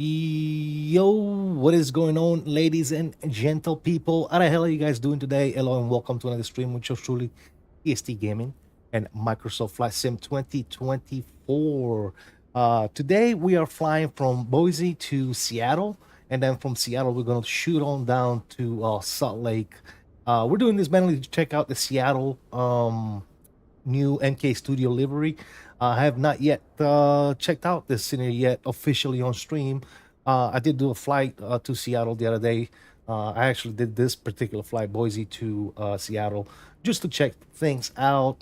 Yo, what is going on, ladies and gentle people? How the hell are you guys doing today? Hello and welcome to another stream with yours truly, EST Gaming and Microsoft Flight Sim 2024. Today we are flying from Boise to Seattle, and then from Seattle we're going to shoot on down to Salt Lake. We're doing this mainly to check out the Seattle new NK Studio livery. I have not yet checked out this scenery yet officially on stream. I did do a flight to Seattle the other day. I actually did this particular flight, Boise to Seattle, just to check things out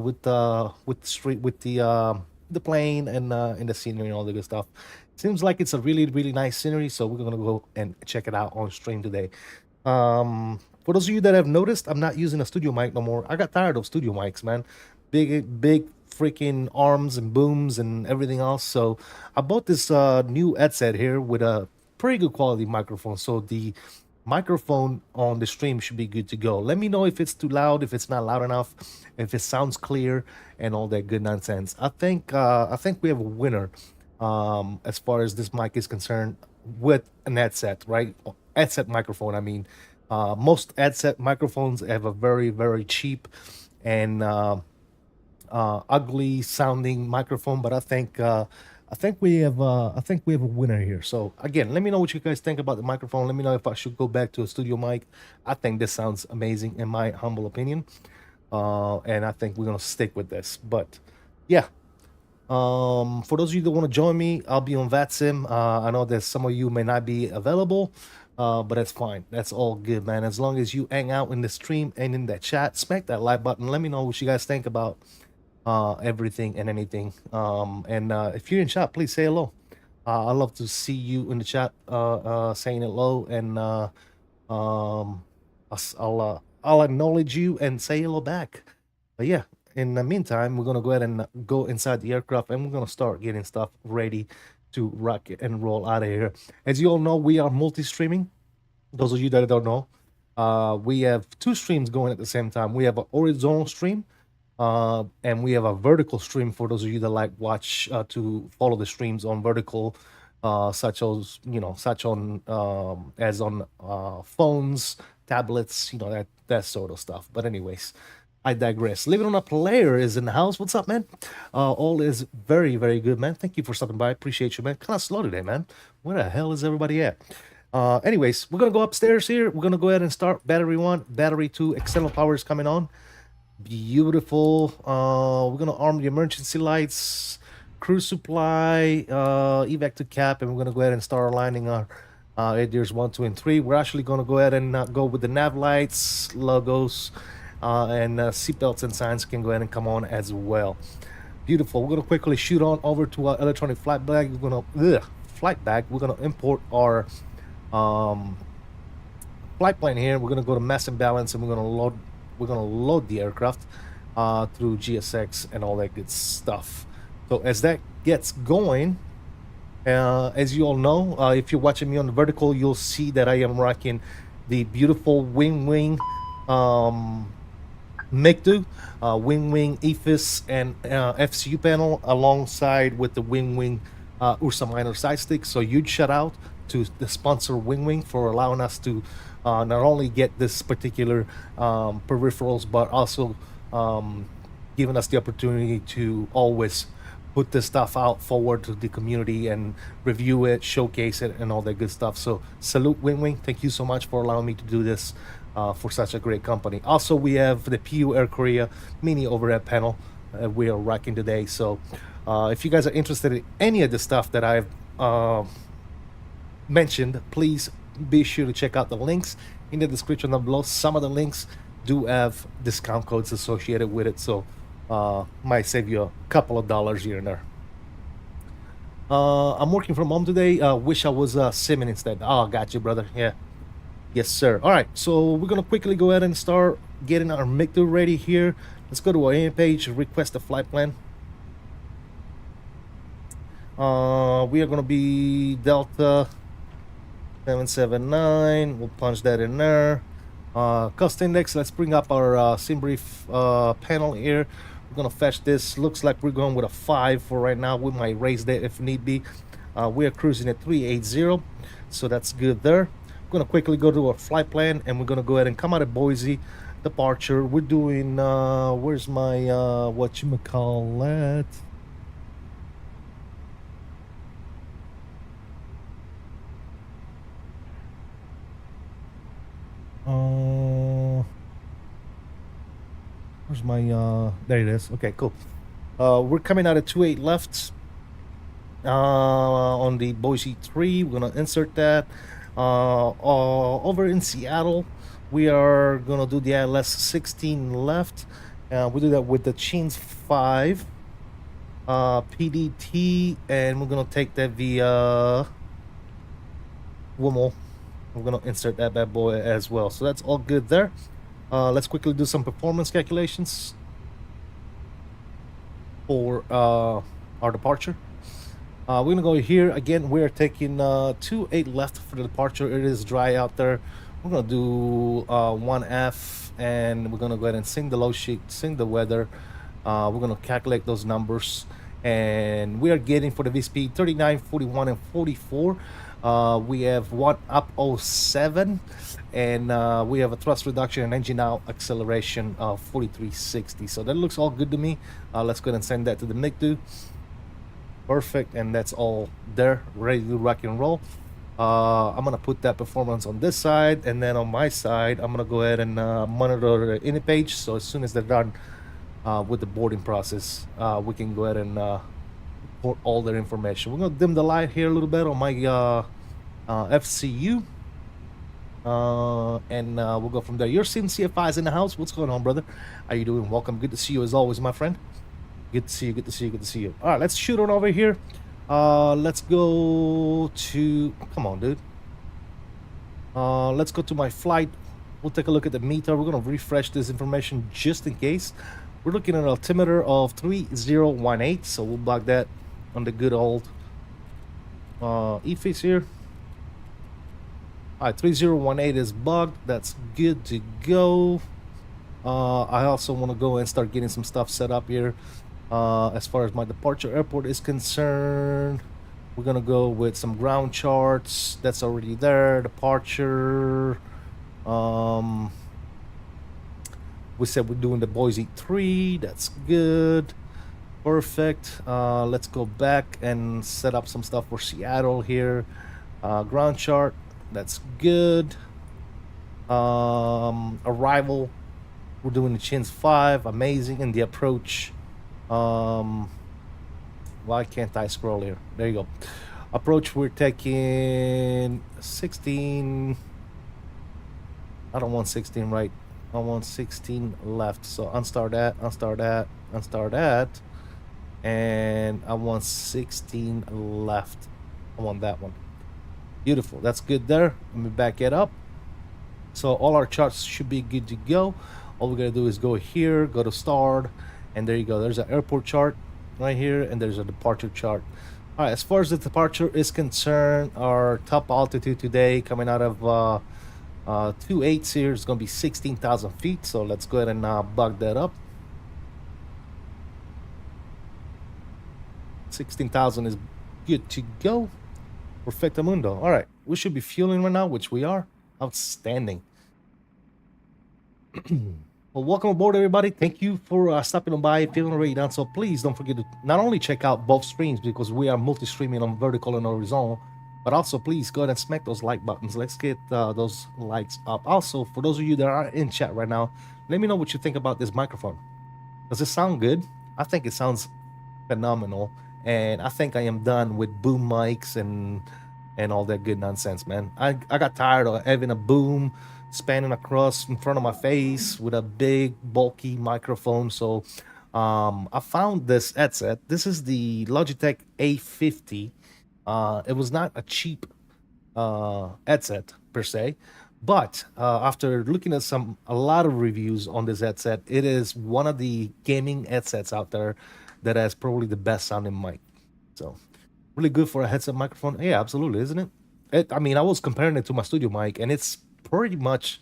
with the street, with the plane and the scenery and all the good stuff. Seems like it's a really nice scenery, so we're gonna go and check it out on stream today. For those of you that have noticed, I'm not using a studio mic no more. I got tired of studio mics, man. Big freaking arms and booms and everything else. So I bought this new headset here with a pretty good quality microphone. So the microphone on the stream should be good to go. Let me know if it's too loud, if it's not loud enough, if it sounds clear, and all that good nonsense. I think we have a winner as far as this mic is concerned with an headset, right? Headset microphone, I mean. Most headset microphones have a very cheap and ugly sounding microphone, but I think I think we have a winner here. So again, let me know what you guys think about the microphone. Let me know if I should go back to a studio mic. I think this sounds amazing in my humble opinion. And I think we're gonna stick with this. But yeah. For those of you that want to join me, I'll be on VATSIM. I know that some of you may not be available, but that's fine. That's all good, man. As long as you hang out in the stream and in that chat, smack that like button. Let me know what you guys think about everything and anything. And if you're in chat, please say hello. I love to see you in the chat saying hello, and I'll acknowledge you and say hello back. But yeah, in the meantime, we're gonna go ahead and go inside the aircraft, and we're gonna start getting stuff ready to rock and roll out of here. As you all know, we are multi-streaming. Those of you that don't know, we have two streams going at the same time. We have an horizontal stream, and we have a vertical stream for those of you that like watch to follow the streams on vertical, such as such on as on phones, tablets, that sort of stuff. But anyways, I digress. Living on a Player is in the house. What's up, man? All is very, very good, man. Thank you for stopping by. Appreciate you, man. Kind of slow today, man. Where the hell is everybody at? Anyways, we're gonna go upstairs here. We're gonna go ahead and start battery 1, battery 2. External power is coming on. Beautiful. We're gonna arm the emergency lights, cruise supply, evac to cap, and we're gonna go ahead and start aligning our ADIRS 1, 2, and 3. We're actually gonna go ahead and go with the nav lights, logos, and seatbelts and signs can go ahead and come on as well. Beautiful. We're gonna quickly shoot on over to our electronic flight bag. We're gonna flight bag. We're gonna import our flight plan here. We're gonna go to mass and balance, and we're gonna load the aircraft through GSX and all that good stuff. So as that gets going, as you all know, if you're watching me on the vertical, you'll see that I am rocking the beautiful WINWING MICDU, WINWING EFIS and FCU panel, alongside with the WINWING Ursa Minor side stick. So huge shout out to the sponsor WINWING for allowing us to not only get this particular peripherals, but also giving us the opportunity to always put this stuff out forward to the community and review it, showcase it, and all that good stuff. So salute WINWING. Thank you so much for allowing me to do this for such a great company. Also, we have the PU Air Korea mini overhead panel we are rocking today. So if you guys are interested in any of the stuff that I've mentioned, please be sure to check out the links in the description down below. Some of the links do have discount codes associated with it, so might save you a couple of dollars here and there. I'm working from home today. Wish I was simming instead. Oh, got you, brother. Yeah. Yes, sir. All right, so we're gonna quickly go ahead and start getting our MICDU ready here. Let's go to our aim page, request a flight plan. We are gonna be Delta 779. We'll punch that in there. Cost index. Let's bring up our sim brief panel here. We're gonna fetch this. Looks like we're going with a 5 for right now. We might raise that if need be. We are cruising at 380, so that's good there. We're gonna quickly go to our flight plan, and we're gonna go ahead and come out of Boise. Departure. We're doing where's my what you call that? Where's my there it is. Okay, cool. We're coming out at 28 left on the Boise 3. We're gonna insert that. Over in Seattle, we are gonna do the ILS 16 left. We do that with the Chains 5 PDT, and we're gonna take that via Wimmel. We're gonna insert that bad boy as well. So that's all good there. Let's quickly do some performance calculations for our departure. We're gonna go here again. We're taking 28 left for the departure. It is dry out there. We're gonna do 1F, and we're gonna go ahead and sing the low sheet, sing the weather. We're gonna calculate those numbers, and we are getting for the VSP 39, 41, and 44. We have 1 up 07, and we have a thrust reduction and engine out acceleration of 4360. So that looks all good to me. Let's go ahead and send that to the MICDU. Perfect, and that's all there, ready to rock and roll. I'm gonna put that performance on this side, and then on my side, I'm gonna go ahead and monitor the init page. So as soon as they're done with the boarding process, we can go ahead and report all their information. We're gonna dim the light here a little bit on my FCU, and we'll go from there. You're seeing CFIs in the house. What's going on, brother? How you doing? Welcome. Good to see you as always, my friend. Good to see you. Good to see you. Good to see you. All right, let's shoot on over here. Let's go to. Come on, dude. Let's go to my flight. We'll take a look at the meter. We're gonna refresh this information just in case. We're looking at an altimeter of 3018, so we'll block that on the good old EFIS here. All right, 3018 is bugged. That's good to go. I also want to go and start getting some stuff set up here. As far as my departure airport is concerned, we're gonna go with some ground charts. That's already there. Departure. We said we're doing the Boise 3. That's good. Perfect. Let's go back and set up some stuff for Seattle here. Ground chart. That's good. Arrival. We're doing the Chins 5. Amazing. And the approach. Why can't I scroll here? There you go. Approach, we're taking 16. I don't want 16 right. I want 16 left. So unstar that, unstar that, unstar that. And I want 16 left. I want that one. Beautiful. That's good there. Let me back it up. So all our charts should be good to go. All we gotta do is go here, go to start, and there you go. There's an airport chart right here, and there's a departure chart. All right, as far as the departure is concerned, our top altitude today coming out of 28 here is going to be 16,000 feet. So let's go ahead and bug that up. 16,000 is good to go. Perfectamundo. All right, we should be fueling right now, which we are. Outstanding. Well, welcome aboard, everybody. Thank you for stopping by. If you haven't already done so, please don't forget to not only check out both streams, because we are multi-streaming on vertical and horizontal, but also please go ahead and smack those like buttons. Let's get those likes up. Also, for those of you that are in chat right now, let me know what you think about this microphone. Does it sound good? I think it sounds phenomenal, and I think I am done with boom mics and all that good nonsense, man. I got tired of having a boom spanning across in front of my face with a big bulky microphone. So I found this headset. This is the Logitech A50. It was not a cheap headset per se, but after looking at a lot of reviews on this headset, it is one of the gaming headsets out there that has probably the best sounding mic. So really good for a headset microphone. Yeah, absolutely, isn't it? I mean, I was comparing it to my studio mic, and it's pretty much,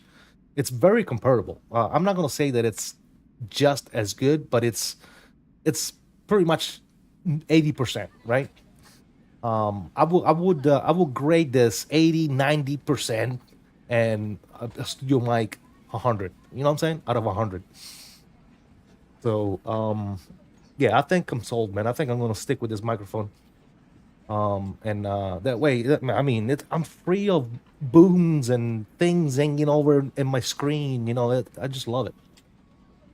it's very comparable. I'm not gonna say that it's just as good, but it's pretty much 80%, right? I would grade this 80-90%, and a studio mic 100. You know what I'm saying? Out of 100. So yeah, I think I'm sold, man. I think I'm gonna stick with this microphone. And that way, I mean, I'm free of booms and things hanging over in my screen. You know, I just love it.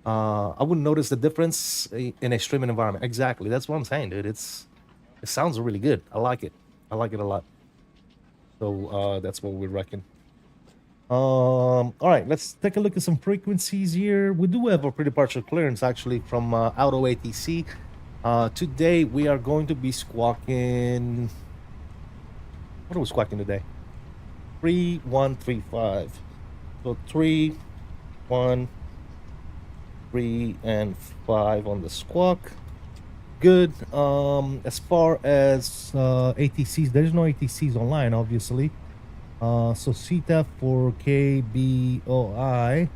I wouldn't notice the difference in a streaming environment. Exactly, that's what I'm saying, dude. It sounds really good. I like it. I like it a lot. So that's what we're wrecking. All right, let's take a look at some frequencies here. We do have a pretty partial clearance actually from Auto ATC. Today we are going to be squawking. What are we squawking today? 3135. So 3, 1, 3, and 5 on the squawk. Good. As far as ATCs, there's no ATCs online, obviously. So CTEF for KBOI.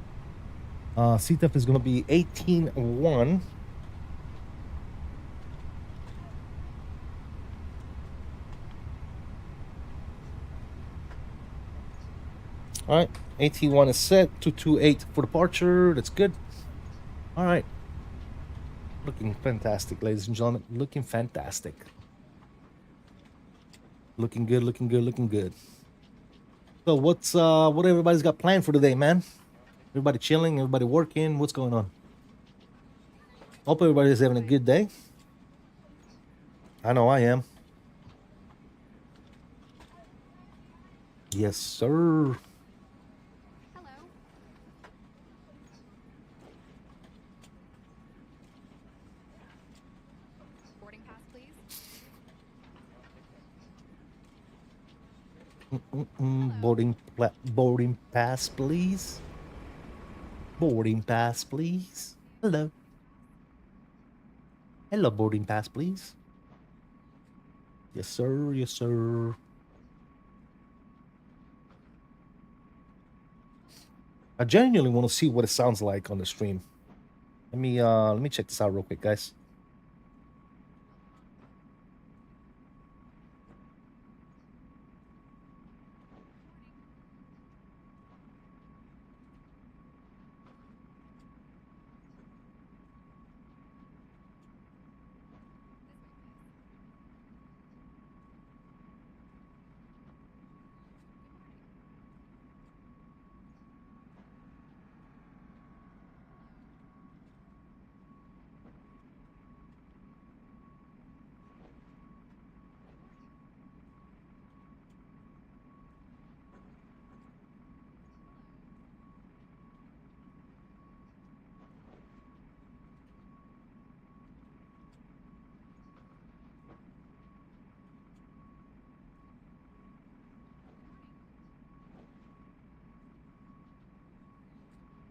CTEF is going to be 18.1. All right, 18.1 is set. 228 for departure. That's good. All right. Looking fantastic, ladies and gentlemen. Looking fantastic. Looking good, looking good, looking good. So what everybody's got planned for today, man? Everybody chilling, everybody working, what's going on? Hope everybody's having a good day. I know I am. Yes, sir. Boarding pass, please. Boarding pass, please. Hello. Hello, boarding pass, please. Yes, sir. Yes, sir. I genuinely want to see what it sounds like on the stream. Let me check this out real quick, guys.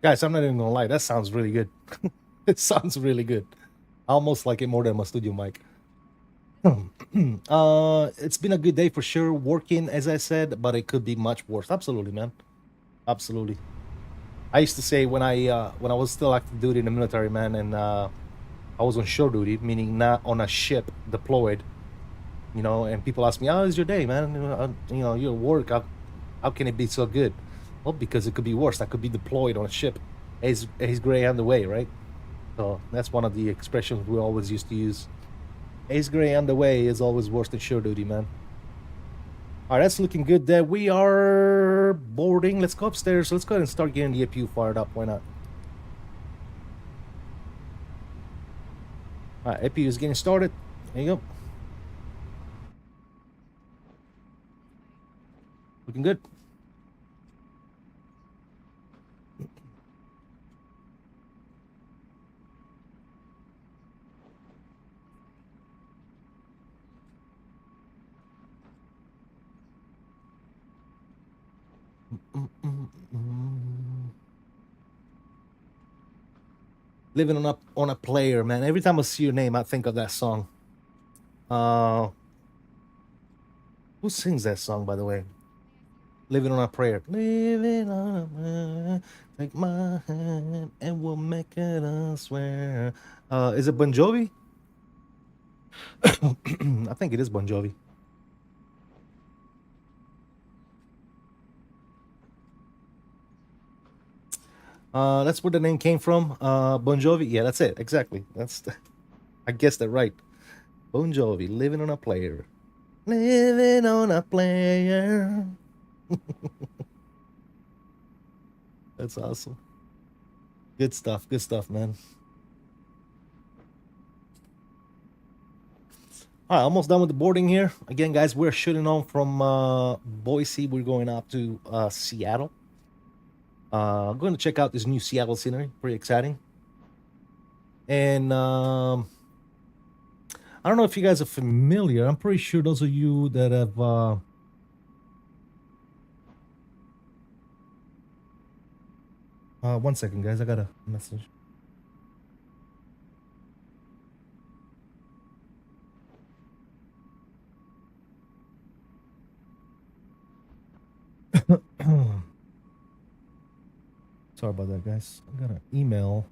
Guys, I'm not even gonna lie, that sounds really good. It sounds really good. I almost like it more than my studio mic. It's been a good day for sure, working as I said, but it could be much worse. Absolutely, man. Absolutely. I used to say when I was still active duty in the military, man, and I was on shore duty, meaning not on a ship deployed, you know, and people ask me, "How is your day, man? Your work, how can it be so good?" Well, because it could be worse. I could be deployed on a ship, Ace Gray underway, right? So that's one of the expressions we always used to use. Ace Gray underway is always worse than shore duty, man. All right, that's looking good there. We are boarding. Let's go upstairs. Let's go ahead and start getting the APU fired up. Why not? All right, APU is getting started. There you go. Looking good. Living on a player, man. Every time I see your name, I think of that song. Who sings that song, by the way? Living on a prayer. Living on a prayer. Take my hand and we'll make it, I swear. Is it Bon Jovi? I think it is Bon Jovi. That's where the name came from. Bon Jovi. Yeah, that's it. Exactly. I guessed that right. Bon Jovi, living on a player. Living on a player. That's awesome. Good stuff, man. All right, almost done with the boarding here. Again, guys, we're shooting on from Boise. We're going up to Seattle. Going to check out this new Seattle scenery. Pretty exciting. And I don't know if you guys are familiar. I'm pretty sure those of you that have one second, guys. I got a message. Sorry about that, guys. I got an email.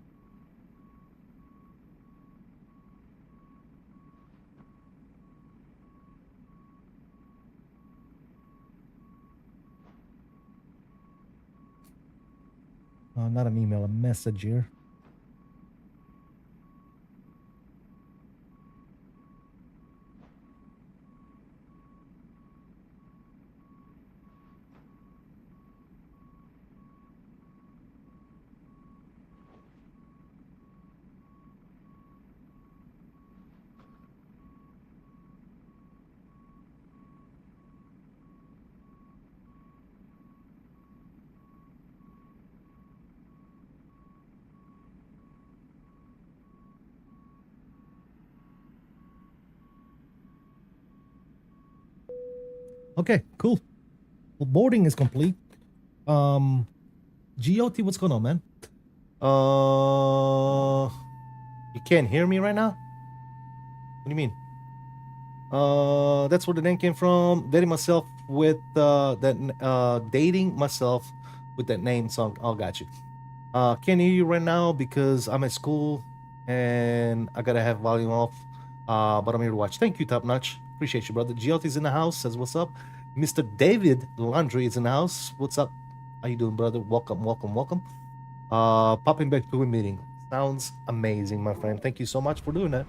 Not an email, a message here. Okay, cool. Well, boarding is complete. GOT, what's going on, man? You can't hear me right now? What do you mean? That's where the name came from. Dating myself with dating myself with that name song. Oh, got you. Can't hear you right now because I'm at school and I gotta have volume off. But I'm here to watch. Thank you, Top Notch. Appreciate you, brother. GLT's in the house. Says what's up. Mr. David Laundry is in the house. What's up? How you doing, brother? Welcome, welcome, welcome. Popping back to a meeting. Sounds amazing, my friend. Thank you so much for doing that.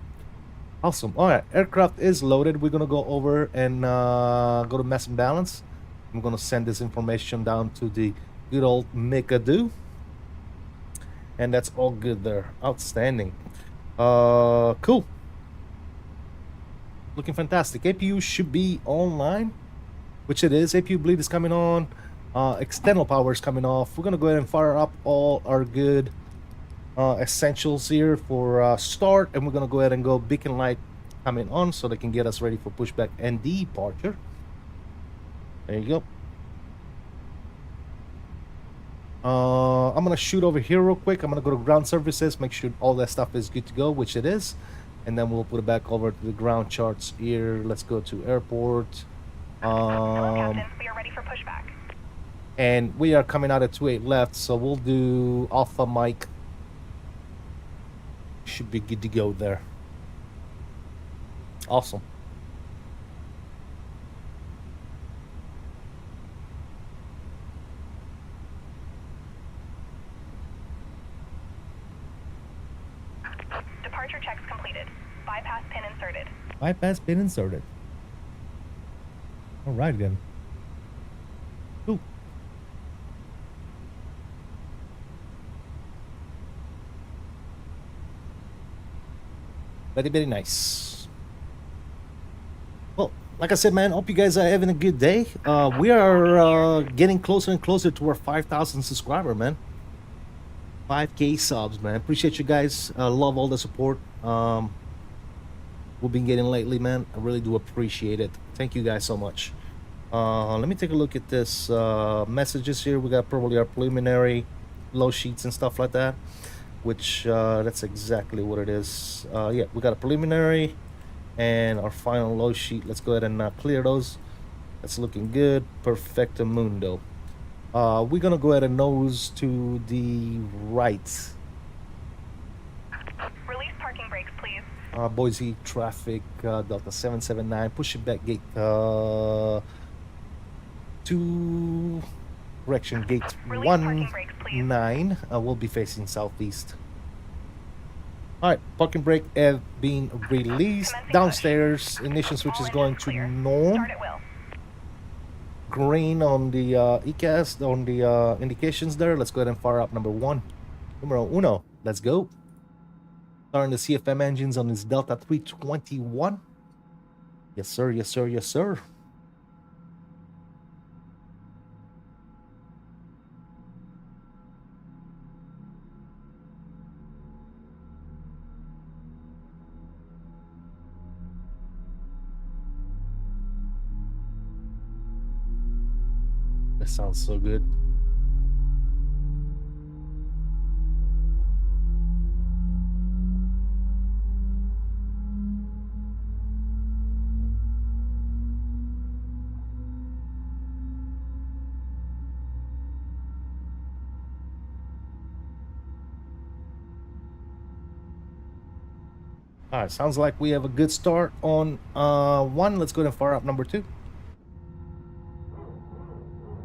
Awesome. All right, aircraft is loaded. We're gonna go over and go to mass and balance. I'm gonna send this information down to the good old McAdoo, and that's all good there. Outstanding. Cool. Looking fantastic. APU should be online, which it is. APU bleed is coming on. External power is coming off. We're gonna go ahead and fire up all our good essentials here for start, and we're gonna go ahead and go beacon light coming on so they can get us ready for pushback and departure. There you go. I'm gonna shoot over here real quick. I'm gonna go to ground services, make sure all that stuff is good to go, which it is, and then we'll put it back over to the ground charts here. Let's go to airport. Hello, Captain. We are ready for pushback. And we are coming out at 28 left, so we'll do Alpha Mike. Should be good to go there. Awesome. Departure checks completed. Bypass pin inserted. Bypass pin inserted. All right, then. Ooh. Very, very nice. Well, like I said, man, hope you guys are having a good day. We are getting closer and closer to our 5,000 subscriber, man. 5K subs, man. Appreciate you guys. Love all the support we've been getting lately, man. I really do appreciate it. Thank you guys so much. Let me take a look at this messages here. We got probably our preliminary low sheets and stuff like that, which that's exactly what it is. Yeah, we got a preliminary and our final low sheet. Let's go ahead and clear those. That's looking good. Perfecto mundo. We're gonna go ahead and nose to the right. Release parking brakes, please. Boise traffic, Delta 779. Push it back, gate 2. Correction, gate 19. We'll be facing southeast. All right, parking brake have been released. Downstairs, ignition switch is going to norm. Start at will. Green on the ECAS, on the indications there. Let's go ahead and fire up numero uno. Let's go. Starting the CFM engines on this Delta 321. Yes, sir. Yes, sir. Yes, sir. That sounds so good. All right, sounds like we have a good start on one. Let's go ahead and fire up number 2.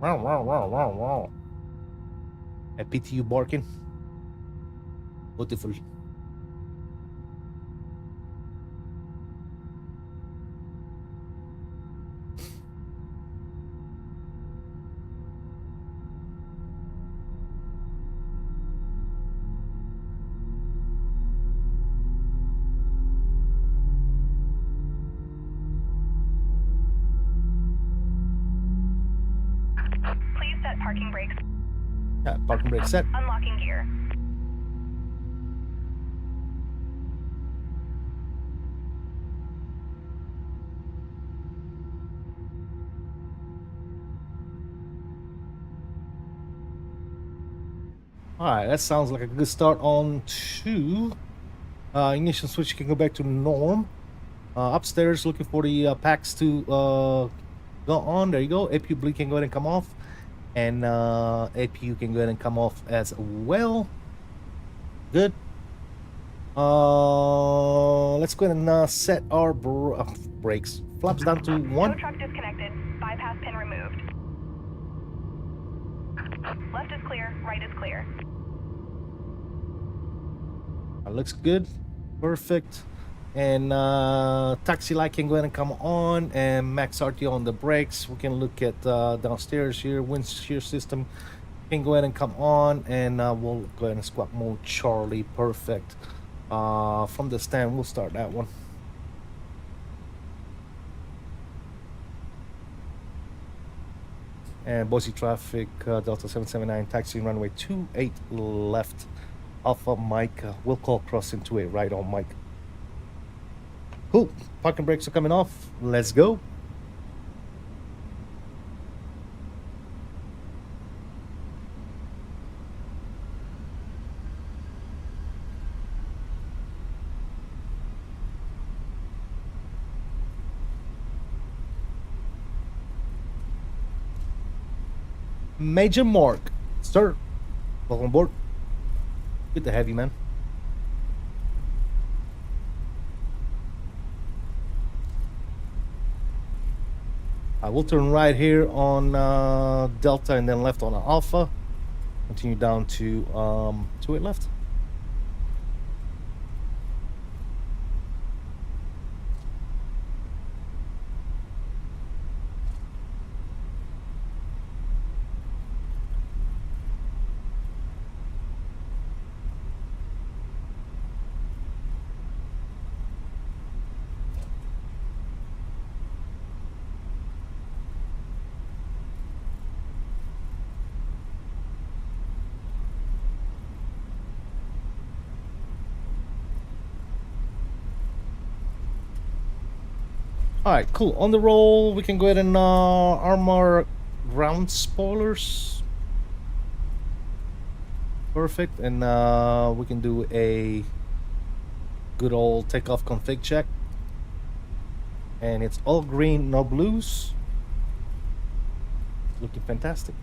Wow, wow, wow, wow, wow. That PTU barking. Beautiful. Please set parking brakes. Yeah, parking brake set. Unlocking gear. All right, that sounds like a good start on 2. Ignition switch can go back to norm. Upstairs, looking for the packs to go on. There you go. APU bleed can go ahead and come off. And APU can go ahead and come off as well. Good. Let's go ahead and set our brakes. Flaps down to 1. Tow truck disconnected. Bypass pin removed. Left is clear. Right is clear. That looks good. Perfect. And taxi light can go ahead and come on, and max RTO on the brakes. We can look at downstairs here. Wind shear system can go ahead and come on, and we'll go ahead and squawk mode Charlie. Perfect. From the stand, we'll start that one. And Boise traffic, Delta 779, taxi runway 28 left. Alpha Mike, we'll call crossing 28 right on Mike. Cool. Parking brakes are coming off. Let's go. Major Mark, sir, welcome aboard. Good to have you, man. I will turn right here on Delta and then left on Alpha. Continue down to 28 left. All right, cool. On the roll, we can go ahead and arm our ground spoilers. Perfect. And we can do a good old takeoff config check. And it's all green, no blues. Looking fantastic.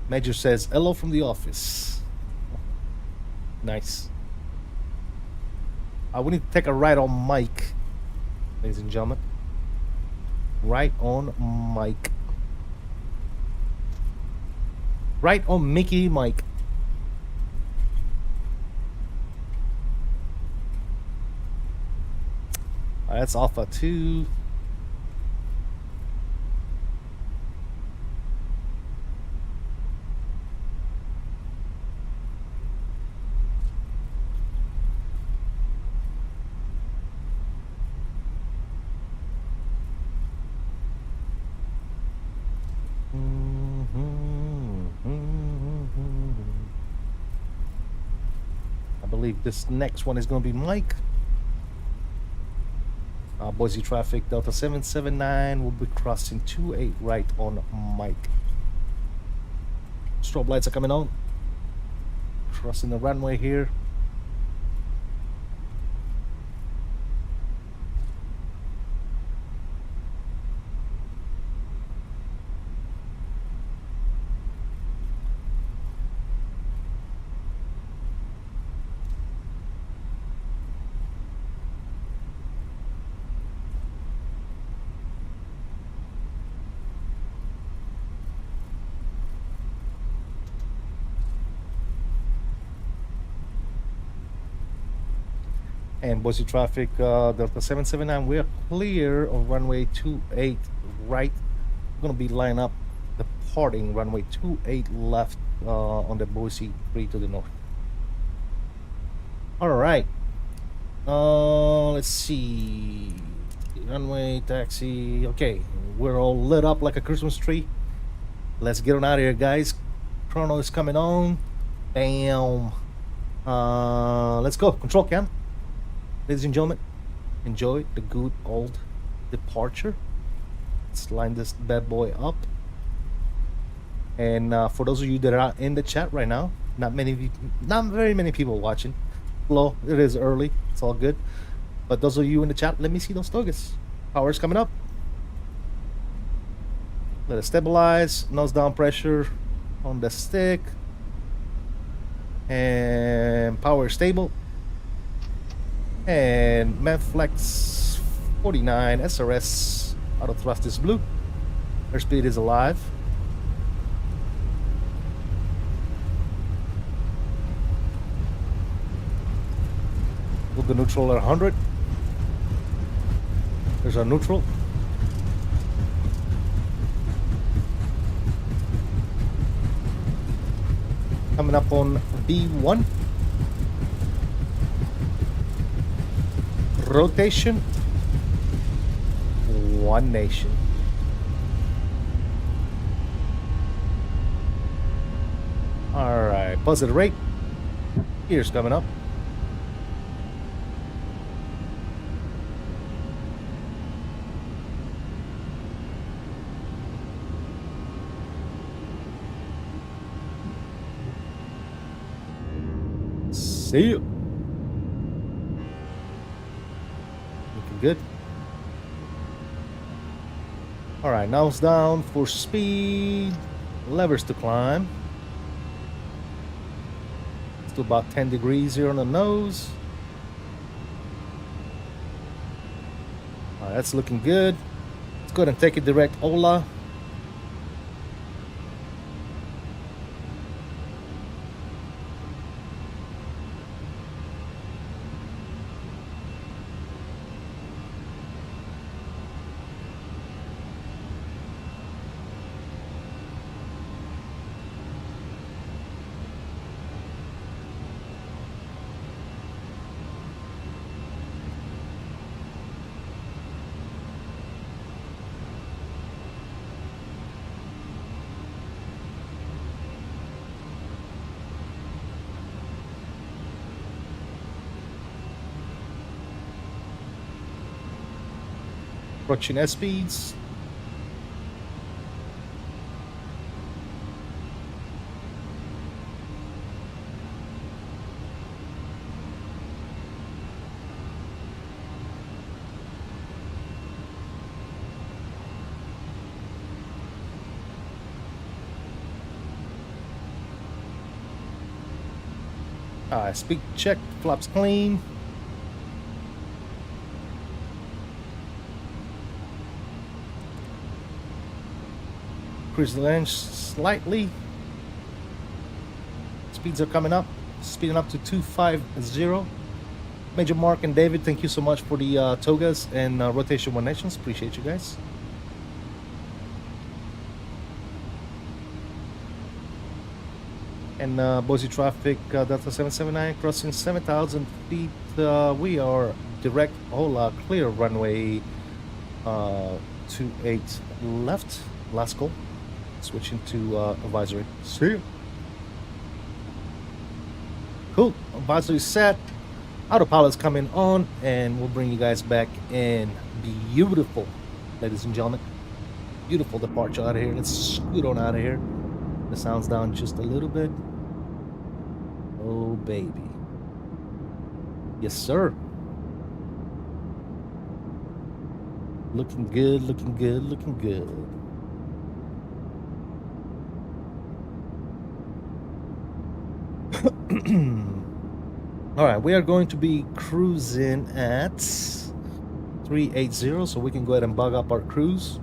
Major says, hello from the office. Nice. We need to take a right on Mike, ladies and gentlemen. Right on Mike. Right on Mickey Mike. That's Alpha 2. I believe this next one is going to be Mike. Boise traffic, Delta 779 will be crossing 28 right on Mike. Strobe lights are coming on. Crossing the runway here. And Boise traffic, Delta 779, we are clear on runway 28 right. We're going to be lining up departing runway 28 left on the Boise 3 to the north. All right. Let's see. Runway, taxi. Okay, we're all lit up like a Christmas tree. Let's get on out of here, guys. Chrono is coming on. Bam. Let's go. Control cam. Ladies and gentlemen, enjoy the good old departure. Let's line this bad boy up. And for those of you that are in the chat right now, not very many people watching. Well, it is early. It's all good. But those of you in the chat, let me see those togas. Power's coming up. Let it stabilize. Nose down pressure on the stick. And power stable. And Manflex 49 SRS auto thrust is blue. Airspeed is alive. With the neutral at 100. There's our neutral. Coming up on B1. Rotation. One nation. Alright, positive rate. Here's coming up. See you. Looking good. All right, nose down for speed. Levers to climb. It's to about 10 degrees here on the nose. All right, that's looking good. Let's go ahead and take a direct Ola. Approaching S speeds. Speed check, flaps clean. Increase the range slightly. Speeds are coming up, speeding up to 250. Major Mark and David, thank you so much for the togas and rotation one nations. Appreciate you guys. And Boise traffic, Delta 779 crossing 7,000 feet. We are direct Ola, clear runway 28 left. Last call. Switching to advisory. See you. Cool. Advisory set. Autopilot's coming on, and we'll bring you guys back in. Beautiful, ladies and gentlemen. Beautiful departure out of here. Let's scoot on out of here. The sound's down just a little bit. Oh, baby. Yes, sir. Looking good, looking good, looking good. All right, we are going to be cruising at 380, so we can go ahead and bug up our cruise.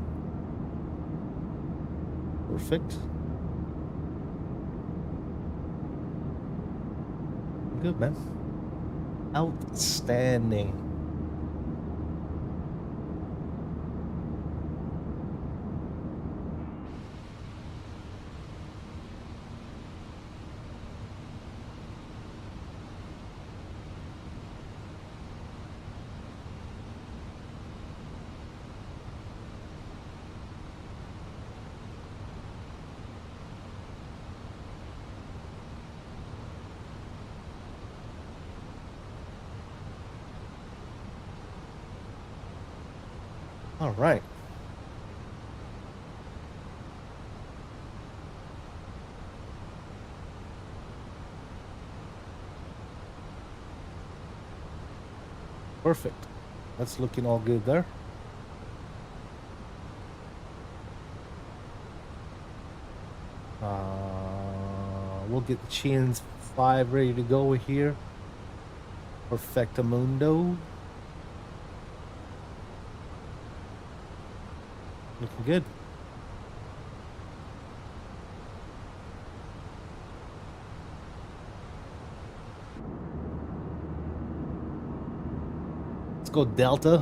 Perfect. Good, man. Outstanding. All right. Perfect. That's looking all good there. We'll get the chins 5 ready to go here. Perfectamundo. Looking good. Let's go Delta.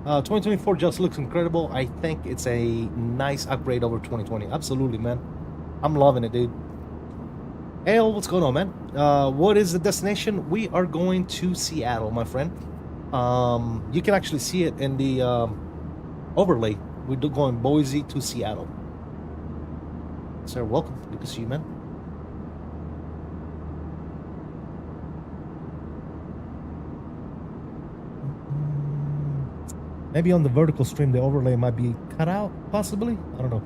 2024 just looks incredible. I think it's a nice upgrade over 2020. Absolutely, man. I'm loving it, dude. Hey, what's going on, man? What is the destination? We are going to Seattle, my friend. You can actually see it in the overlay. We're going Boise to Seattle. Sir, welcome. Good to see you, man. Maybe on the vertical stream, the overlay might be cut out, possibly. I don't know.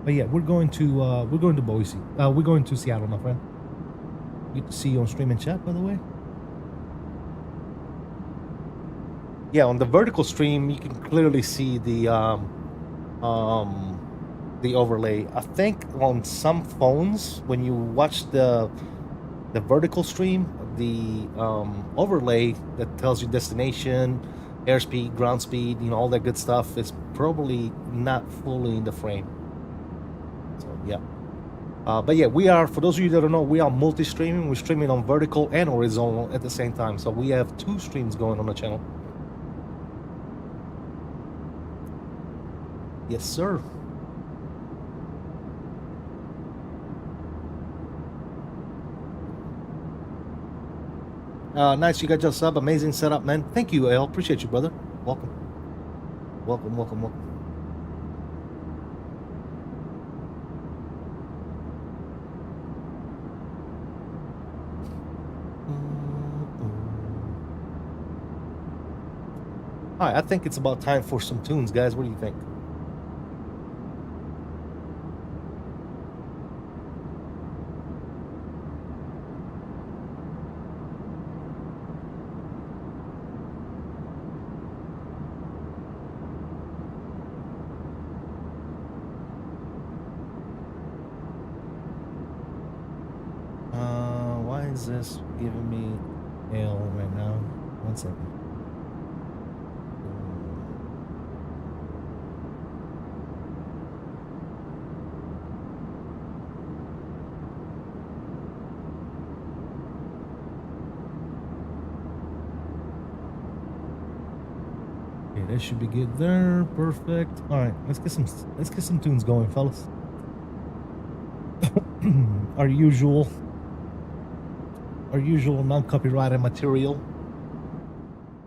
But yeah, we're going to Boise. We're going to Seattle, my friend. Good to see you on stream and chat, by the way. Yeah, on the vertical stream, you can clearly see the overlay. I think on some phones, when you watch the vertical stream, the overlay that tells you destination, airspeed, ground speed, you know, all that good stuff is probably not fully in the frame. So yeah. But yeah, we are, for those of you that don't know, we are multi-streaming. We're streaming on vertical and horizontal at the same time. So we have 2 streams going on the channel. Yes, sir. Nice, you got your sub. Amazing setup, man. Thank you, Al. Appreciate you, brother. Welcome. Welcome, welcome, welcome. All right, I think it's about time for some tunes, guys. What do you think? Why is this giving me L right now? 1 second. Okay, that should be good there. Perfect. All right, let's get some tunes going, fellas. Our usual non-copyrighted material.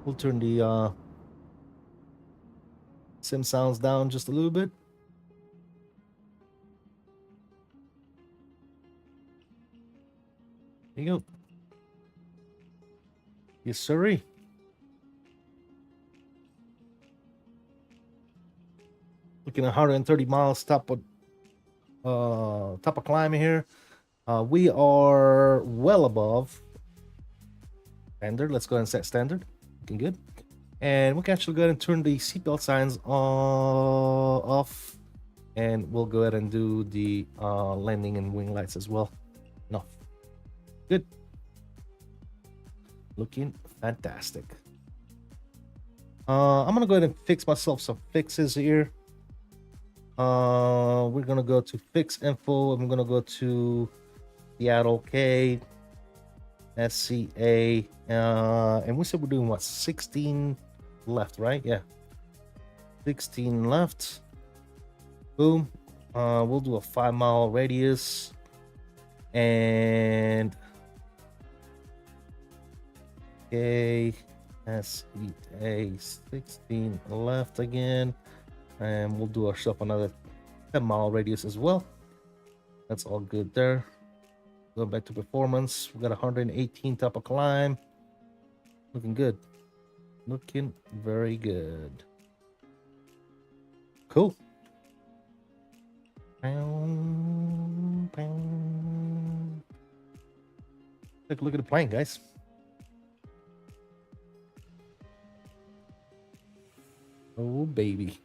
We'll turn the sim sounds down just a little bit. There you go. Yes, sirree. Looking at 130 miles top of climbing here. We are well above standard. Let's go ahead and set standard. Looking good. And we can actually go ahead and turn the seatbelt signs off. And we'll go ahead and do the landing and wing lights as well. No. Good. Looking fantastic. I'm gonna go ahead and fix myself some fixes here. We're gonna go to fix info. I'm gonna go to Seattle KSEA, and we said we're doing what, 16 left, right? Yeah, 16 left. Boom. We'll do a 5-mile radius, and KSEA 16 left again. And we'll do ourselves another 10-mile radius as well. That's all good there. Going back to performance, we got 118 top of climb. Looking good. Looking very good. Cool. Take a look at the plane, guys. baby.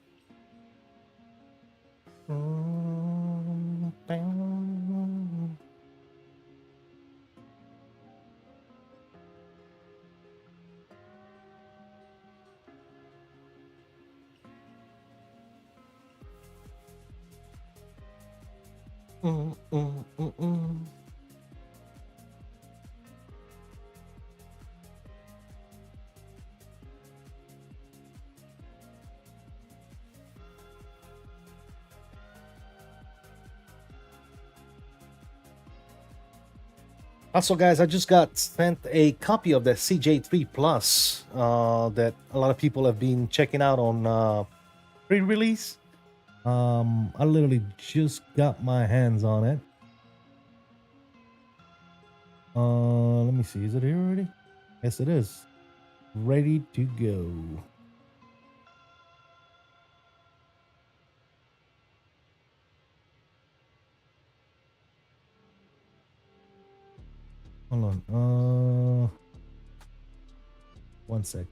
Also, guys, I just got sent a copy of the CJ3 Plus that a lot of people have been checking out on pre-release. I literally just got my hands on it. Let me see. Is it here already? Yes, it is. Ready to go. Hold on. 1 second.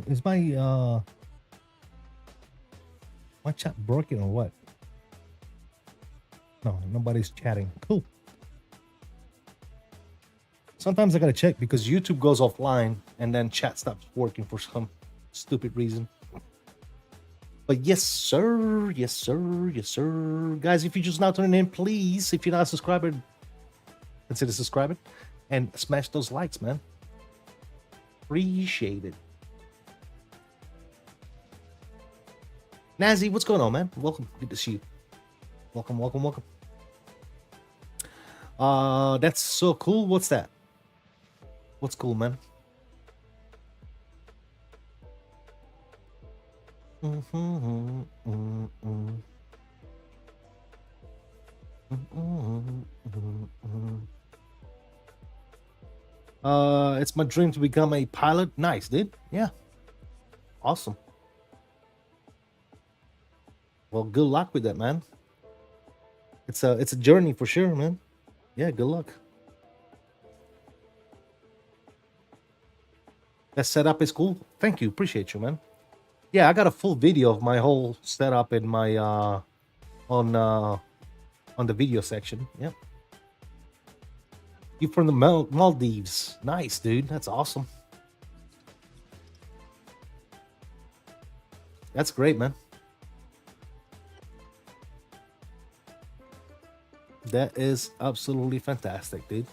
Is my chat broken or what? No, nobody's chatting. Cool. Sometimes I gotta check because YouTube goes offline and then chat stops working for some stupid reason. But yes, sir. Yes, sir. Yes, sir. Guys, if you're just now tuning in, please, if you're not a subscriber, consider subscribing and smash those likes, man. Appreciate it. Nazi, what's going on, man? Welcome. Good to see you. Welcome, welcome, welcome. That's so cool. What's that? What's cool, man? It's my dream to become a pilot. Nice, dude. Yeah. Awesome. Well, good luck with that, man. It's a journey for sure, man. Yeah, good luck. That setup is cool. Thank you. Appreciate you, man. Yeah, I got a full video of my whole setup in my on the video section. Yep. You from the Maldives. Nice, dude. That's awesome. That's great, man. That is absolutely fantastic, dude.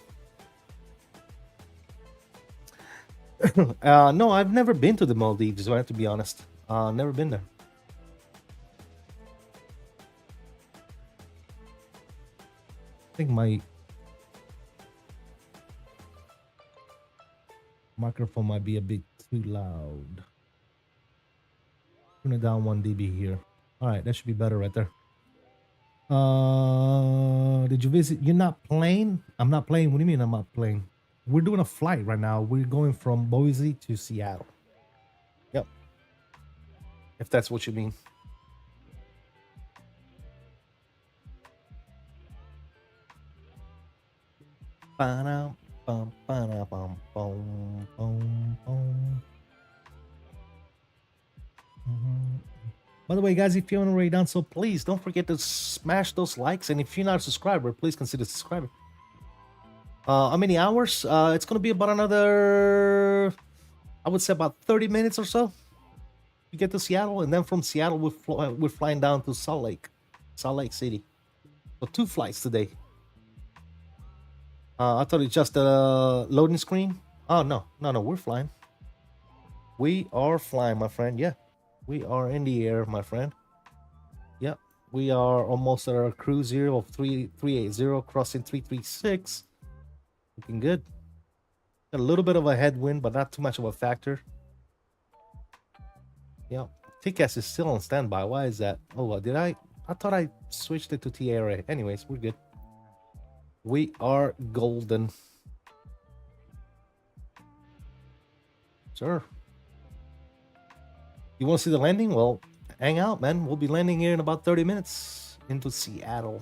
No, I've never been to the Maldives, so I have to be honest. Never been there. I think my microphone might be a bit too loud. Turn it down 1 dB here. All right, that should be better right there. Did you visit? You're not playing? I'm not playing. What do you mean I'm not playing? We're doing a flight right now. We're going from Boise to Seattle. Yep. If that's what you mean. Ba-dum, bum, ba-dum, bum, bum, bum, bum. By the way, guys, if you haven't already done so, please don't forget to smash those likes. And if you're not a subscriber, please consider subscribing. How many hours? It's going to be about another, I would say about 30 minutes or so. You get to Seattle, and then from Seattle, we're flying down to Salt Lake City. So 2 flights today. I thought it's just a loading screen. Oh, no, we're flying. We are flying, my friend. Yeah, we are in the air, my friend. Yeah, we are almost at our cruise zero of 380, crossing 336. Looking good. Got a little bit of a headwind, but not too much of a factor. Yeah, TCAS is still on standby. Why is that? Oh, did I thought I switched it to TARA. Anyways, we're good. We are golden. Sure. You want to see the landing? Well, hang out, man. We'll be landing here in about 30 minutes into Seattle.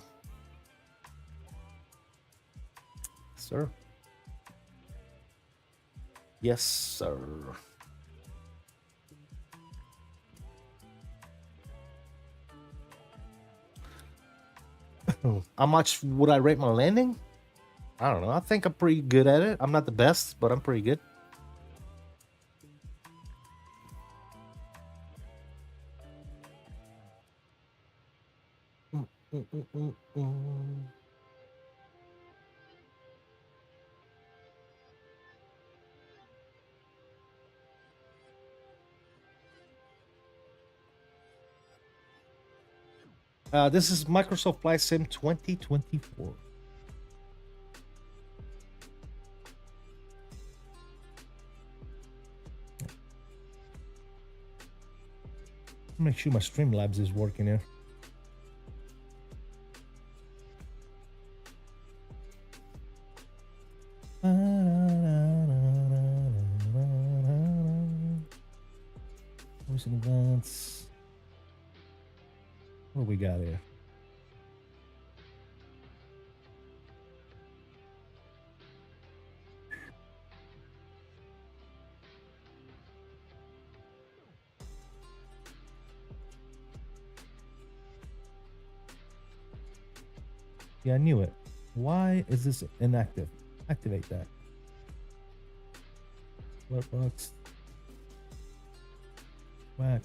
Sir. Yes, sir. How much would I rate my landing? I don't know. I think I'm pretty good at it. I'm not the best, but I'm pretty good. This is Microsoft Flight Sim 2024. Make sure my Streamlabs is working here. Recent events. What do we got here? Yeah, I knew it. Why is this inactive? Activate that. Workbox. Whack.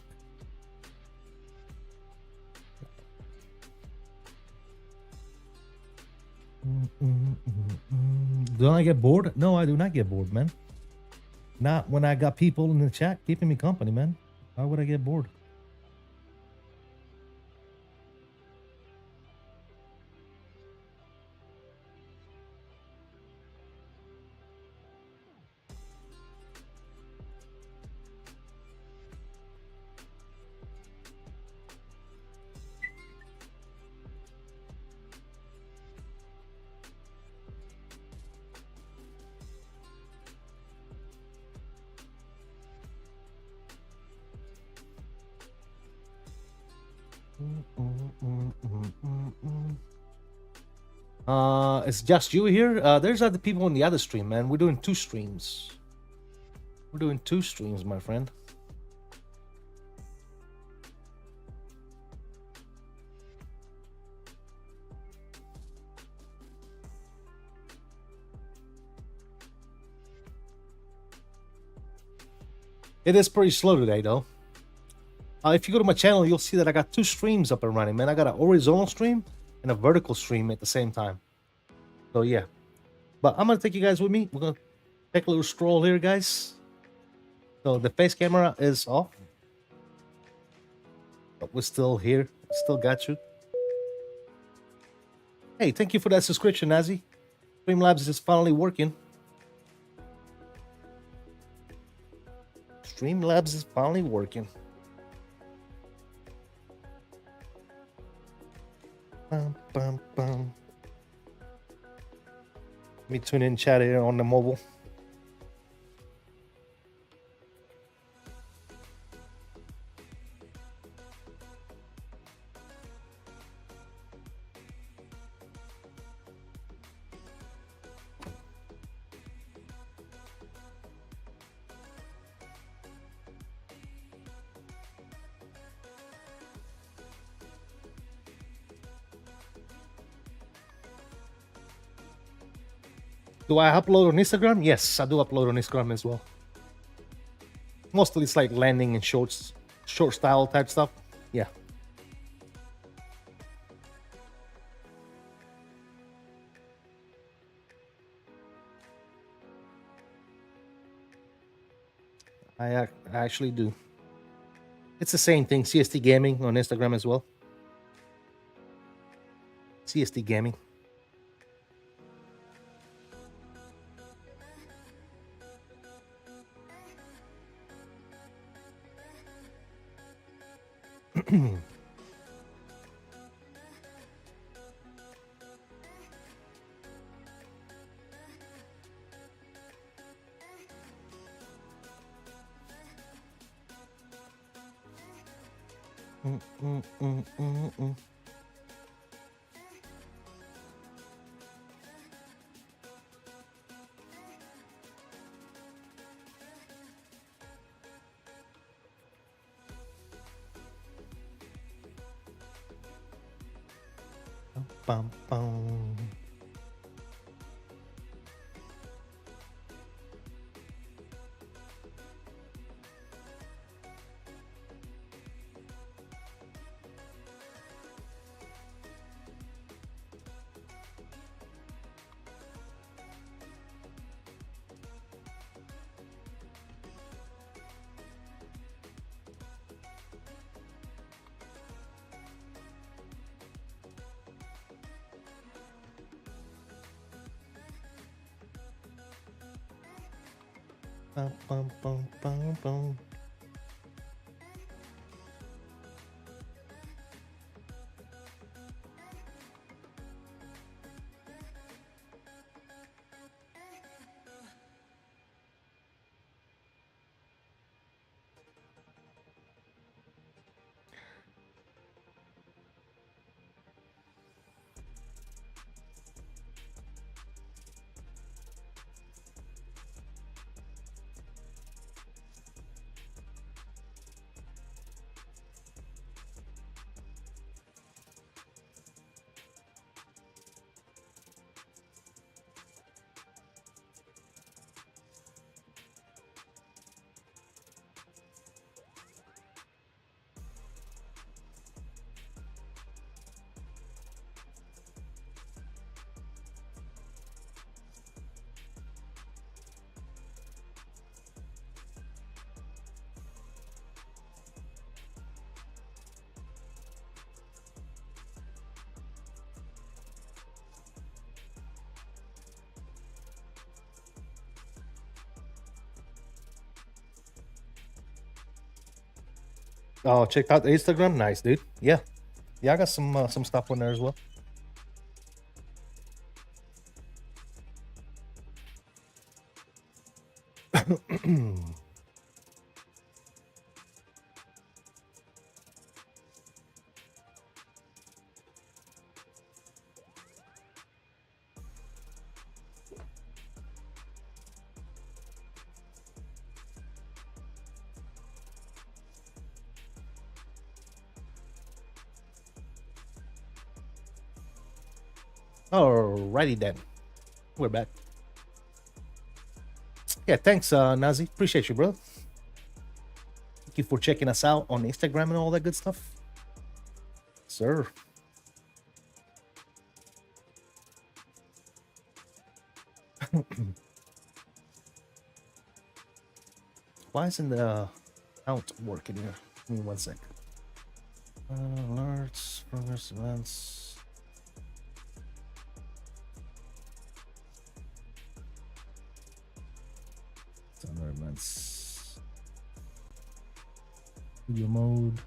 Do I get bored? No, I do not get bored, man. Not when I got people in the chat keeping me company, man. Why would I get bored? It's just you here. There's other people on the other stream, man. We're doing 2 streams. We're doing 2 streams, my friend. It is pretty slow today, though. If you go to my channel, you'll see that I got 2 streams up and running, man. I got an horizontal stream and a vertical stream at the same time. So, yeah. But I'm going to take you guys with me. We're going to take a little stroll here, guys. So, the face camera is off. But we're still here. Still got you. Hey, thank you for that subscription, Nazi. Streamlabs is finally working. Streamlabs is finally working. Bum, bum, bum. Let me tune in chat here on the mobile. Do I upload on Instagram? Yes, I do upload on Instagram as well. Mostly it's like landing and short style type stuff. Yeah. I actually do. It's the same thing. CST Gaming on Instagram as well. CST Gaming. Bum, bum. Bum, bum, bum, bum, bum. Oh, check out the Instagram. Nice, dude. Yeah. Yeah, I got some stuff on there as well. Alrighty then. We're back. Yeah, thanks, Nazi. Appreciate you, bro. Thank you for checking us out on Instagram and all that good stuff. Sir. Why isn't the count working here? Give me 1 sec. Alerts, progress events. Summer events. Video mode.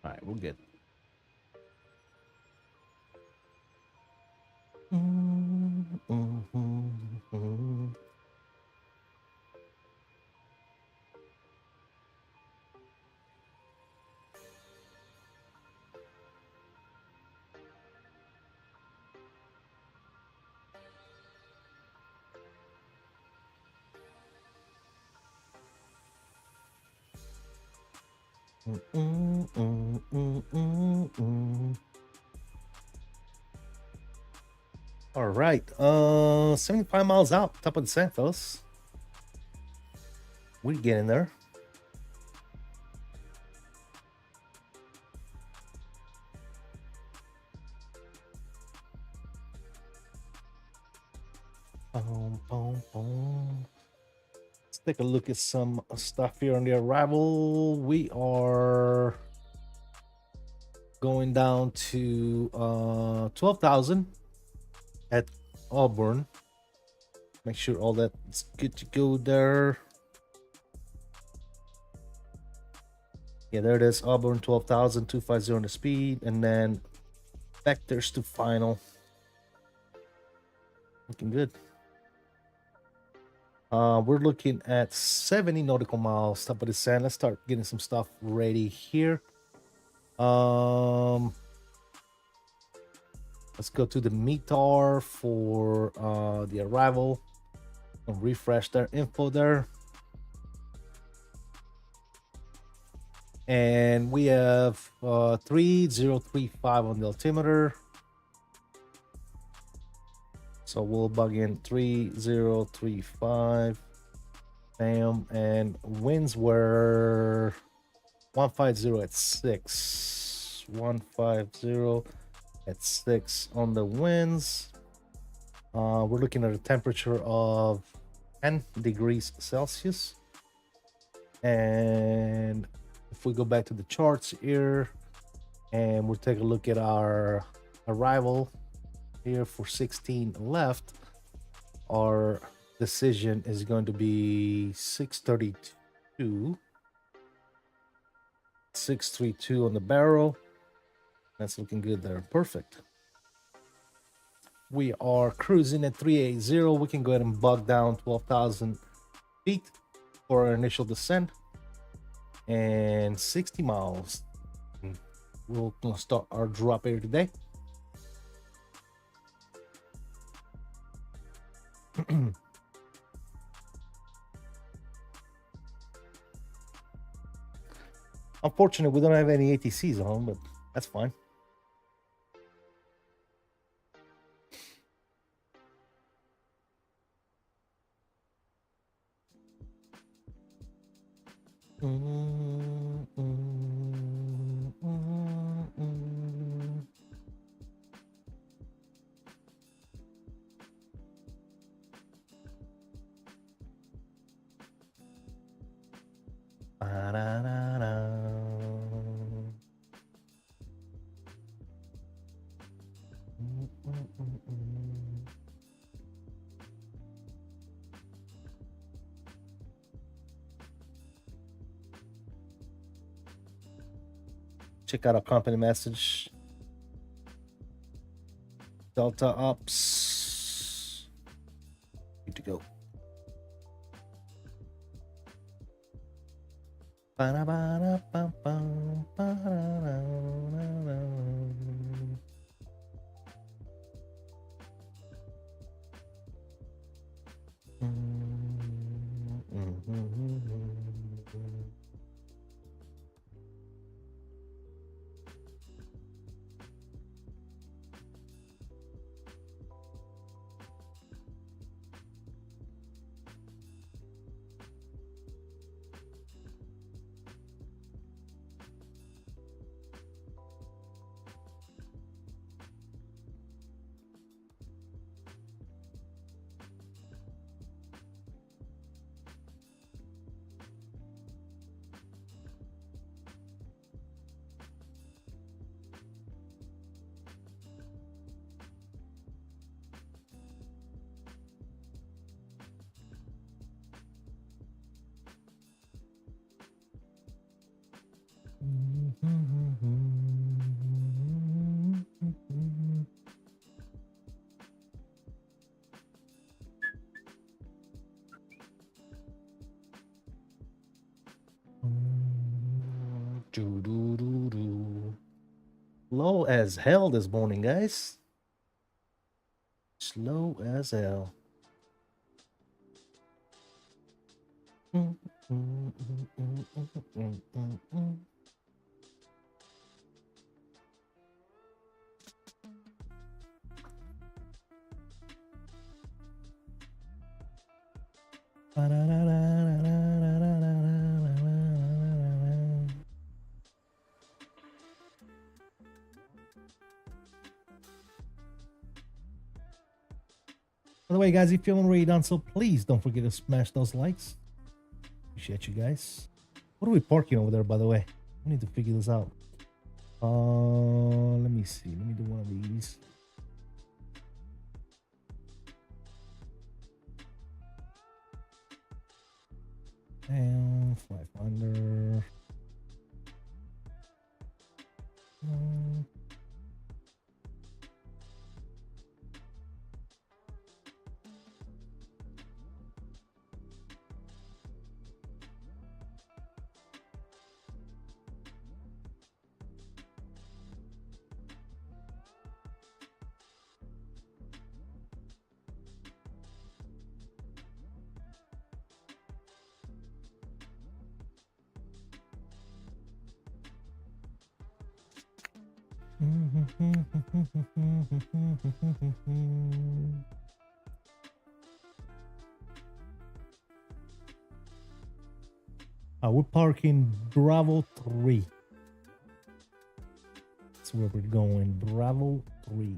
All right, we're good. All right, 75 miles out, top of the descent, fellas. We're getting there. Boom, boom, boom. Let's take a look at some stuff here on the arrival. We are going down to 12,000 at Auburn. Make sure all that's good to go there. Yeah, there it is. Auburn 12,000, 250 on the speed, and then vectors to final. Looking good. We're looking at 70 nautical miles top of the sand. Let's start getting some stuff ready here. Let's go to the METAR for the arrival and refresh their info there. And we have 3035 on the altimeter. So we'll bug in 3035. Bam. And winds were 150 at 6. 150 at 6 on the winds. We're looking at a temperature of 10 degrees Celsius. And if we go back to the charts here and we'll take a look at our arrival here for 16 left, our decision is going to be 632. 632 on the barrel. That's looking good there. Perfect. We are cruising at 380. We can go ahead and bug down 12,000 feet for our initial descent. And 60 miles. We'll start our drop here today. Unfortunately, we don't have any ATCs on, but that's fine. Check out our company message. Delta Ops. Good to go. Ba-da-ba-da-bum-bum, ba-da-da-da-da. Doo-doo-doo-doo. Slow as hell this morning, guys. Slow as hell. By the way, guys, if you haven't already done so, please don't forget to smash those likes. Appreciate you guys. What are we parking over there, by the way? I need to figure this out. Let me see. Let me do one of these. And 500. We're parking Bravo 3. That's where we're going. Bravo 3.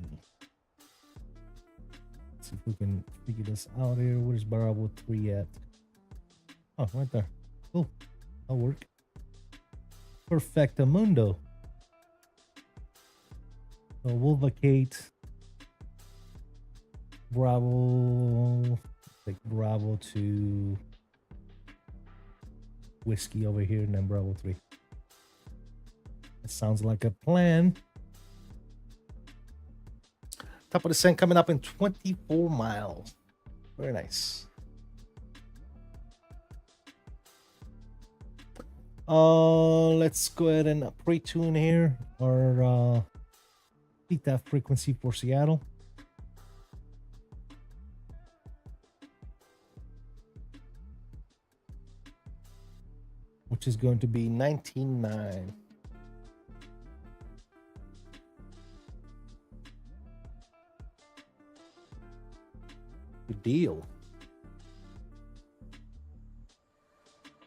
Let's see if we can figure this out here. Where's Bravo 3 at? Oh, right there. Cool. That'll work. Perfectamundo. So we'll vacate Bravo, like Bravo to Whiskey over here, and then Bravo 3. That sounds like a plan. Top of the Sun coming up in 24 miles. Very nice. Let's go ahead and pre-tune here our that frequency for Seattle. Which is going to be 19.9. Good deal.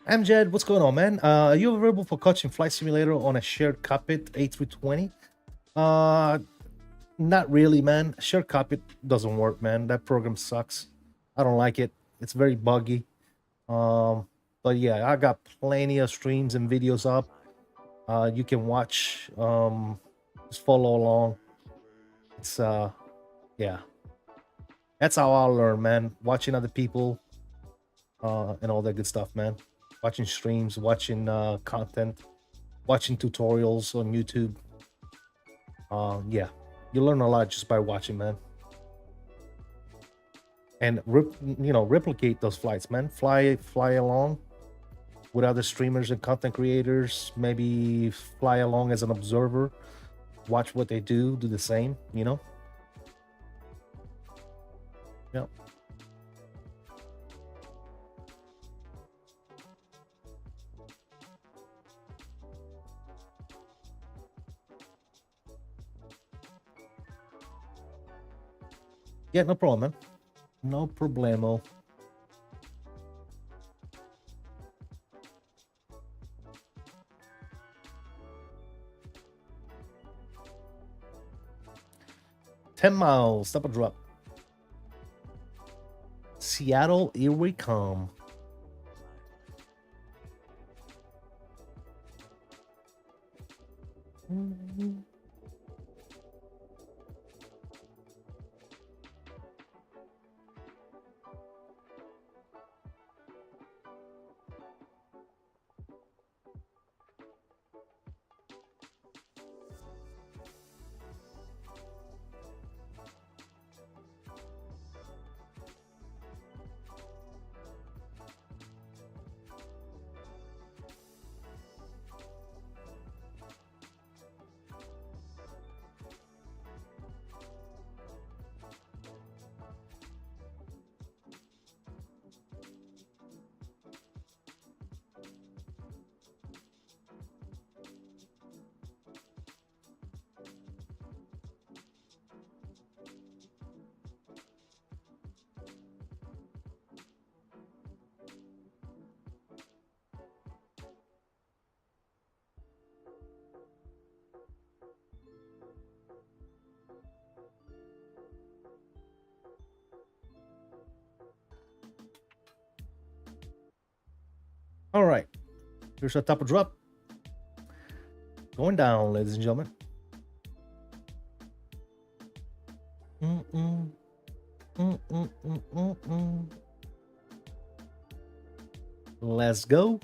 Amjad, what's going on, man? Are you available for coaching Flight Simulator on a shared cockpit A320? Not really, man. Shared cockpit doesn't work, man. That program sucks. I don't like it. It's very buggy. But yeah, I got plenty of streams and videos up. You can watch. Just follow along. It's yeah. That's how I learn, man. Watching other people, and all that good stuff, man. Watching streams, watching content, watching tutorials on YouTube. Yeah. You learn a lot just by watching, man. And replicate those flights, man. Fly along with other streamers and content creators, maybe fly along as an observer, watch what they do the same, you know? Yep. Yeah, no problem, man. No problemo. $10 stop a drop. Seattle, here we come. All right, here's our top of drop. Going down, ladies and gentlemen. Let's go.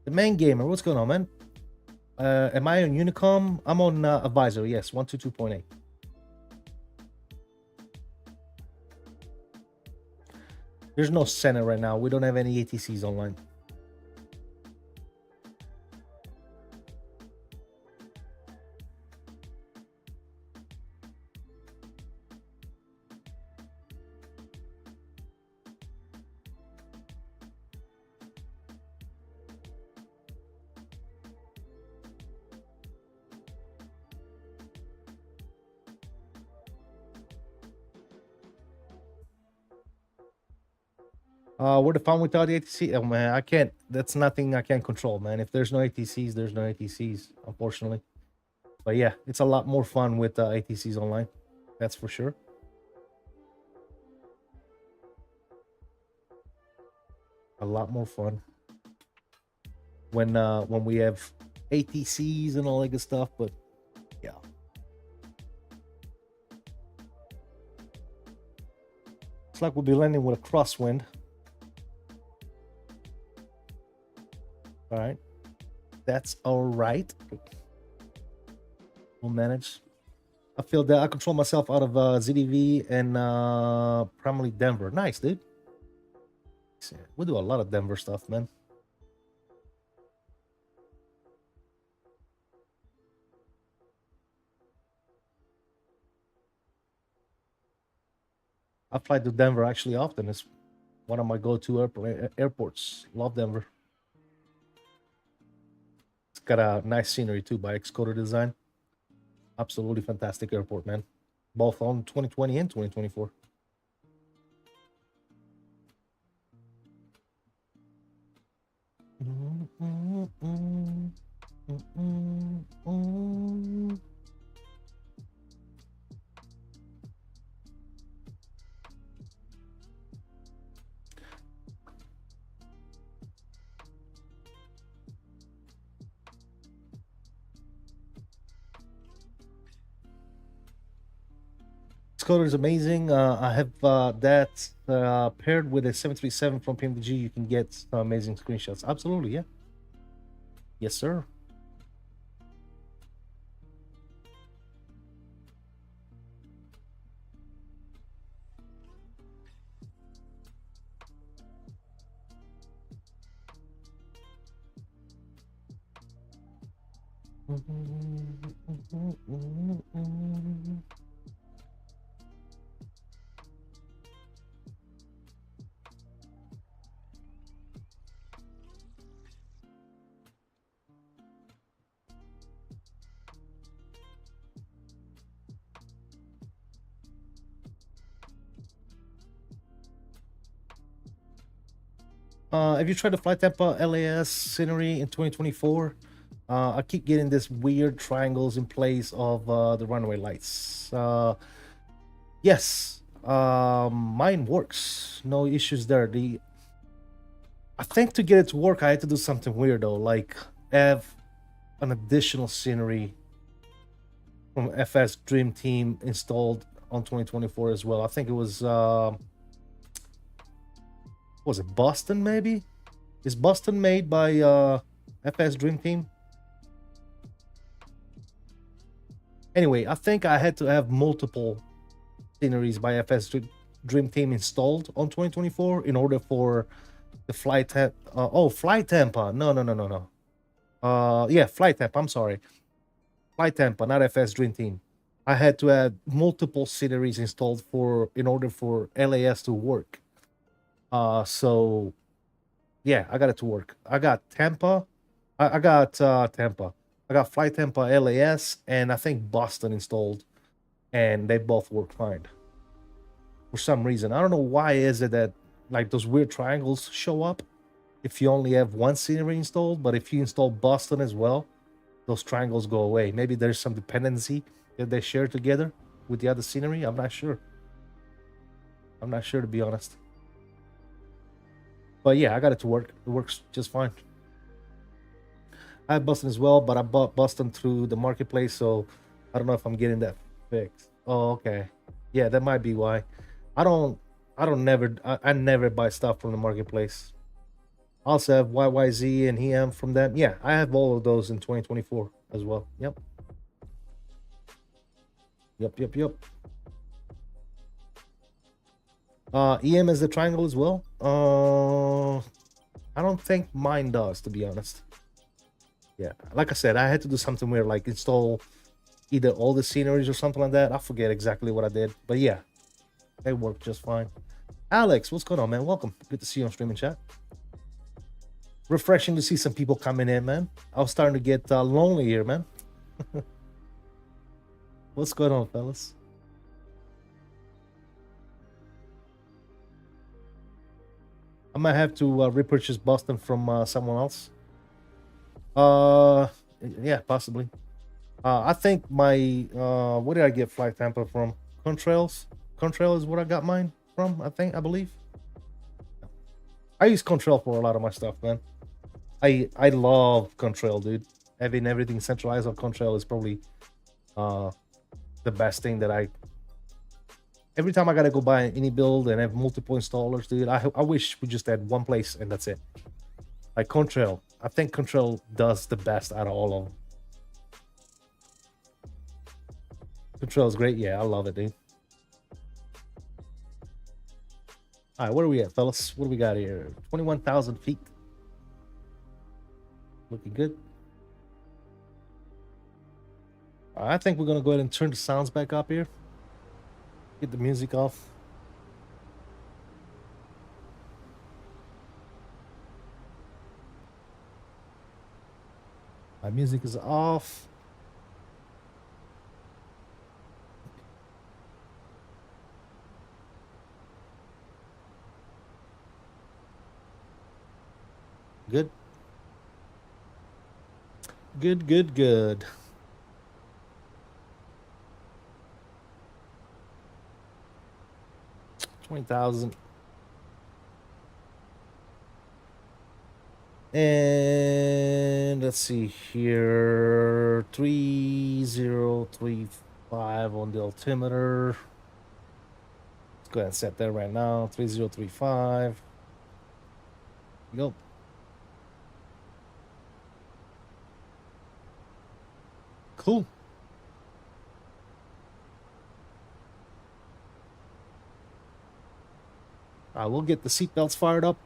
The main gamer, what's going on, man? Am I on Unicom? I'm on Advisor, yes, 122.8. There's no center right now. We don't have any ATCs online. Where the fun without the ATC? Oh man, I can't. That's nothing I can't control, man. If there's no ATCs, there's no ATCs, unfortunately. But yeah, it's a lot more fun with ATCs online. That's for sure. A lot more fun when we have ATCs and all that good stuff. But yeah. It's like we'll be landing with a crosswind. All right, that's all right. We'll manage. I feel that I control myself out of ZDV and primarily Denver. Nice, dude. We do a lot of Denver stuff, man. I fly to Denver actually often. It's one of my go-to airports. Love Denver. It's got a nice scenery too by Xcoder Design. Absolutely fantastic airport, man. Both on 2020 and 2024. color is amazing. I have that paired with a 737 from PMDG. You can get some amazing screenshots. Absolutely, yeah. Yes, sir. Have you tried the Flight Tampa LAS scenery in 2024? I keep getting this weird triangles in place of the runway lights. Yes, mine works. No issues there. I think to get it to work, I had to do something weird though, like have an additional scenery from FS Dream Team installed on 2024 as well. I think it was it Boston maybe? Is Boston made by FS Dream Team? Anyway, I think I had to have multiple sceneries by FS Dream Team installed on 2024 in order for the Flight Tampa. No. Yeah, Flight Tampa. I'm sorry. Flight Tampa, not FS Dream Team. I had to have multiple sceneries installed in order for LAS to work. So yeah, I got it to work. I got Tampa. I got Tampa. I got Flight Tampa LAS and I think Boston installed, and they both work fine. For some reason, I don't know why is it that like those weird triangles show up if you only have one scenery installed, but if you install Boston as well, those triangles go away. Maybe there's some dependency that they share together with the other scenery. I'm not sure. I'm not sure, to be honest. But yeah, I got it to work. It works just fine. I have Boston as well, but I bought Boston through the marketplace, so I don't know if I'm getting that fixed. Oh, okay. Yeah, that might be why. I never buy stuff from the marketplace. I also have YYZ and EM from them. Yeah, I have all of those in 2024 as well. Yep. EM is the triangle as well. I don't think mine does, to be honest. Yeah, like I said, I had to do something weird, like install either all the sceneries or something like that. I forget exactly what I did, but yeah, they work just fine. Alex, what's going on, man? Welcome. Good to see you on streaming chat. Refreshing to see some people coming in, man. I was starting to get lonely here, man. What's going on, fellas? I might have to repurchase Boston from someone else. Yeah, possibly. I think my what did I get Flight Tampa from? Contrails. Contrail is what I got mine from. I believe. I use Contrail for a lot of my stuff, man. I love Contrail, dude. Having everything centralized on Contrail is probably the best thing that every time I gotta go buy any build and have multiple installers, dude, I wish we just had one place and that's it. Like Contrail, I think Contrail does the best out of all of them. Contrail is great. Yeah, I love it, dude. All right, where are we at, fellas? What do we got here? 21,000 feet. Looking good. I think we're gonna go ahead and turn the sounds back up here. Get the music off. My music is off. Good. Good. 20,000. And let's see here. 3035 on the altimeter. go ahead and set that right now. 3035. Go. Cool. We'll get the seatbelts fired up.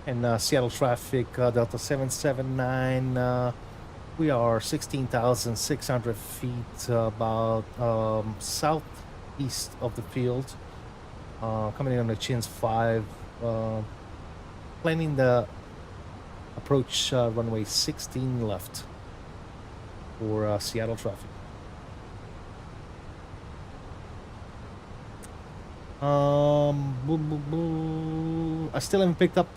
And Seattle traffic, Delta 779. We are 16,600 feet, about southeast of the field. Coming in on the Chins 5. Planning the approach runway 16 left for Seattle traffic. I still haven't picked up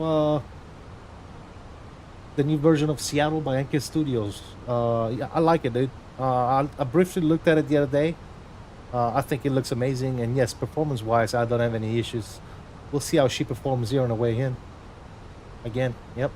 the new version of Seattle by NK Studios. Yeah, I like it, dude. I briefly looked at it the other day. I think it looks amazing, and yes, performance-wise, I don't have any issues. We'll see how she performs here on the way in. Again, yep.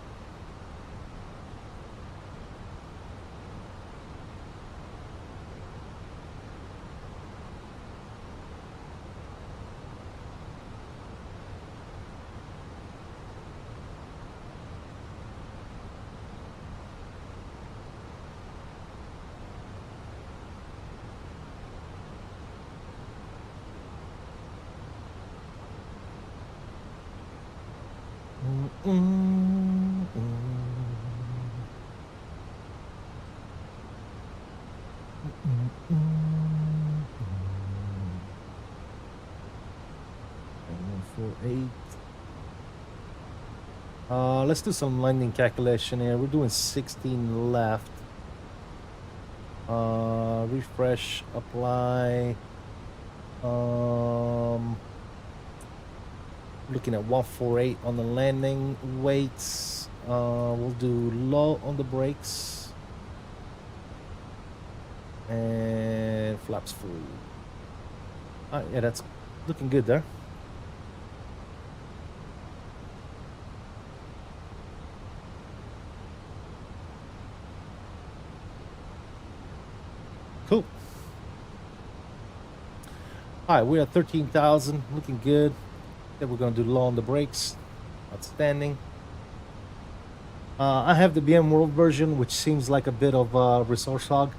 Let's do some landing calculation here. We're doing 16 left. Refresh, apply. Looking at 148 on the landing weights. We'll do low on the brakes. And flaps full. Yeah, that's looking good there. Cool. All right, we're at 13,000, looking good. Then we're gonna do low on the brakes. Outstanding. I have the BM World version, which seems like a bit of a resource hog.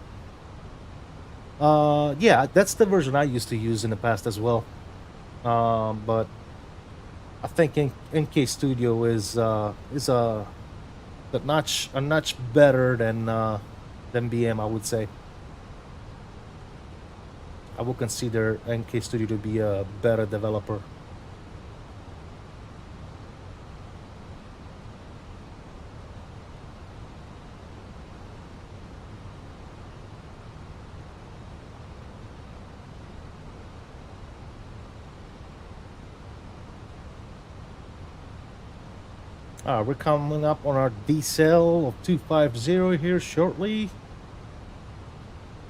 Yeah, that's the version I used to use in the past as well. But I think NK Studio is a notch better than BM, I would say. I would consider NK Studio to be a better developer. We're coming up on our decel of 250 here shortly.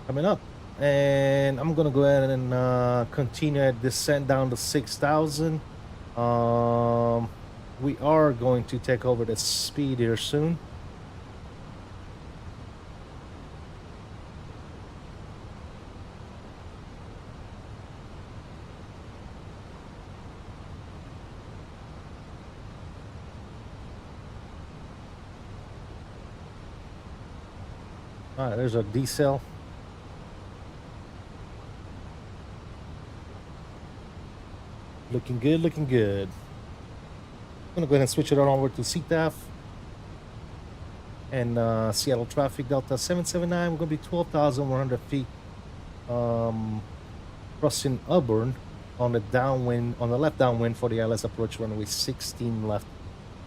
Coming up. And I'm gonna go ahead and continue at descent down to 6,000. We are going to take over the speed here soon. All right, there's a decel. Looking good, looking good. I'm gonna go ahead and switch it on over to CTAF and Seattle traffic Delta 779. We're gonna be 12,100 feet. Crossing Auburn on the downwind, on the left downwind for the ILS approach runway 16 left.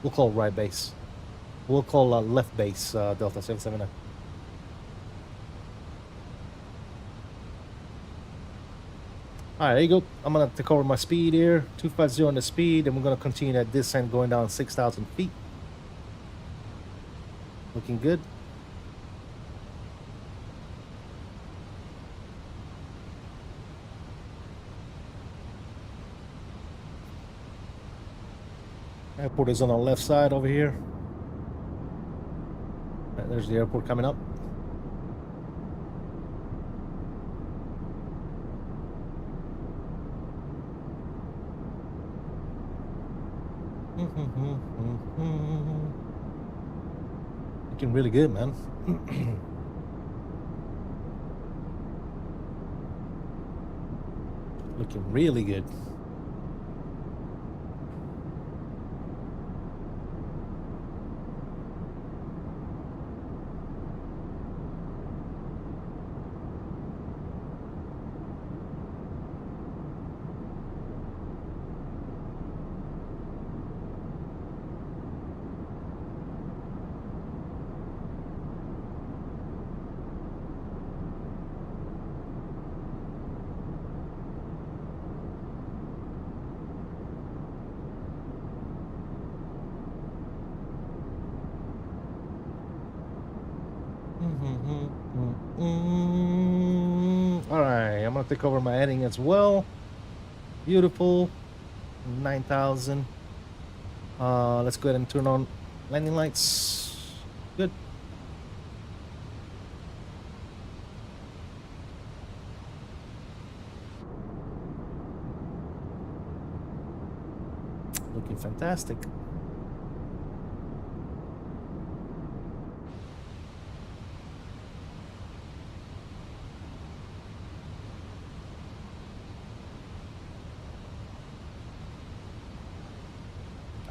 We'll call right base. We'll call left base Delta 779. All right, there you go. I'm gonna take over my speed here, 250 on the speed, and we're gonna continue that descent going down 6,000 feet. Looking good. Airport is on the left side over here. Right, there's the airport coming up. Looking really good, man. Looking really good. All right, I'm gonna take over my heading as well. Beautiful. 9,000. Let's go ahead and turn on landing lights. Good. Looking fantastic.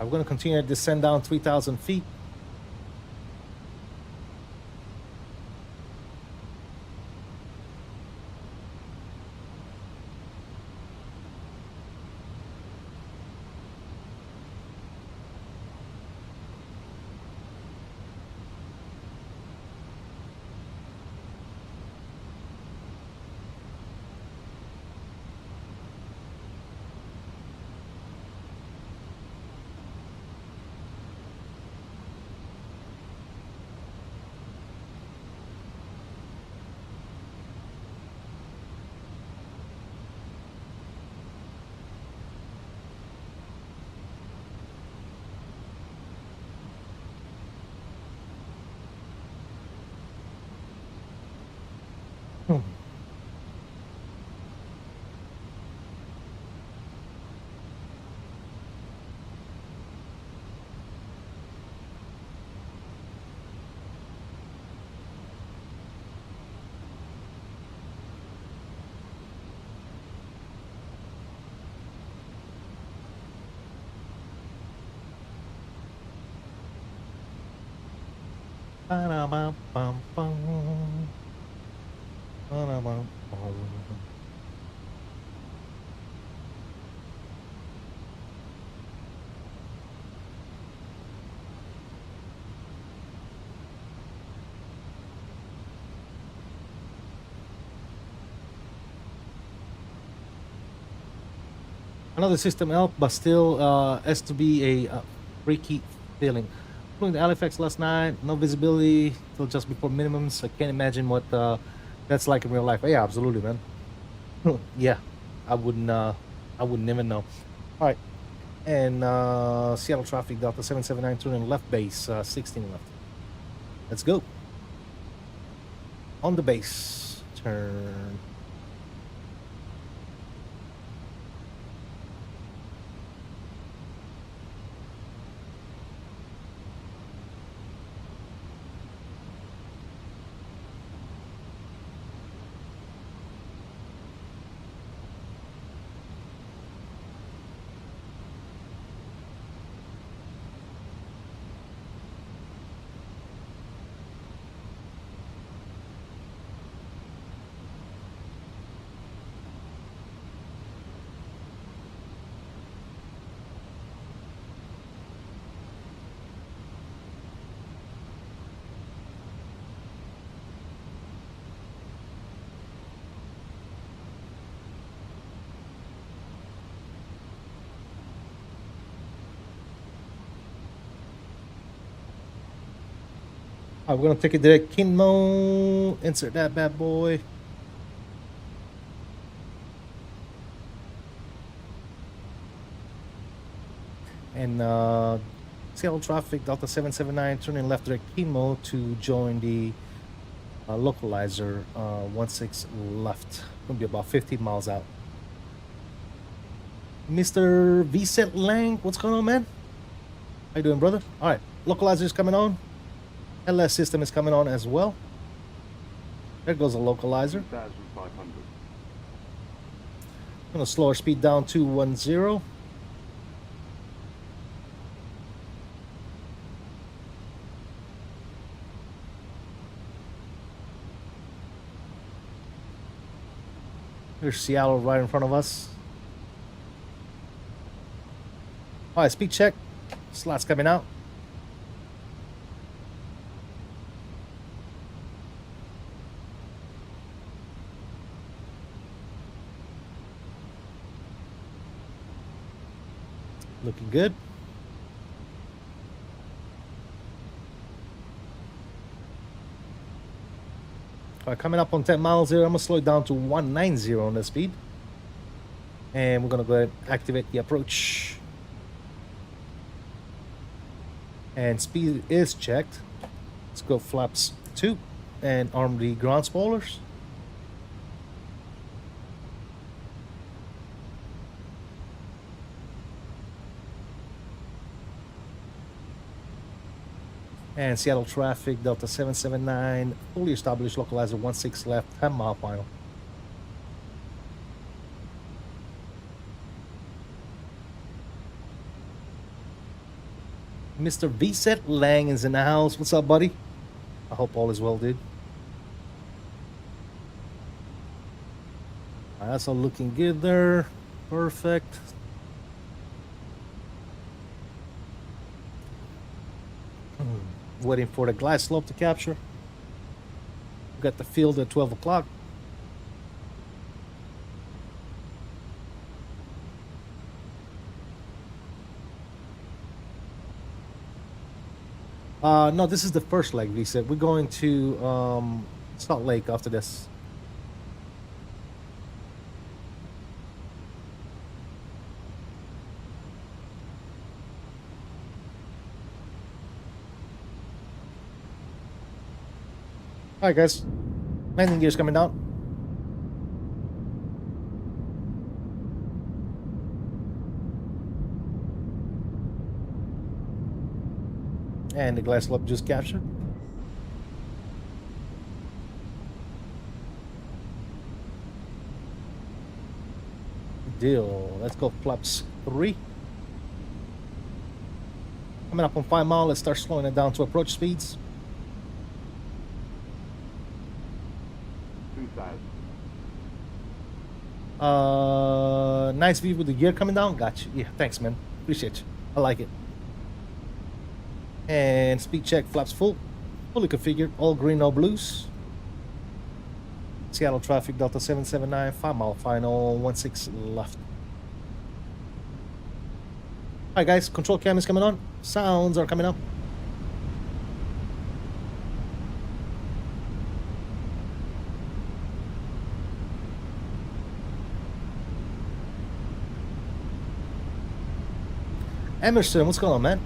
I'm going to continue to descend down 3,000 feet. Another system help, but still has to be a freaky feeling. Flew into Halifax last night, no visibility till just before minimums. I can't imagine what that's like in real life. Yeah, absolutely, man. Yeah, I wouldn't even know. All right, and Seattle traffic Delta 779 turning left base, 16 left. Let's go. On the base, turn. All right, we're gonna take it direct kin mode. Insert that bad boy. And Seattle traffic Delta 779 turning left direct kin mode to join the localizer 16 left. Gonna be about 15 miles out. Mr. VSET Lang, what's going on, man? How you doing, brother? All right, localizer is coming on. LS system is coming on as well. There goes the localizer. 2,500. Gonna slow our speed down to 10. There's Seattle right in front of us. All right, speed check. Slots coming out. Looking good. All right, coming up on 10 miles here. I'm gonna slow it down to 190 on the speed. And we're gonna go ahead and activate the approach. And speed is checked. Let's go flaps 2 and arm the ground spoilers. And Seattle traffic, Delta 779, fully established localizer 16 left, 10 mile final. Mr. VSET Lang is in the house. What's up, buddy? I hope all is well, dude. All right, that's all looking good there. Perfect. Waiting for the glide slope to capture. We got the field at 12 o'clock. No, this is the first leg, we said. We're going to Salt Lake after this. Alright, guys. Landing gear's coming down. And the glass slope just captured. Good deal. Let's go flaps 3. Coming up on 5 mile, let's start slowing it down to approach speeds. 2,000. Nice view with the gear coming down. Gotcha. Yeah, thanks, man. Appreciate you. I like it. And speed check, flaps full. Fully configured. All green, no blues. Seattle traffic, Delta 779, 5 mile final, 16 left. Alright, guys. Control cam is coming on. Sounds are coming up. Emerson, what's going on, man?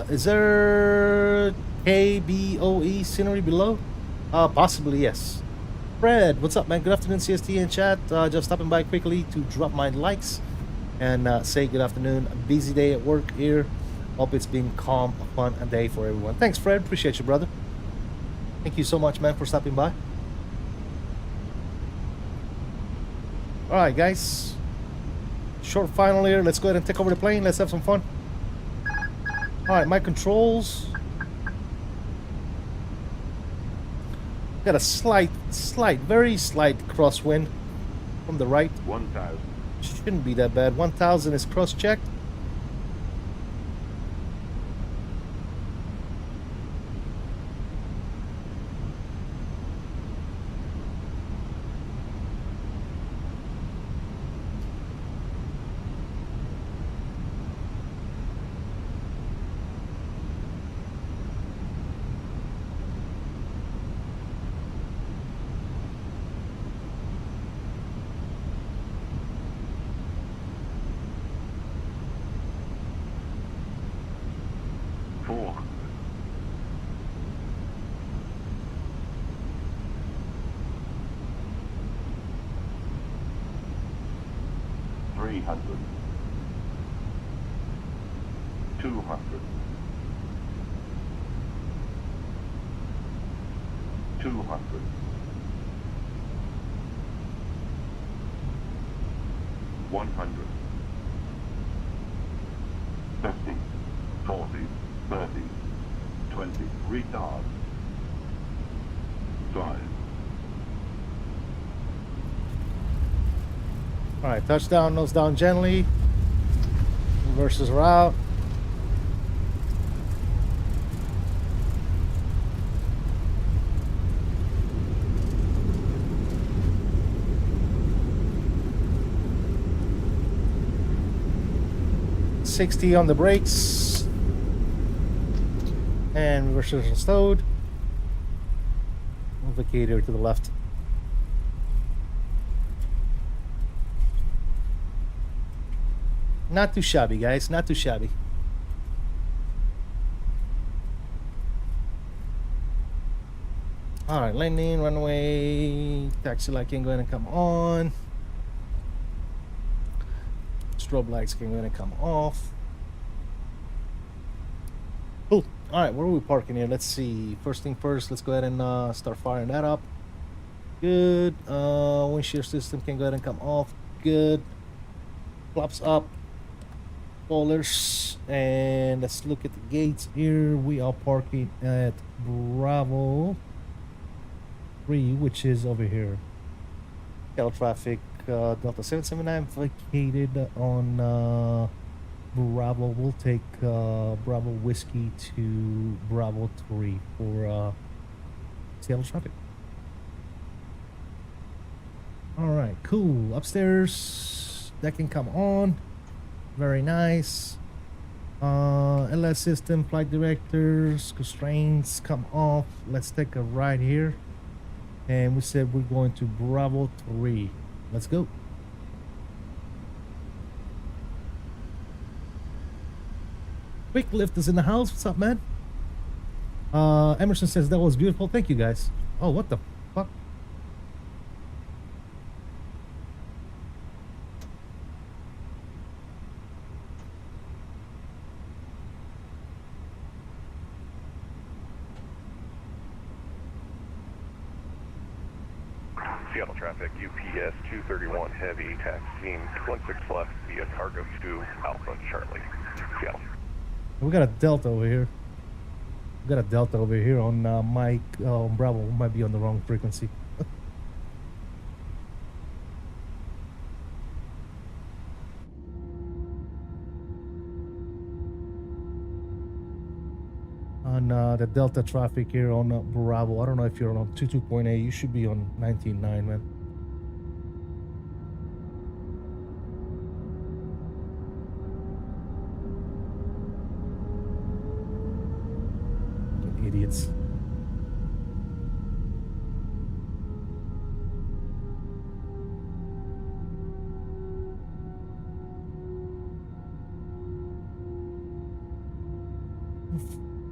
Is there KBOE scenery below? Possibly, yes. Fred, what's up, man? Good afternoon, CST and chat. Just stopping by quickly to drop my likes and say good afternoon. A busy day at work here. Hope it's been calm, fun, a day for everyone. Thanks, Fred. Appreciate you, brother. Thank you so much, man, for stopping by. Alright, guys. Short final here. Let's go ahead and take over the plane. Let's have some fun. Alright, my controls. Got a slight, very slight crosswind from the right. 1,000. Shouldn't be that bad. 1,000 is cross-checked. 300, 200, 200, 100, 50, 40, 30, 20, retard, 5. All right, touchdown, nose down gently. Reverses route. .60 on the brakes. And reverses are stowed. Indicator to the left. Not too shabby, guys. Not too shabby. All right, landing, runway, taxi light can go ahead and come on. Strobe lights can go ahead and come off. Cool. All right, where are we parking here? Let's see. First thing first, let's go ahead and start firing that up. Good. Windshield system can go ahead and come off. Good. Flaps up. Spoilers. And let's look at the gates here. We are parking at Bravo 3, which is over here. Cal traffic, Delta 779 vacated on Bravo. We'll take Bravo Whiskey to Bravo 3 for Seattle traffic. All right, cool. Upstairs, that can come on. Very nice. LS system, flight directors, constraints come off. Let's take a ride here. And we said we're going to Bravo 3. Let's go. Quick Lift is in the house. What's up, man? Emerson says that was beautiful. Thank you, guys. Oh, what the fuck? Seattle traffic, UPS 231 heavy, taxiing 26 left via cargo 2 Alpha Charlie, Seattle. We got a Delta over here. We got a Delta over here on Mike. Bravo. We might be on the wrong frequency. On the Delta traffic here on Bravo. I don't know if you're on 22.8. You should be on 19.9, man. Idiots.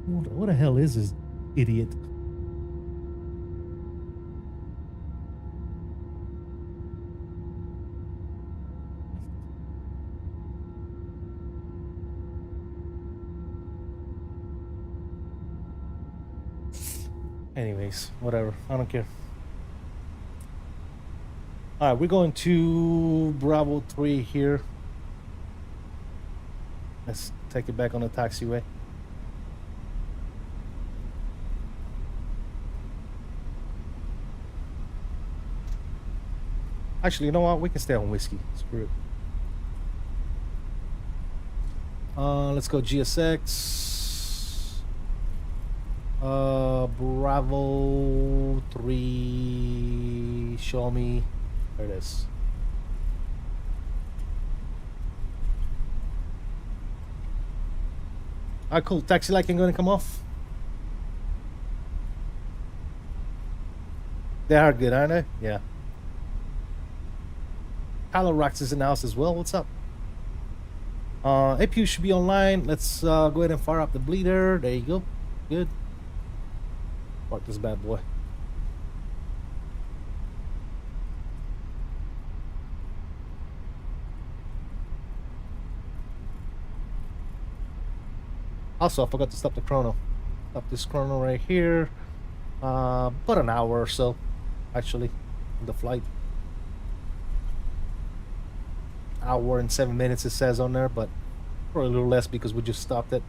What the hell is this idiot? Anyways, whatever. I don't care. All right, we're going to Bravo 3 here. Let's take it back on the taxiway. Actually, you know what? We can stay on whiskey. Screw it. Let's go GSX. Bravo 3. Show me. There it is. Alright, cool. Taxi light can go and come off. They are good, aren't they? Yeah. Kylo Rox is in the house as well. What's up? APU should be online. Let's go ahead and fire up the bleeder. There you go. Good. Park this bad boy. Also, I forgot to stop the chrono. Stop this chrono right here. About an hour or so, actually, on the flight. Hour and 7 minutes it says on there, but probably a little less because we just stopped it.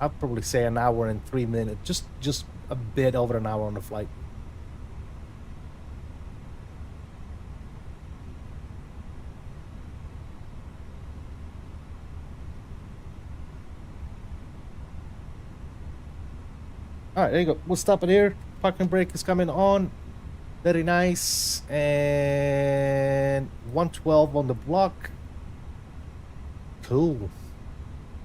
I'd probably say an hour and 3 minutes, just a bit over an hour on the flight. All right, there you go. We'll stop it here. Parking brake is coming on. Very nice. And 112 on the block. Cool.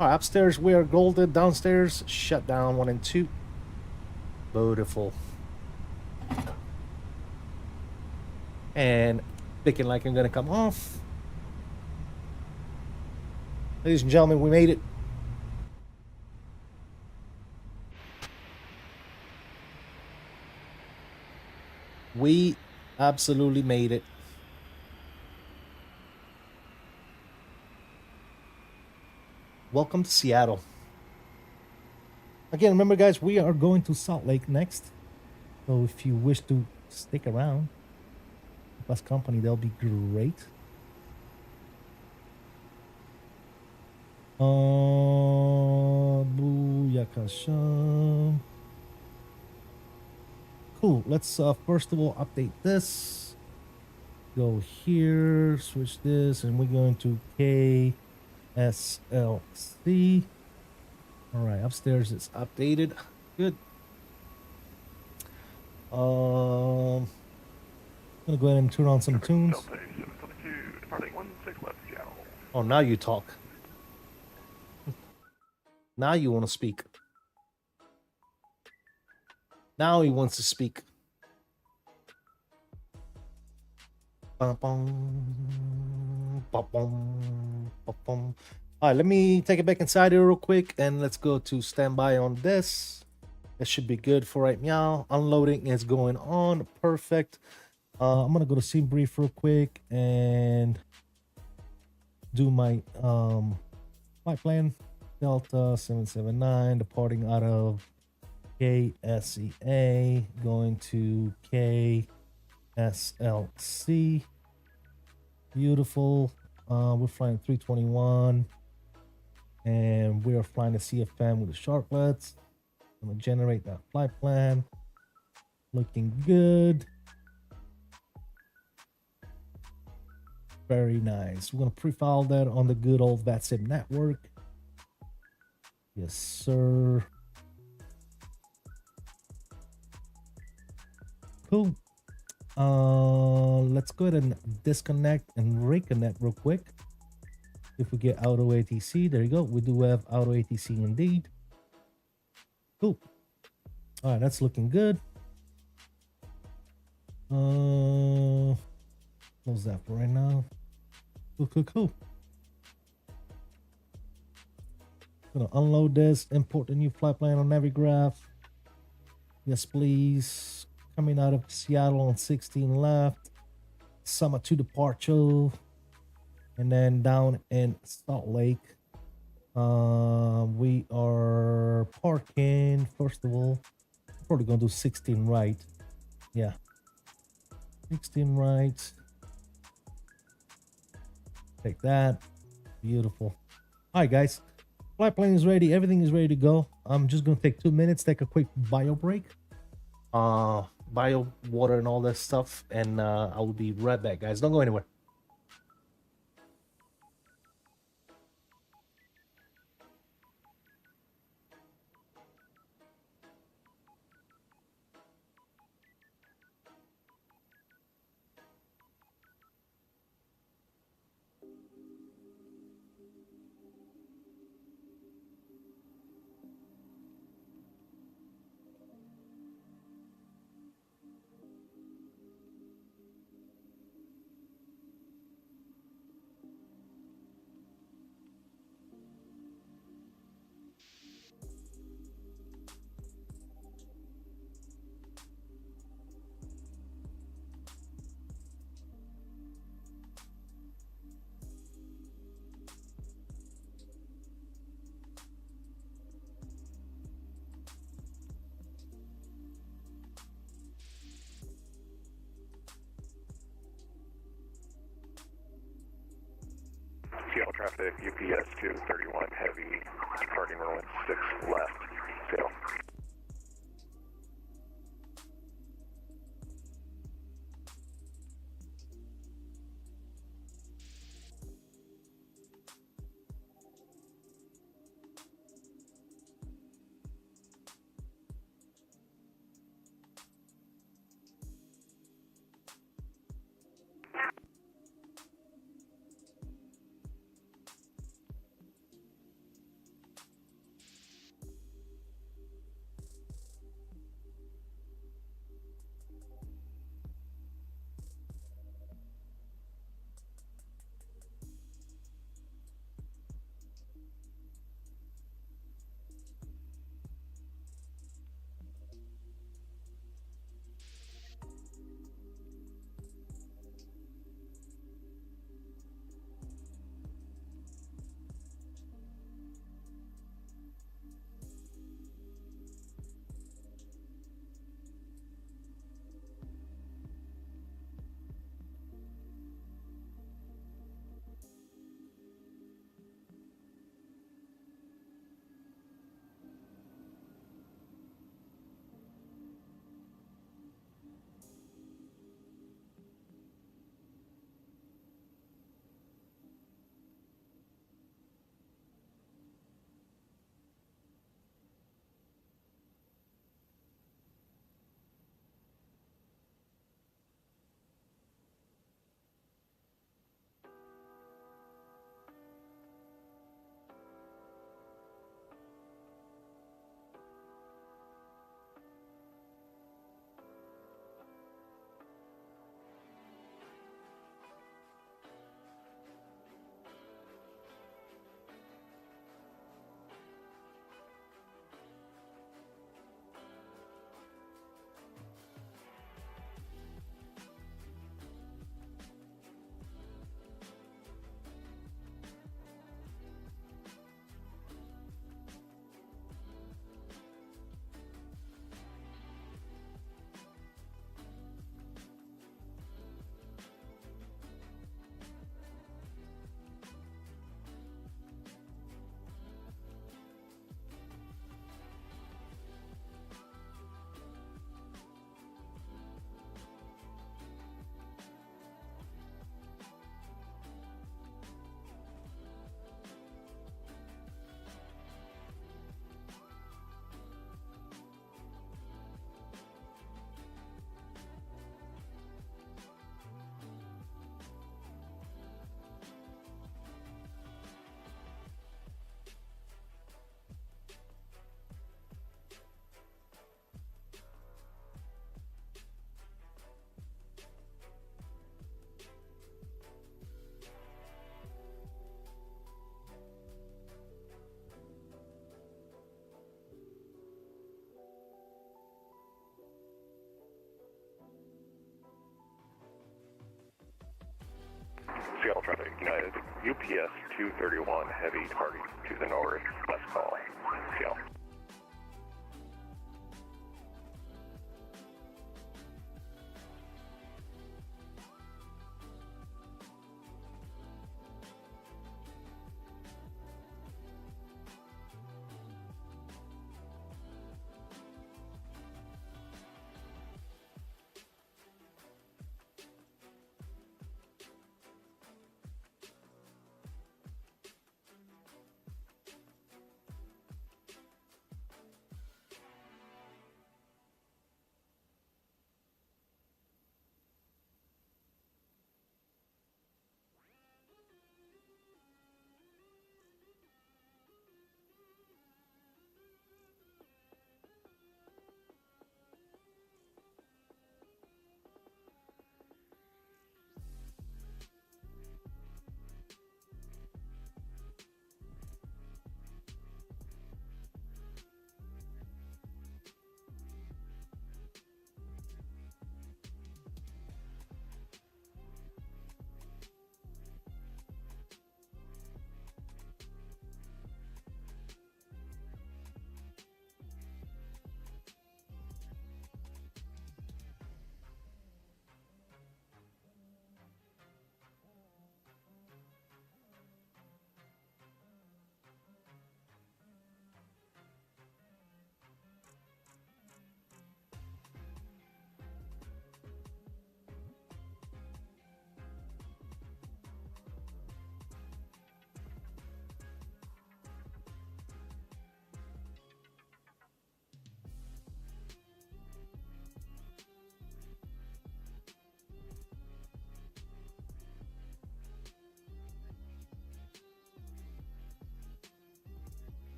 All right, upstairs we are golden. Downstairs, shut down 1 and 2. Beautiful. And looking like I'm gonna come off. Ladies and gentlemen, we made it. We absolutely made it. Welcome to Seattle. Again, remember guys, we are going to Salt Lake next. So if you wish to stick around, bus company, that'll be great. Booyakasha. Cool. Let's first of all update this. Go here, switch this, and we're going to KSLC. All right, upstairs it's updated. Good. I'm gonna go ahead and turn on some tunes. Oh, now you talk. Now you want to speak. Now he wants to speak. All right, let me take it back inside here real quick, and let's go to standby on this. It should be good for right now. Unloading is going on. Perfect. I'm gonna go to scene brief real quick and do my flight plan. Delta 779 departing out of KSEA, going to KSLC. Beautiful. We're flying 321 and we are flying the CFM with the sharplets. I'm gonna generate that flight plan. Looking good. Very nice. We're gonna pre-file that on the good old VATSIM network. Yes, sir. Cool. Let's go ahead and disconnect and reconnect real quick. If we get auto ATC, there you go. We do have auto ATC indeed. Cool. All right, that's looking good. Close that for right now. Cool. Gonna unload this, import the new flight plan on Navigraph. Yes, please. Coming out of Seattle on 16 left. Summit to departure. And then down in Salt Lake. We are parking. First of all, probably gonna do 16 right. Yeah. 16 right. Take that. Beautiful. All right, guys. Flight plane is ready. Everything is ready to go. I'm just gonna take 2 minutes, take a quick bio break. Bio, water, and all that stuff, and I will be right back, guys. Don't go anywhere. traffic, UPS 231 heavy, departing runway 6 left, sail. Seattle traffic, United, UPS 231 heavy departing to the north, last call, Seattle.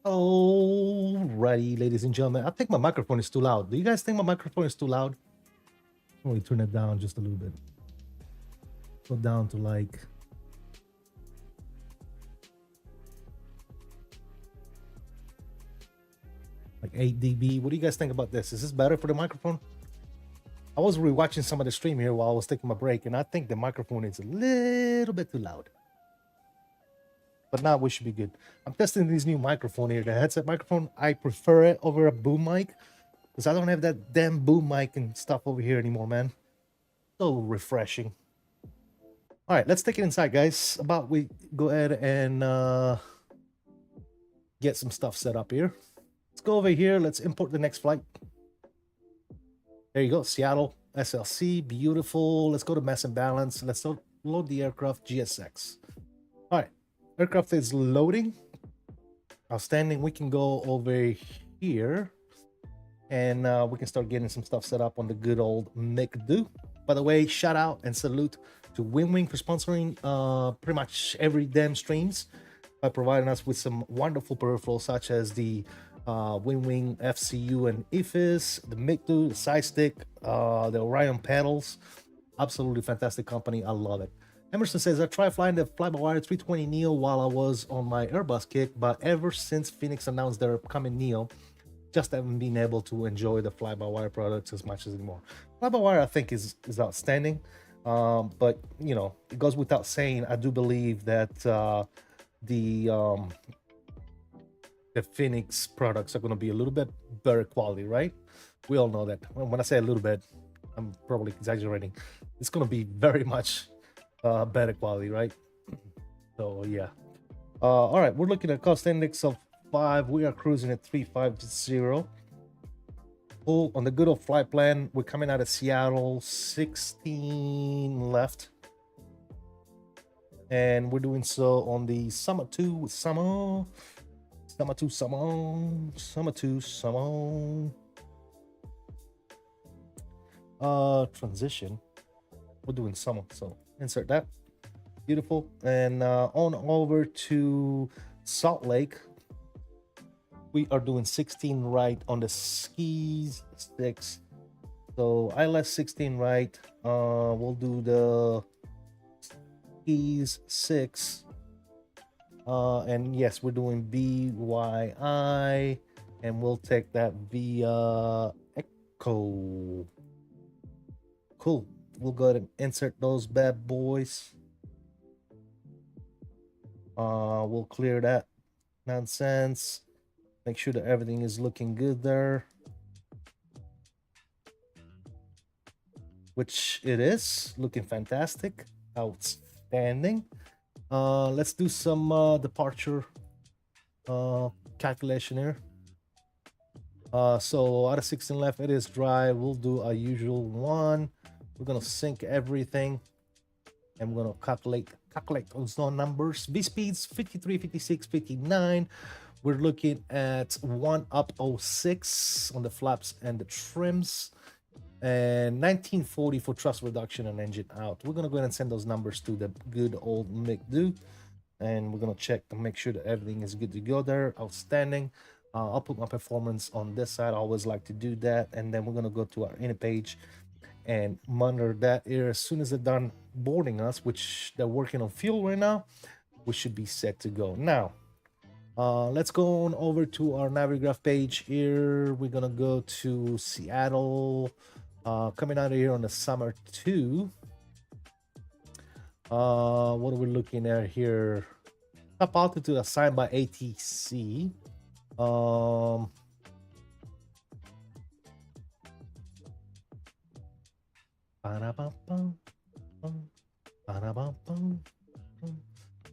Alrighty, ladies and gentlemen. I think my microphone is too loud. Do you guys think my microphone is too loud? Let me turn it down just a little bit. Go down to like 8 dB. What do you guys think about this? Is this better for the microphone? I was rewatching some of the stream here while I was taking my break, and I think the microphone is a little bit too loud. But now we should be good. I'm testing this new microphone here, the headset microphone. I prefer it over a boom mic because I don't have that damn boom mic and stuff over here anymore, man. So refreshing. All right, let's take it inside, guys. About we go ahead and get some stuff set up here. Let's go over here. Let's import the next flight. There you go, Seattle SLC, beautiful. Let's go to mass and balance. Let's load the aircraft GSX. All right, aircraft is loading. Outstanding. We can go over here and we can start getting some stuff set up on the good old McDo. By the way, shout out and salute to WINWING for sponsoring pretty much every damn streams by providing us with some wonderful peripherals such as the WINWING FCU and IFIS, the MiGDU, the side stick, the Orion pedals. Absolutely fantastic company. I love it. Emerson says, I tried flying the fly-by-wire 320 Neo while I was on my Airbus kick, but ever since Fenix announced their upcoming Neo, just haven't been able to enjoy the fly-by-wire products as much as anymore. Fly-by-wire, I think, is outstanding. But, you know, it goes without saying, I do believe that the Fenix products are going to be a little bit better quality, right? We all know that. When I say a little bit, I'm probably exaggerating. It's going to be very much better quality, right? So yeah. All right, we're looking at cost index of 5. We are cruising at 350. Oh, on the good old flight plan, we're coming out of Seattle, 16 left. And we're doing so on the Summer 2 transition. We're doing summer, so insert that. Beautiful. And on over to Salt Lake, we are doing 16 right on the skis 6. So ILS 16 right. We'll do the skis 6. And yes, we're doing BYI, and we'll take that via Echo. Cool. We'll go ahead and insert those bad boys. We'll clear that nonsense. Make sure that everything is looking good there, which it is. Looking fantastic. Outstanding. Let's do some departure calculation here. So out of 16 left, it is dry. We'll do our usual one. We're gonna sync everything, and we're gonna calculate those numbers. V speeds 53, 56, 59. We're looking at 1 up 06 on the flaps and the trims, and 1940 for thrust reduction and engine out. We're gonna go ahead and send those numbers to the good old McDo, and we're gonna check to make sure that everything is good to go there. Outstanding. I'll put my performance on this side. I always like to do that, and then we're gonna go to our inner page and monitor that here. As soon as they're done boarding us, which they're working on fuel right now, we should be set to go. Now let's go on over to our Navigraph page here. We're gonna go to Seattle, coming out of here on the Summer 2. What are we looking at here? Top altitude assigned by ATC.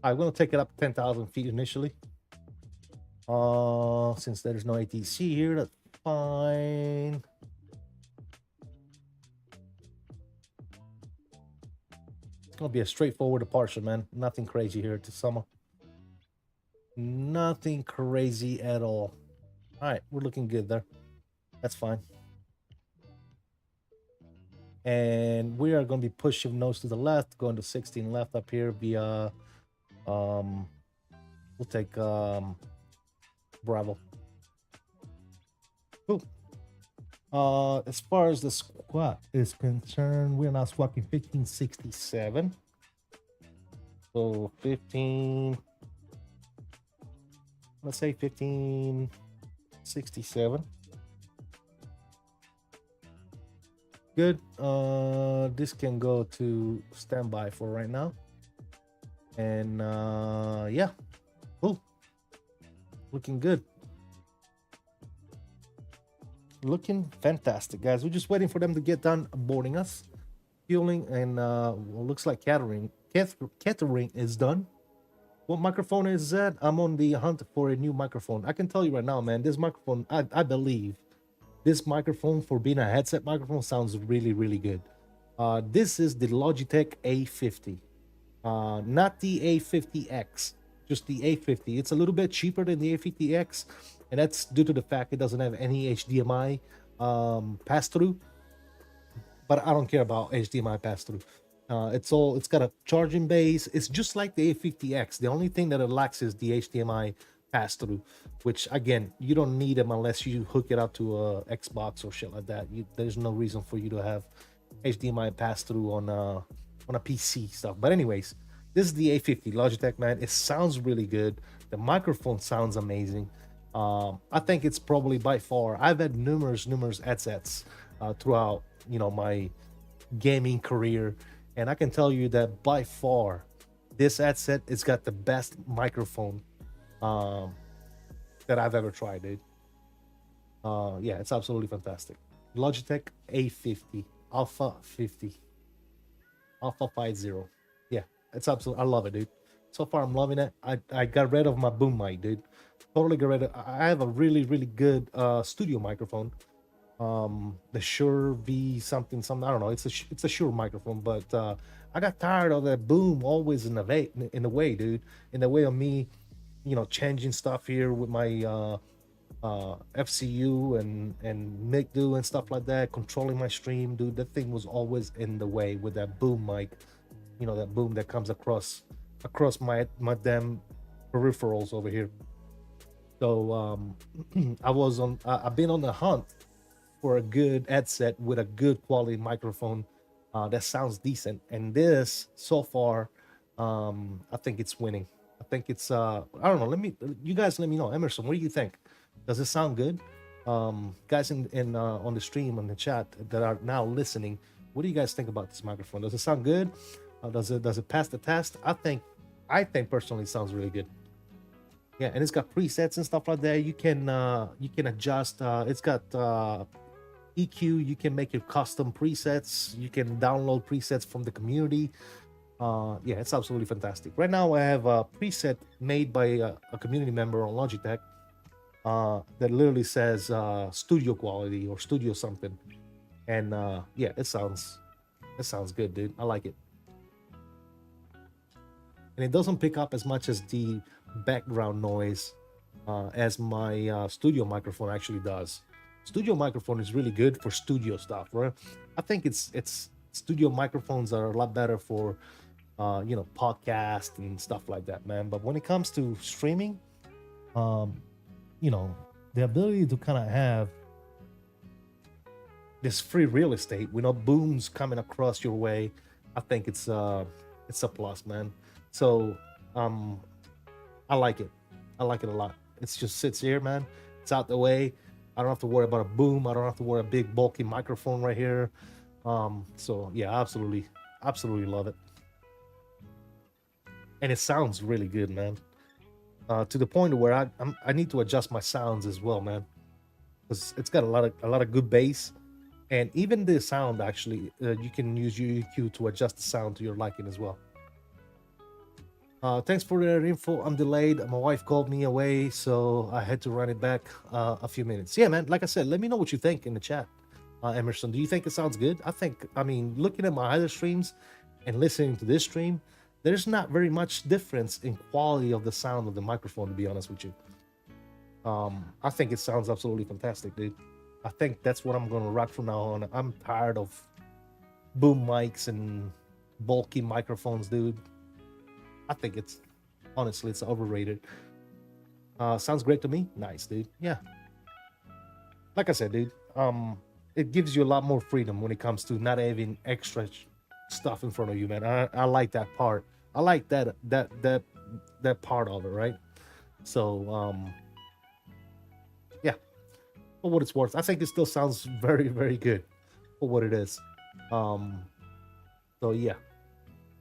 I'm gonna take it up 10,000 feet initially. Since there's no ATC here, that's fine. It's gonna be a straightforward departure, man. Nothing crazy here to summer. Nothing crazy at all. All right, we're looking good there. That's fine. And we are going to be pushing nose to the left, going to 16 left up here via we'll take Bravo. Cool. As far as the squat is concerned, we're now squatting 1567. So 15, let's say 1567. Good. This can go to standby for right now. And yeah, cool. Looking good. Looking fantastic, guys. We're just waiting for them to get done boarding us, fueling, and looks like catering is done. What microphone is that? I'm on the hunt for a new microphone. I can tell you right now, man, this microphone, I believe this microphone, for being a headset microphone, sounds really, really good. This is the Logitech A50, not the A50X, just the A50. It's a little bit cheaper than the A50X, and that's due to the fact it doesn't have any HDMI pass-through. But I don't care about HDMI pass-through. It's got a charging base. It's just like the A50X. The only thing that it lacks is the HDMI pass-through, which again, you don't need them unless you hook it up to a Xbox or shit like that. There's no reason for you to have HDMI pass-through on a PC stuff. But anyways, this is the A50 Logitech, man. It sounds really good. The microphone sounds amazing. I think it's probably by far, I've had numerous headsets throughout, you know, my gaming career, and I can tell you that by far this headset has got the best microphone that I've ever tried, dude. Yeah, it's absolutely fantastic. Logitech A50 Alpha 50 Alpha 50. Yeah, it's absolutely, I love it, dude. So far I'm loving it. I got rid of my boom mic, dude. Totally got rid of. I have a really good studio microphone, the Shure V something. I don't know. It's a Shure microphone, but I got tired of that boom always in the way, dude. In the way of me, you know, changing stuff here with my FCU and MIG-DO and stuff like that, controlling my stream, dude. That thing was always in the way with that boom mic. You know, that boom that comes across my damn peripherals over here. So I've been on the hunt for a good headset with a good quality microphone that sounds decent, and this so far, I think it's winning. I think it's I don't know. You guys let me know. Emerson, what do you think? Does it sound good? Guys in on the stream, on the chat that are now listening, what do you guys think about this microphone? Does it sound good? Does it pass the test? I think personally it sounds really good. Yeah, and it's got presets and stuff like that. You can adjust. It's got EQ. You can make your custom presets. You can download presets from the community. Yeah, it's absolutely fantastic. Right now, I have a preset made by a community member on Logitech that literally says studio quality or studio something, and yeah, it sounds good, dude. I like it, and it doesn't pick up as much as the background noise as my studio microphone actually does. Studio microphone is really good for studio stuff, right? I think it's studio microphones are a lot better for you know, podcast and stuff like that, man. But when it comes to streaming, you know, the ability to kind of have this free real estate with no booms coming across your way, I think it's a plus, man. So I like it. I like it a lot. It just sits here, man. It's out the way. I don't have to worry about a boom. I don't have to worry about a big bulky microphone right here. So yeah, absolutely love it. And it sounds really good, man. To the point where I need to adjust my sounds as well, man. Because it's got a lot of good bass, and even the sound actually, you can use your EQ to adjust the sound to your liking as well. Thanks for the info. I'm delayed. My wife called me away, so I had to run it back a few minutes. Yeah, man. Like I said, let me know what you think in the chat. Emerson, do you think it sounds good? I mean, looking at my other streams and listening to this stream, there's not very much difference in quality of the sound of the microphone, to be honest with you. I think it sounds absolutely fantastic, dude. I think that's what I'm going to rock from now on. I'm tired of boom mics and bulky microphones, dude. I think honestly, it's overrated. Sounds great to me. Nice, dude. Yeah. Like I said, dude, it gives you a lot more freedom when it comes to not having extra stuff in front of you, man. I like that part. I like that part of it, right? So, yeah. For what it's worth, I think it still sounds very, very good for what it is. So yeah,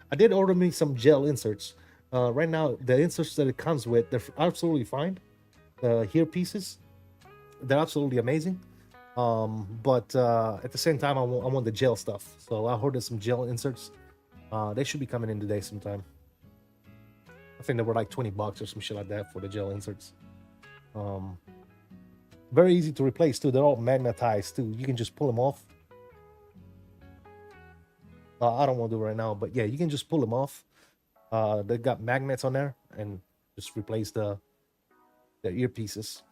I did order me some gel inserts. Right now, the inserts that it comes with, they're absolutely fine. The ear pieces, they're absolutely amazing. But at the same time, I want the gel stuff. So I ordered some gel inserts. They should be coming in today sometime. I think they were like $20 or some shit like that for the gel inserts. Very easy to replace too. They're all magnetized too. You can just pull them off. I don't want to do it right now, but yeah, you can just pull them off. They got magnets on there and just replace the earpieces.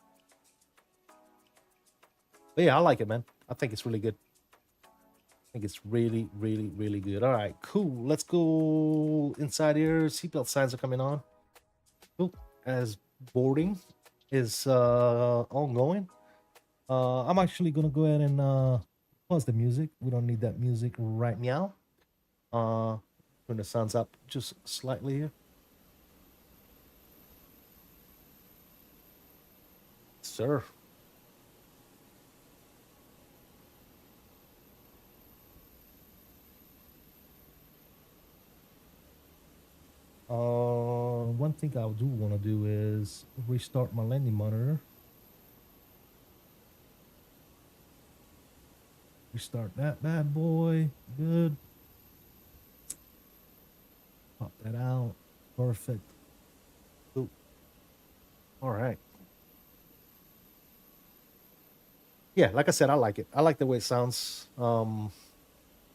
But yeah, I like it, man. I think it's really good. I think it's really, really, really good. All right, cool. Let's go inside here. Seatbelt signs are coming on. Cool. As boarding is ongoing. I'm actually gonna go ahead and pause the music. We don't need that music right now. Turn the sounds up just slightly here. Sir. One thing I do want to do is restart my landing monitor. Restart that bad boy. Good. Pop that out. Perfect. Ooh. All right. Yeah, like I said, I like it. I like the way it sounds. And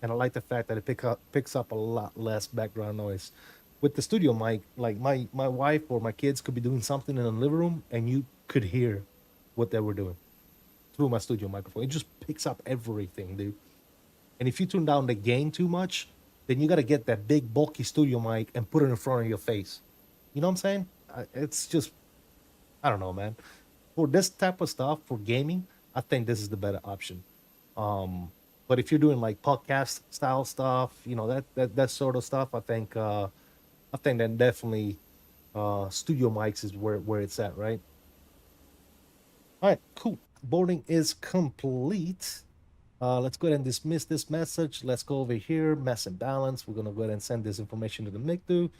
I like the fact that it picks up a lot less background noise. With the studio mic, like my wife or my kids could be doing something in the living room and you could hear what they were doing through my studio microphone. It just picks up everything, dude. And if you turn down the gain too much, then you got to get that big bulky studio mic and put it in front of your face. You know what I'm saying? It's just, I don't know, man. For this type of stuff, for gaming, I think this is the better option. But if you're doing like podcast style stuff, you know, that sort of stuff, I think then definitely studio mics is where it's at, right? All right, cool. Boarding is complete. Let's go ahead and dismiss this message. Let's go over here, mass and balance. We're gonna go ahead and send this information to the MICDO,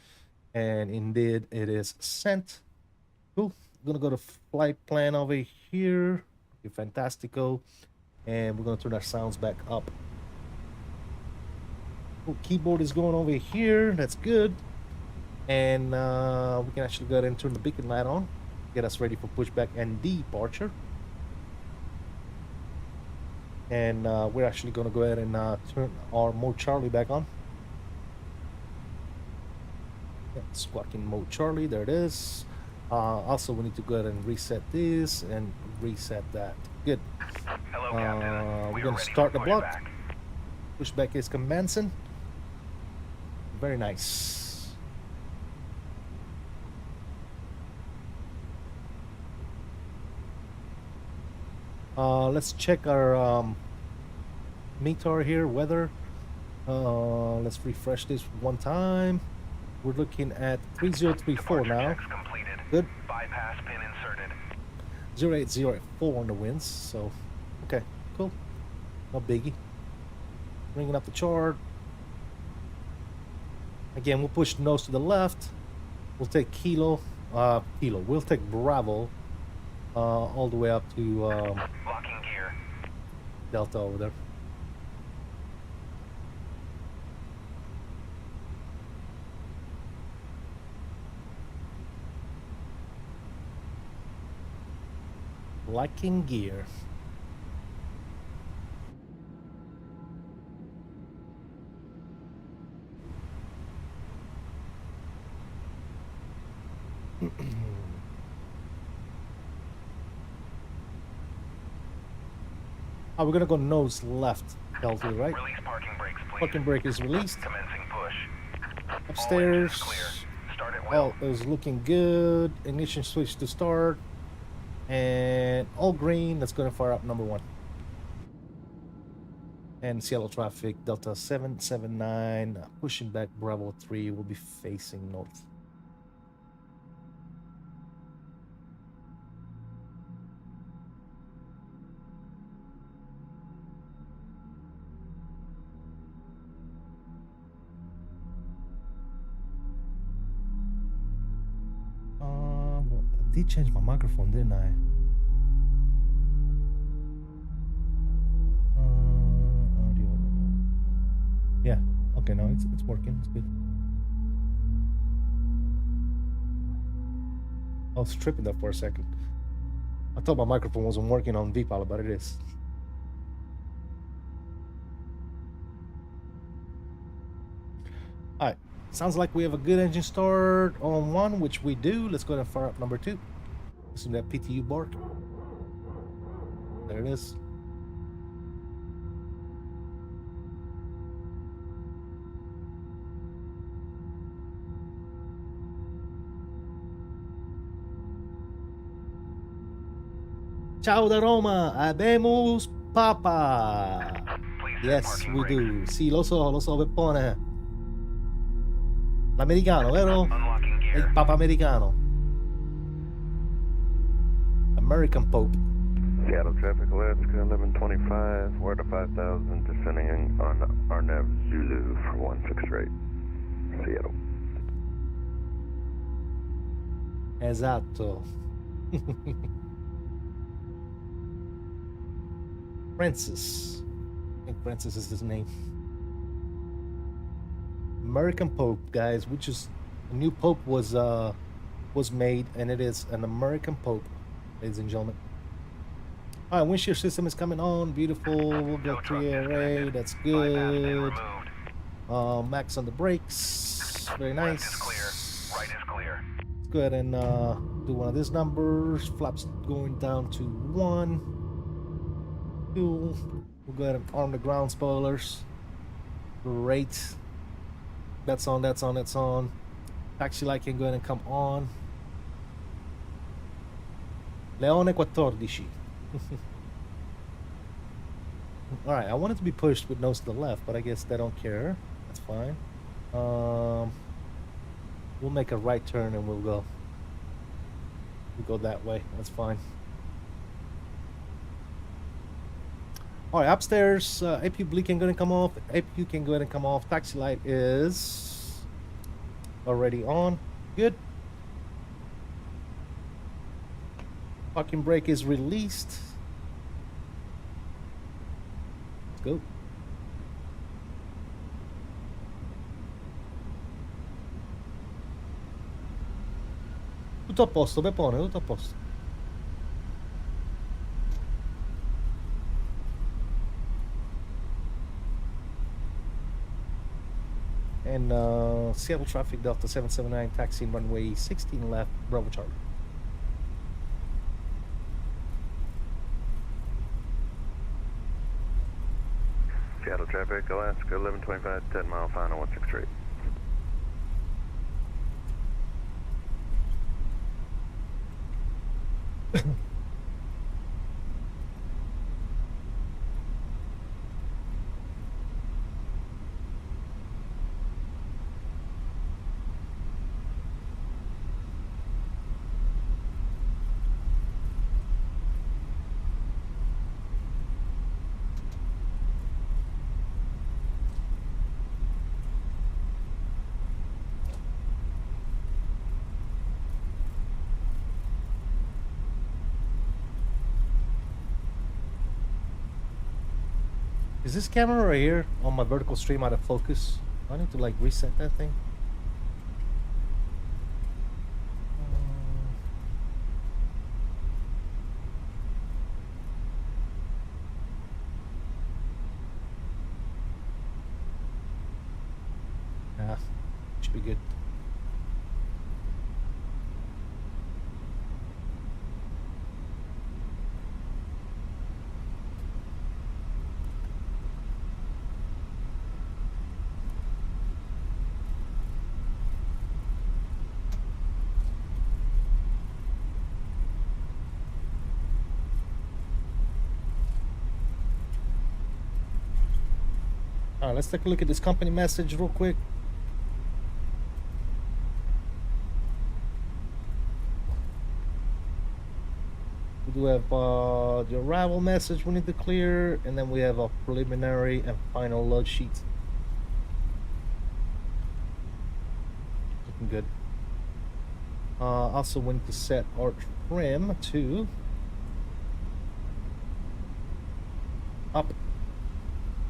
and indeed it is sent. Cool. We're gonna go to flight plan over here. Okay, fantastico, and we're gonna turn our sounds back up. Cool. Keyboard is going over here. That's good. And we can actually go ahead and turn the beacon light on, get us ready for pushback and departure. And we're actually going to go ahead and turn our mode Charlie back on. Yeah, squawking mode Charlie, there it is. Also, we need to go ahead and reset this and reset that. Good. Hello, Captain. We're going to start the block. Pushback is commencing. Very nice. Let's check our meter here, weather. Let's refresh this one time. We're looking at 3034 now. Good. Bypass pin inserted. 0804 on the winds. So, okay, cool. No biggie. Bringing up the chart. Again, we'll push nose to the left. We'll take kilo. We'll take Bravo. All the way up to Locking gear. Delta over there. Locking gear. We're gonna go nose left, Delta, right? Release parking brakes, please. Parking brake is released. Commencing push. Upstairs. All engines clear. Start at all is looking good. Ignition switch to start. And all green. Let's go and fire up number 1. And Seattle traffic, Delta 779, pushing back Bravo 3, will be facing north. I did change my microphone, didn't I? Audio. Yeah. Okay. No, it's working. It's good. I was tripping that for a second. I thought my microphone wasn't working on VPilot, but it is. All right. Sounds like we have a good engine start on 1, which we do. Let's go ahead and fire up number 2. Listen to that PTU bark. There it is. Ciao da Roma, habemos papa. Yes, we do. Sì, lo so, Peppone. L'americano, vero? Il papa americano. American Pope. Seattle traffic, Alaska 1125, we're at 5,000, descending on RNAV Zulu for 16 rate. Seattle. Esatto. Francis. I think Francis is his name. American Pope, guys, which is a new Pope was made, and it is an American Pope, ladies and gentlemen. All right, windshield system is coming on. Beautiful. We'll go 3 ARA. That's good. Max on the brakes. Very nice. Left is clear. Right is clear. Let's go ahead and do one of these numbers. Flaps going down to 1, 2. We'll go ahead and arm the ground spoilers. Great. That's on, that's on, that's on. Taxi light can go ahead and come on. Leone 14. Alright, I want it to be pushed with nose to the left, but I guess they don't care. That's fine. We'll make a right turn and we'll go that way. That's fine. Alright, upstairs, APU blink can go ahead and come off. APU can go ahead and come off. Taxi light is already on. Good. Parking brake is released. Let's go. Tutto a posto, Peppone, tutto a posto. And Seattle traffic, Delta 779, taxiing runway 16 left, Bravo Charlie. Seattle traffic, Alaska 1125, 10 mile final 163. Is this camera right here on my vertical stream out of focus? I need to like reset that thing. Should be good. All right, let's take a look at this company message real quick. We do have the arrival message we need to clear, and then we have a preliminary and final load sheet. Looking good. Also, we need to set our trim to up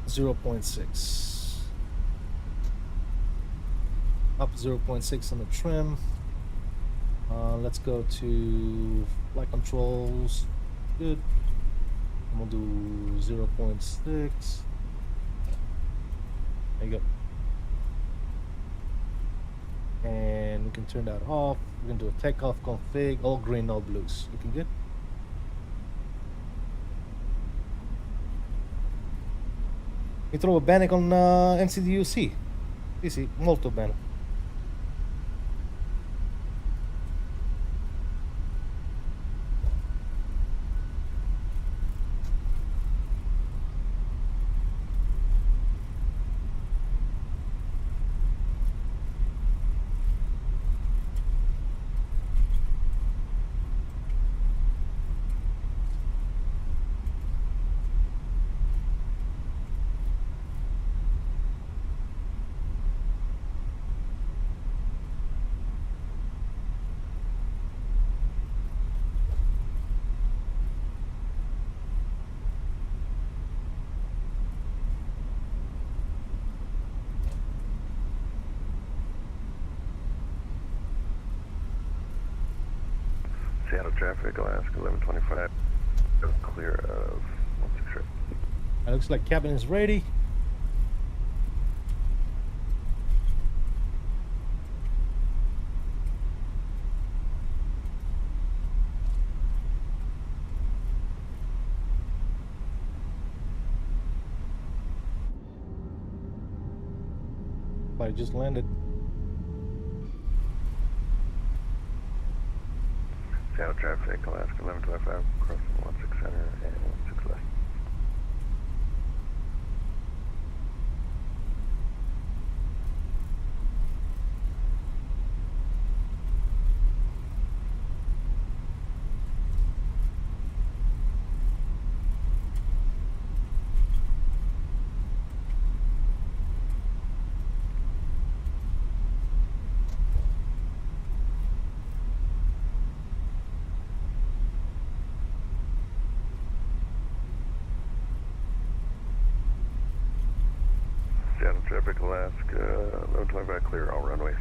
0.6. Up 0.6 on the trim. Let's go to flight controls. Good. And we'll do 0.6. There you go. And we can turn that off. We can do a takeoff config, all green, all blues. Looking good. We throw a bannock on MCDUC. Sì, molto bene. Seattle traffic, Alaska 1125. Clear of 163. It looks like cabin is ready. But it just landed. Seattle traffic, Alaska 1125, crossing 16 center and 16 left. Seattle traffic, Alaska 1125, clear all runways.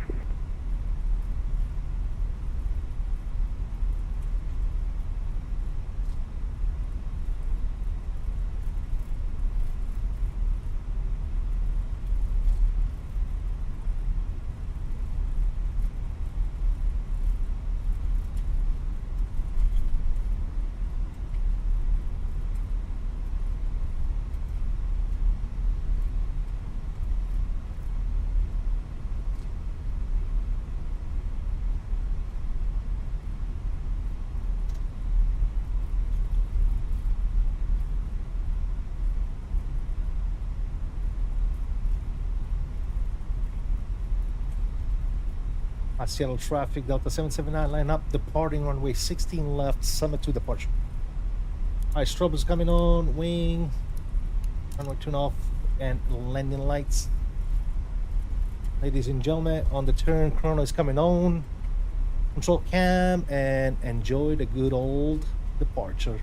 Seattle traffic, Delta 779, line up, departing runway 16 left, summit to departure. Alright, strobe is coming on, wing, runway turn off, and landing lights. Ladies and gentlemen, on the turn, chrono is coming on. Control cam, and enjoy the good old departure.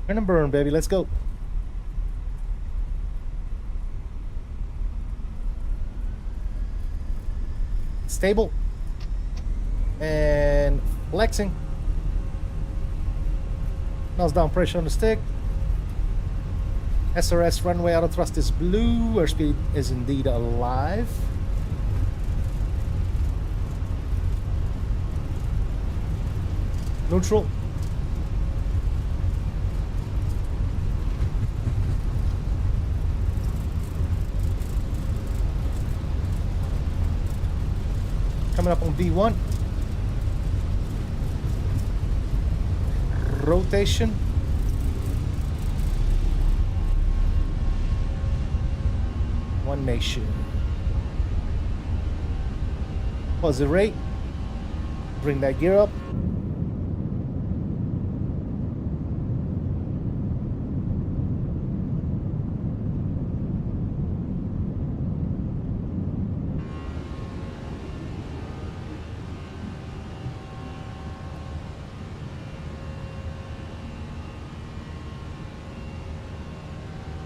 Turn and burn, baby. Let's go. Stable. And flexing. Nose down pressure on the stick. SRS runway auto thrust is blue. Airspeed is indeed alive. Neutral. turn up on V1. Rotation. One nation. Pause the rate. Bring that gear up.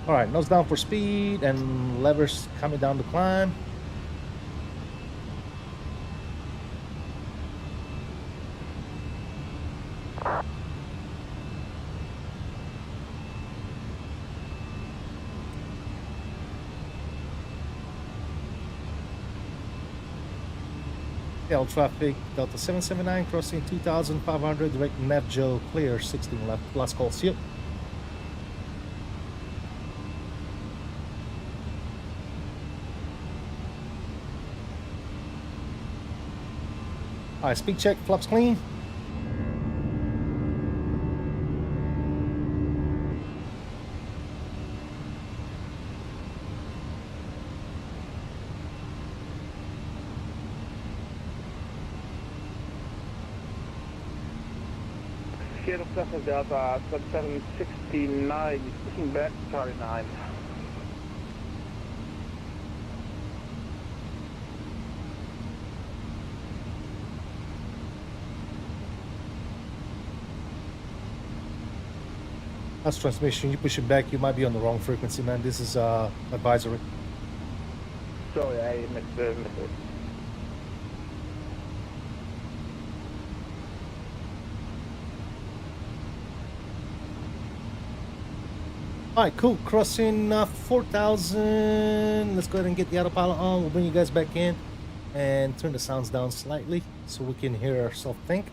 All right, nose down for speed and levers coming down the climb. Tail traffic, Delta 779 crossing 2500, direct nav Joe, clear 16 left, last call, see you. All right, speed check, flaps clean. Seattle Cessna Delta 7769, pushing back to Charlie 9. That's transmission, you push it back, you might be on the wrong frequency, man. This is advisory. Sorry, I missed it. All right, cool. Crossing 4,000. Let's go ahead and get the autopilot on. We'll bring you guys back in and turn the sounds down slightly so we can hear ourselves think.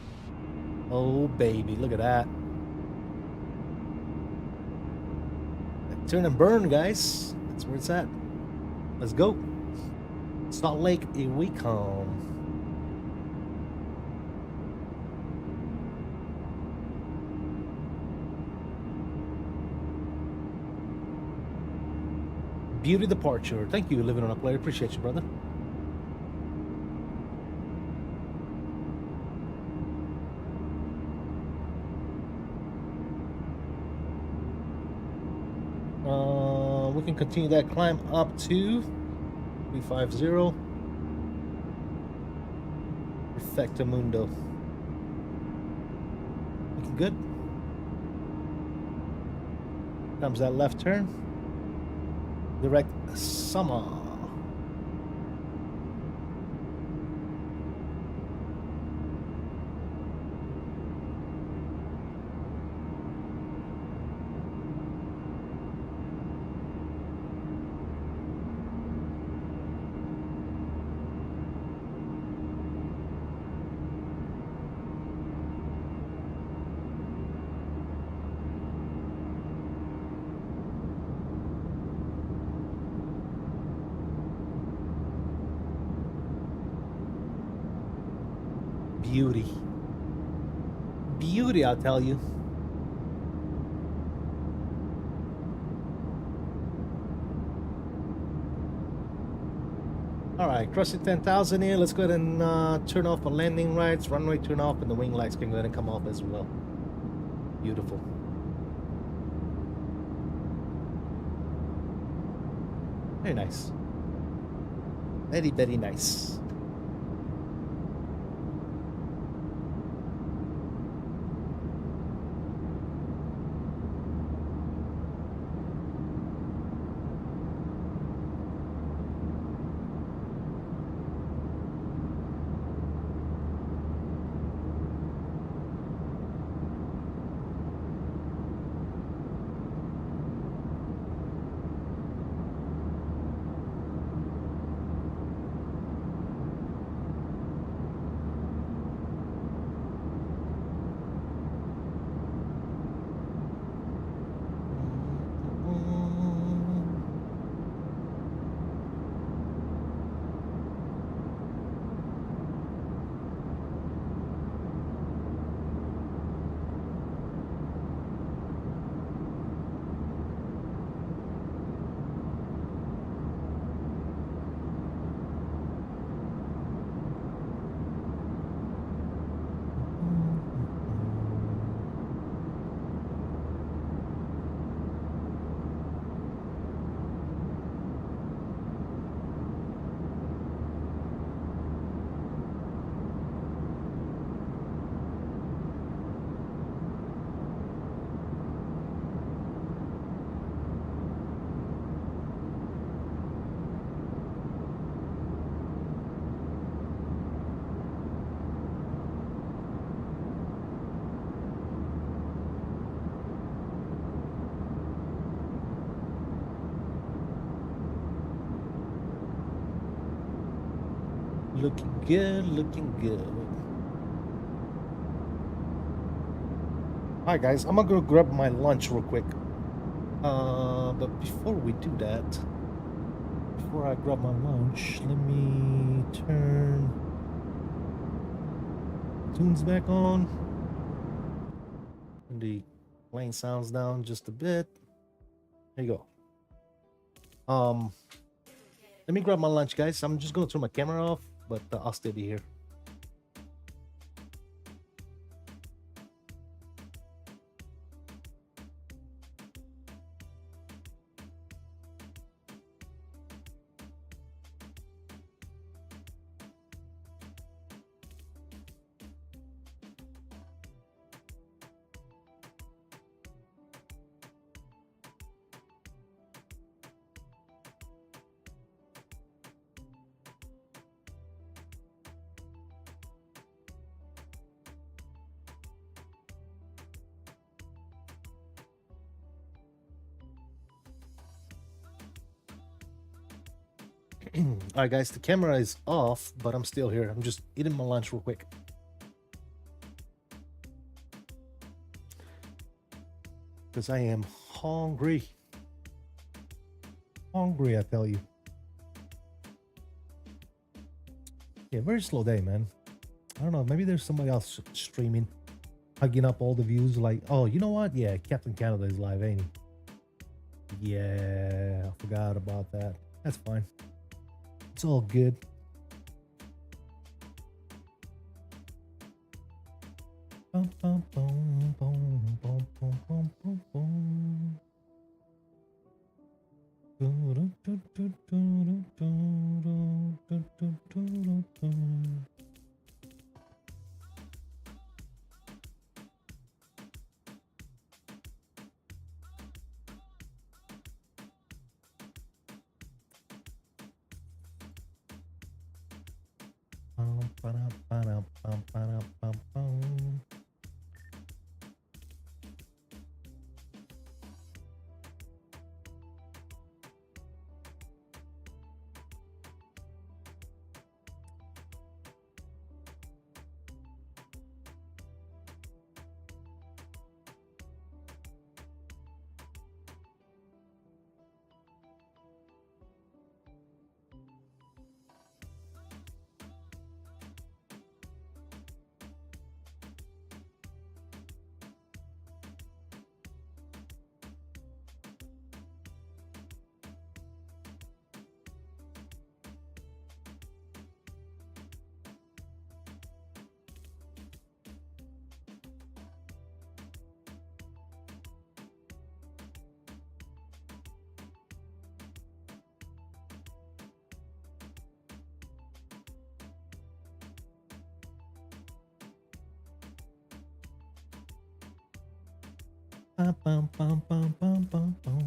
Oh, baby, look at that. Turn and burn, guys. That's where it's at. Let's go. Salt Lake, here we come. Beauty departure. Thank you, living on a player. Appreciate you, brother. We can continue that climb up to 350. Perfecto Mundo. Looking good. Comes that left turn. Direct summer. Beauty. Beauty, I'll tell you. Alright, crossing 10,000 here. Let's go ahead and turn off the landing lights, runway turn off, and the wing lights can go ahead and come off as well. Beautiful. Very nice. Very, very nice. Looking good, looking good. Alright guys, I'm gonna go grab my lunch real quick. But before we do that, before I grab my lunch, let me turn tunes back on. And the plane sounds down just a bit. There you go. Let me grab my lunch, guys. I'm just gonna turn my camera off, but I'll still be here. All right, guys, the camera is off, but I'm still here. I'm just eating my lunch real quick. Because I am hungry. Hungry, I tell you. Yeah, very slow day, man. I don't know, maybe there's somebody else streaming, hugging up all the views like, oh, you know what? Yeah, Captain Canada is live, ain't he? Yeah, I forgot about that. That's fine. It's all good. Bum, bum, bum, bum, bum, bum, bum, bum, bum. Bum, bum, bum, bum, bum, bum, bum.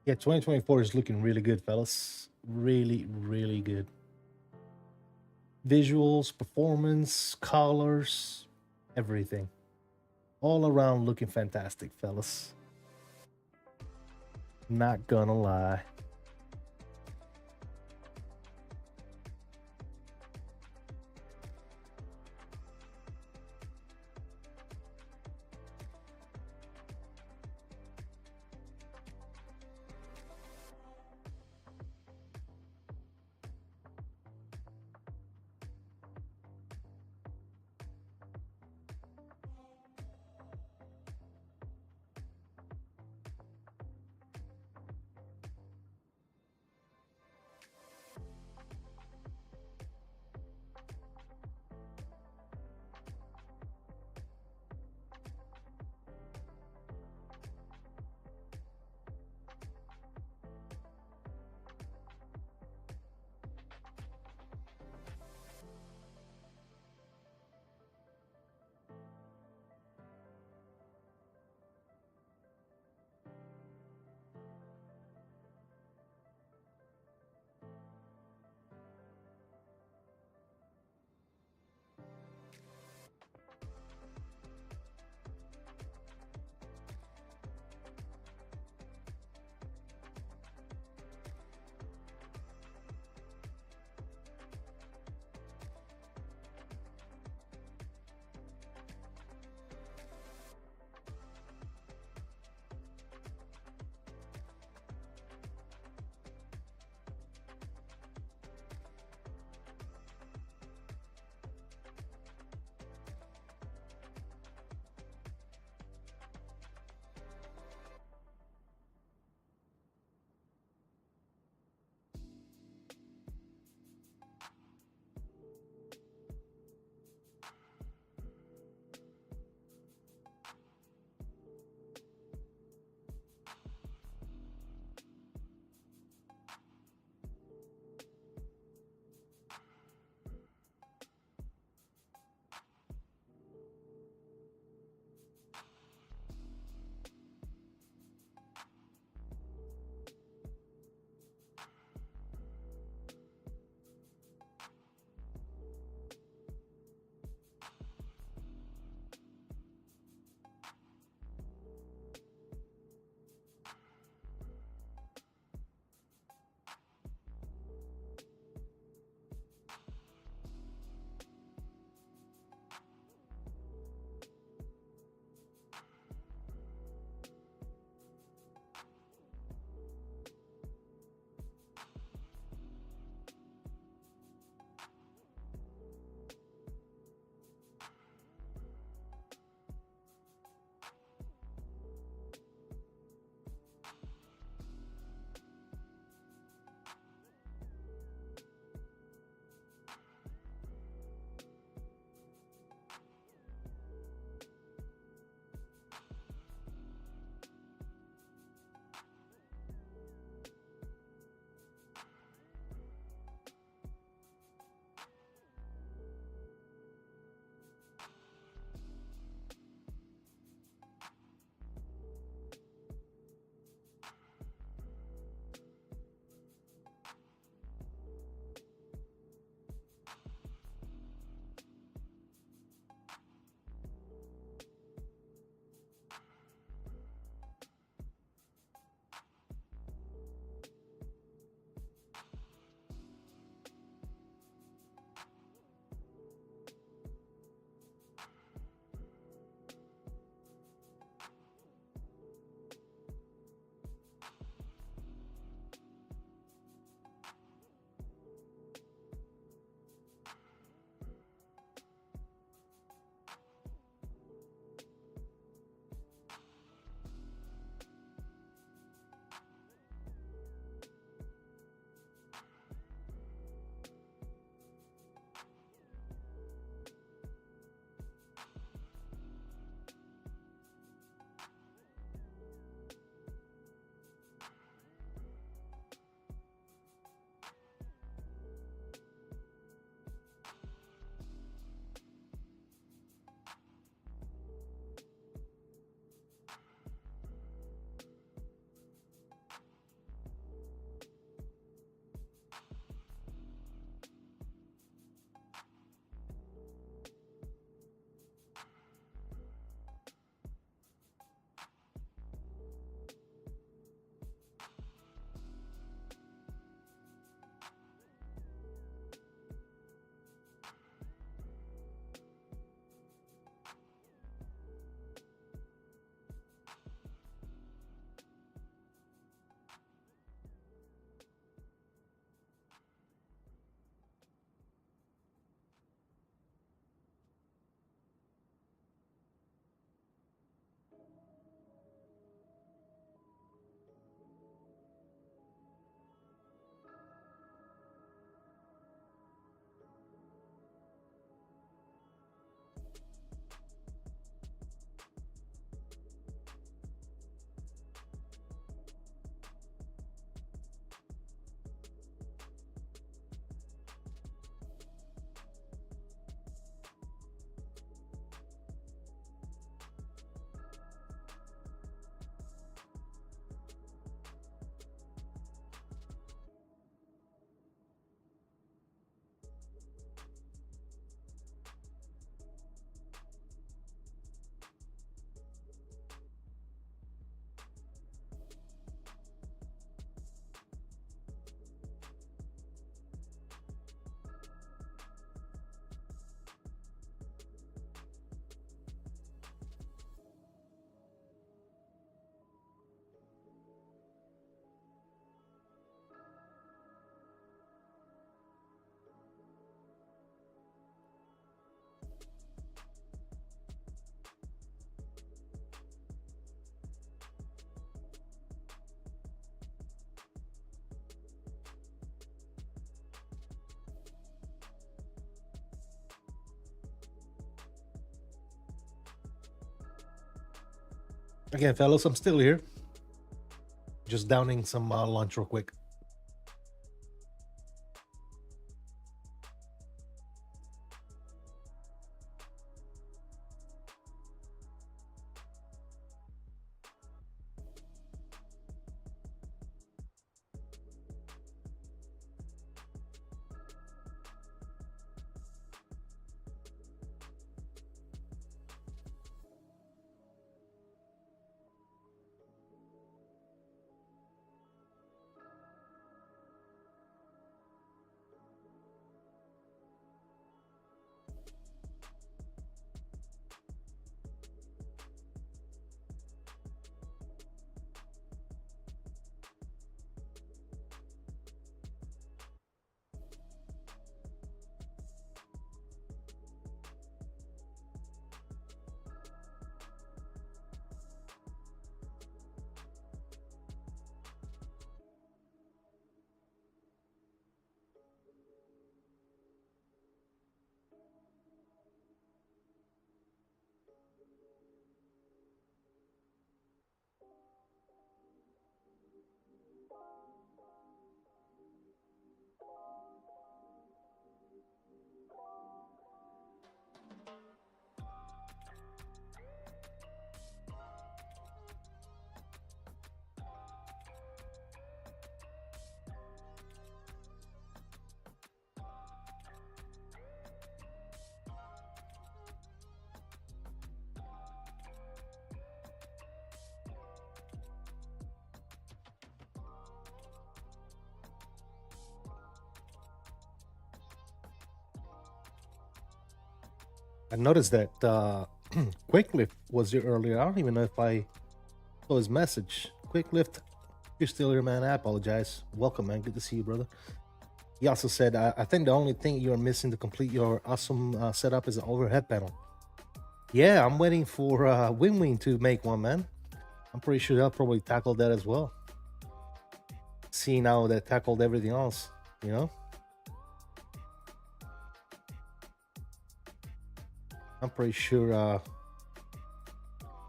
Yeah, 2024 is looking really good, fellas. Really, really good. Visuals, performance, colors, everything. All around looking fantastic, fellas. Not gonna lie. Again, fellas, I'm still here. Just downing some lunch real quick. I noticed that Quicklift was here earlier. I don't even know if I saw his message. Quicklift, you're still here, man. I apologize. Welcome, man. Good to see you, brother. He also said, I think the only thing you're missing to complete your awesome setup is an overhead panel. Yeah, I'm waiting for WinWing to make one, man. I'm pretty sure they'll probably tackle that as well. Seeing how they tackled everything else, you know? I'm pretty sure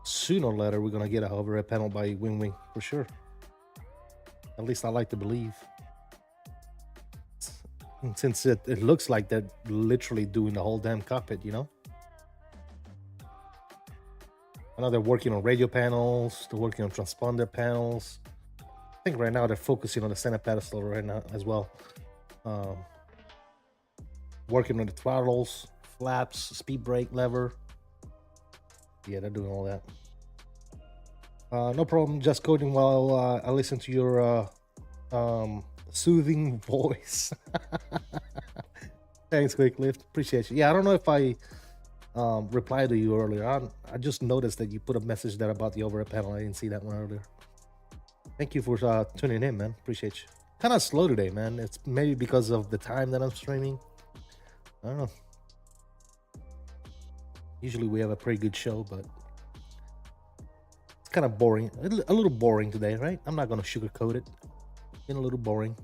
sooner or later we're gonna get a overhead panel by WinWing for sure. At least I like to believe. Since it looks like they're literally doing the whole damn cockpit, you know? I know they're working on radio panels, they're working on transponder panels. I think right now they're focusing on the center pedestal right now as well. Working on the throttles, flaps, speed brake lever. Yeah, they're doing all that. No problem, just coding while I listen to your soothing voice. Thanks, Quicklift. Appreciate you. Yeah, I don't know if I replied to you earlier. I just noticed that you put a message there about the overhead panel. I didn't see that one earlier. Thank you for tuning in, man. Appreciate you. Kind of slow today, man. It's maybe because of the time that I'm streaming. I don't know. Usually we have a pretty good show, but it's kind of boring. A little boring today, right? I'm not going to sugarcoat it. Been a little boring.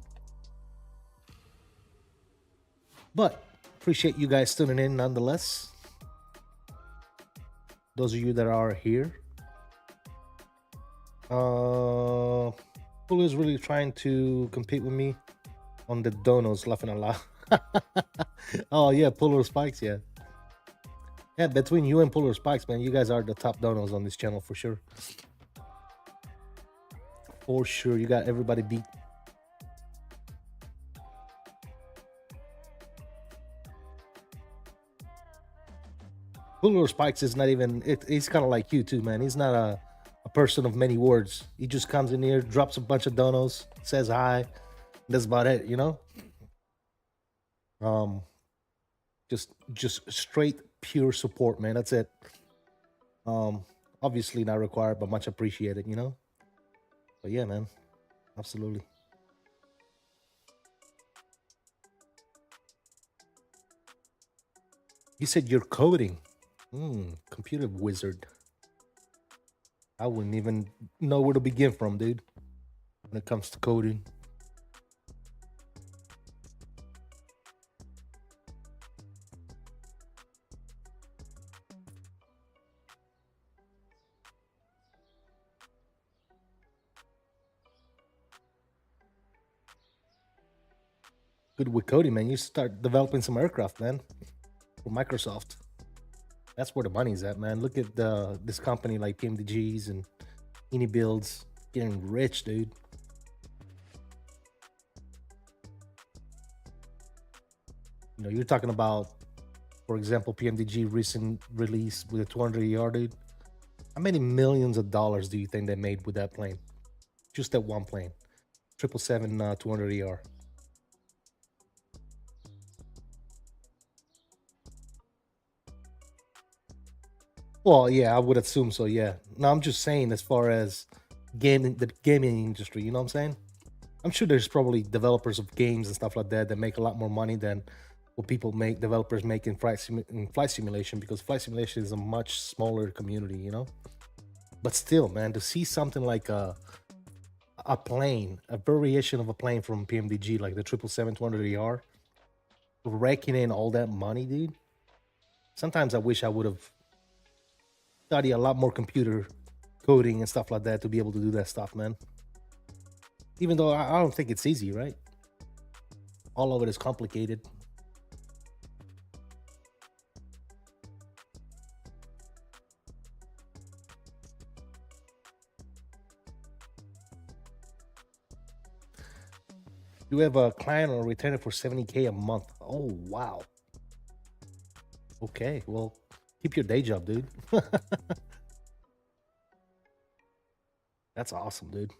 But appreciate you guys tuning in nonetheless. Those of you that are here. Puller's really trying to compete with me on the donos, laughing a lot. Oh yeah, Puller Spikes, yeah. Yeah, between you and Puller Spikes, man, you guys are the top donos on this channel for sure. For sure, you got everybody beat. Puller Spikes is not even, he's kind of like you too, man. He's not a person of many words. He just comes in here, drops a bunch of donos, says hi. That's about it, you know? Just straight pure support, man. That's it. Obviously not required, but much appreciated, you know? But yeah, man. Absolutely. You said you're coding. Computer wizard. I wouldn't even know where to begin from, dude, when it comes to coding. Good with coding, man. You start developing some aircraft, man, for Microsoft. That's where the money's at, man. Look at this company like PMDGs and Any Builds getting rich, dude. You know, you're talking about, for example, PMDG recent release with a 200ER, dude. How many millions of dollars do you think they made with that plane? Just that one plane, 777 200ER. Well, yeah, I would assume so. Yeah. No, I'm just saying, as far as the gaming industry, you know what I'm saying? I'm sure there's probably developers of games and stuff like that that make a lot more money than what developers make in flight simulation, because flight simulation is a much smaller community, you know. But still, man, to see something like a plane, a variation of a plane from PMDG, like the 777 200ER, raking in all that money, dude. Sometimes I wish I would have studied a lot more computer coding and stuff like that to be able to do that stuff, man. Even though I don't think it's easy, right? All of it is complicated. You have a client or a retainer for $70K a month. Oh, wow. Okay, well, keep your day job, dude. That's awesome, dude.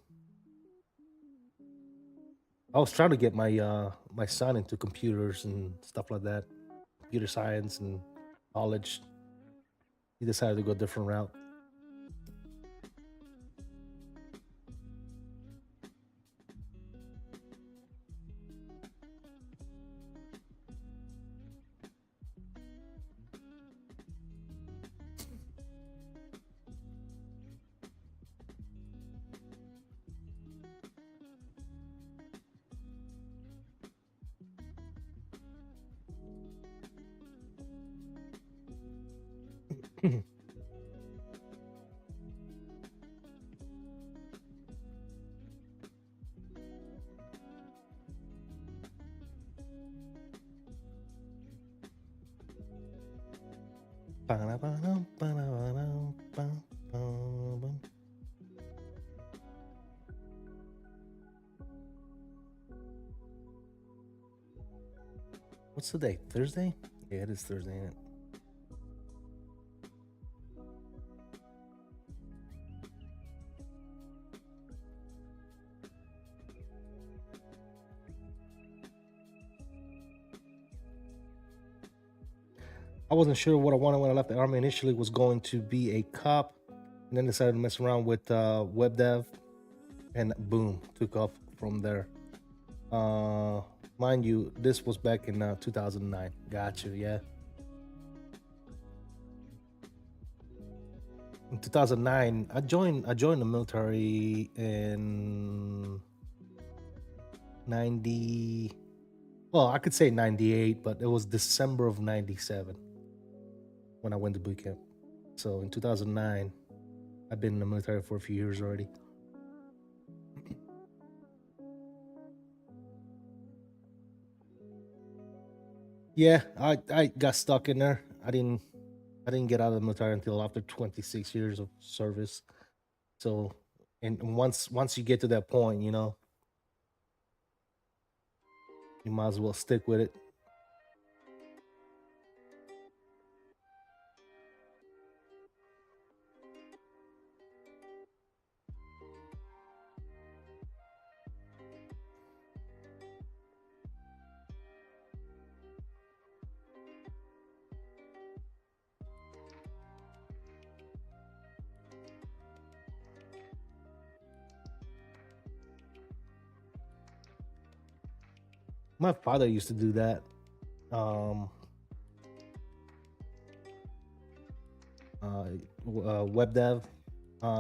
I was trying to get my my son into computers and stuff like that, computer science and college. He decided to go a different route. What's the day? Thursday? Yeah, it is Thursday, ain't it? I wasn't sure what I wanted when I left the Army. Initially was going to be a cop, and then decided to mess around with web dev, and boom, took off from there. Mind you, this was back in 2009. Gotcha, yeah. In 2009, I joined the military in 90. Well, I could say 98, but it was December of 97 when I went to boot camp. So in 2009, I've been in the military for a few years already. Yeah, I got stuck in there. I didn't get out of the military until after 26 years of service. So, and once you get to that point, you know, you might as well stick with it. My father used to do that. Web dev.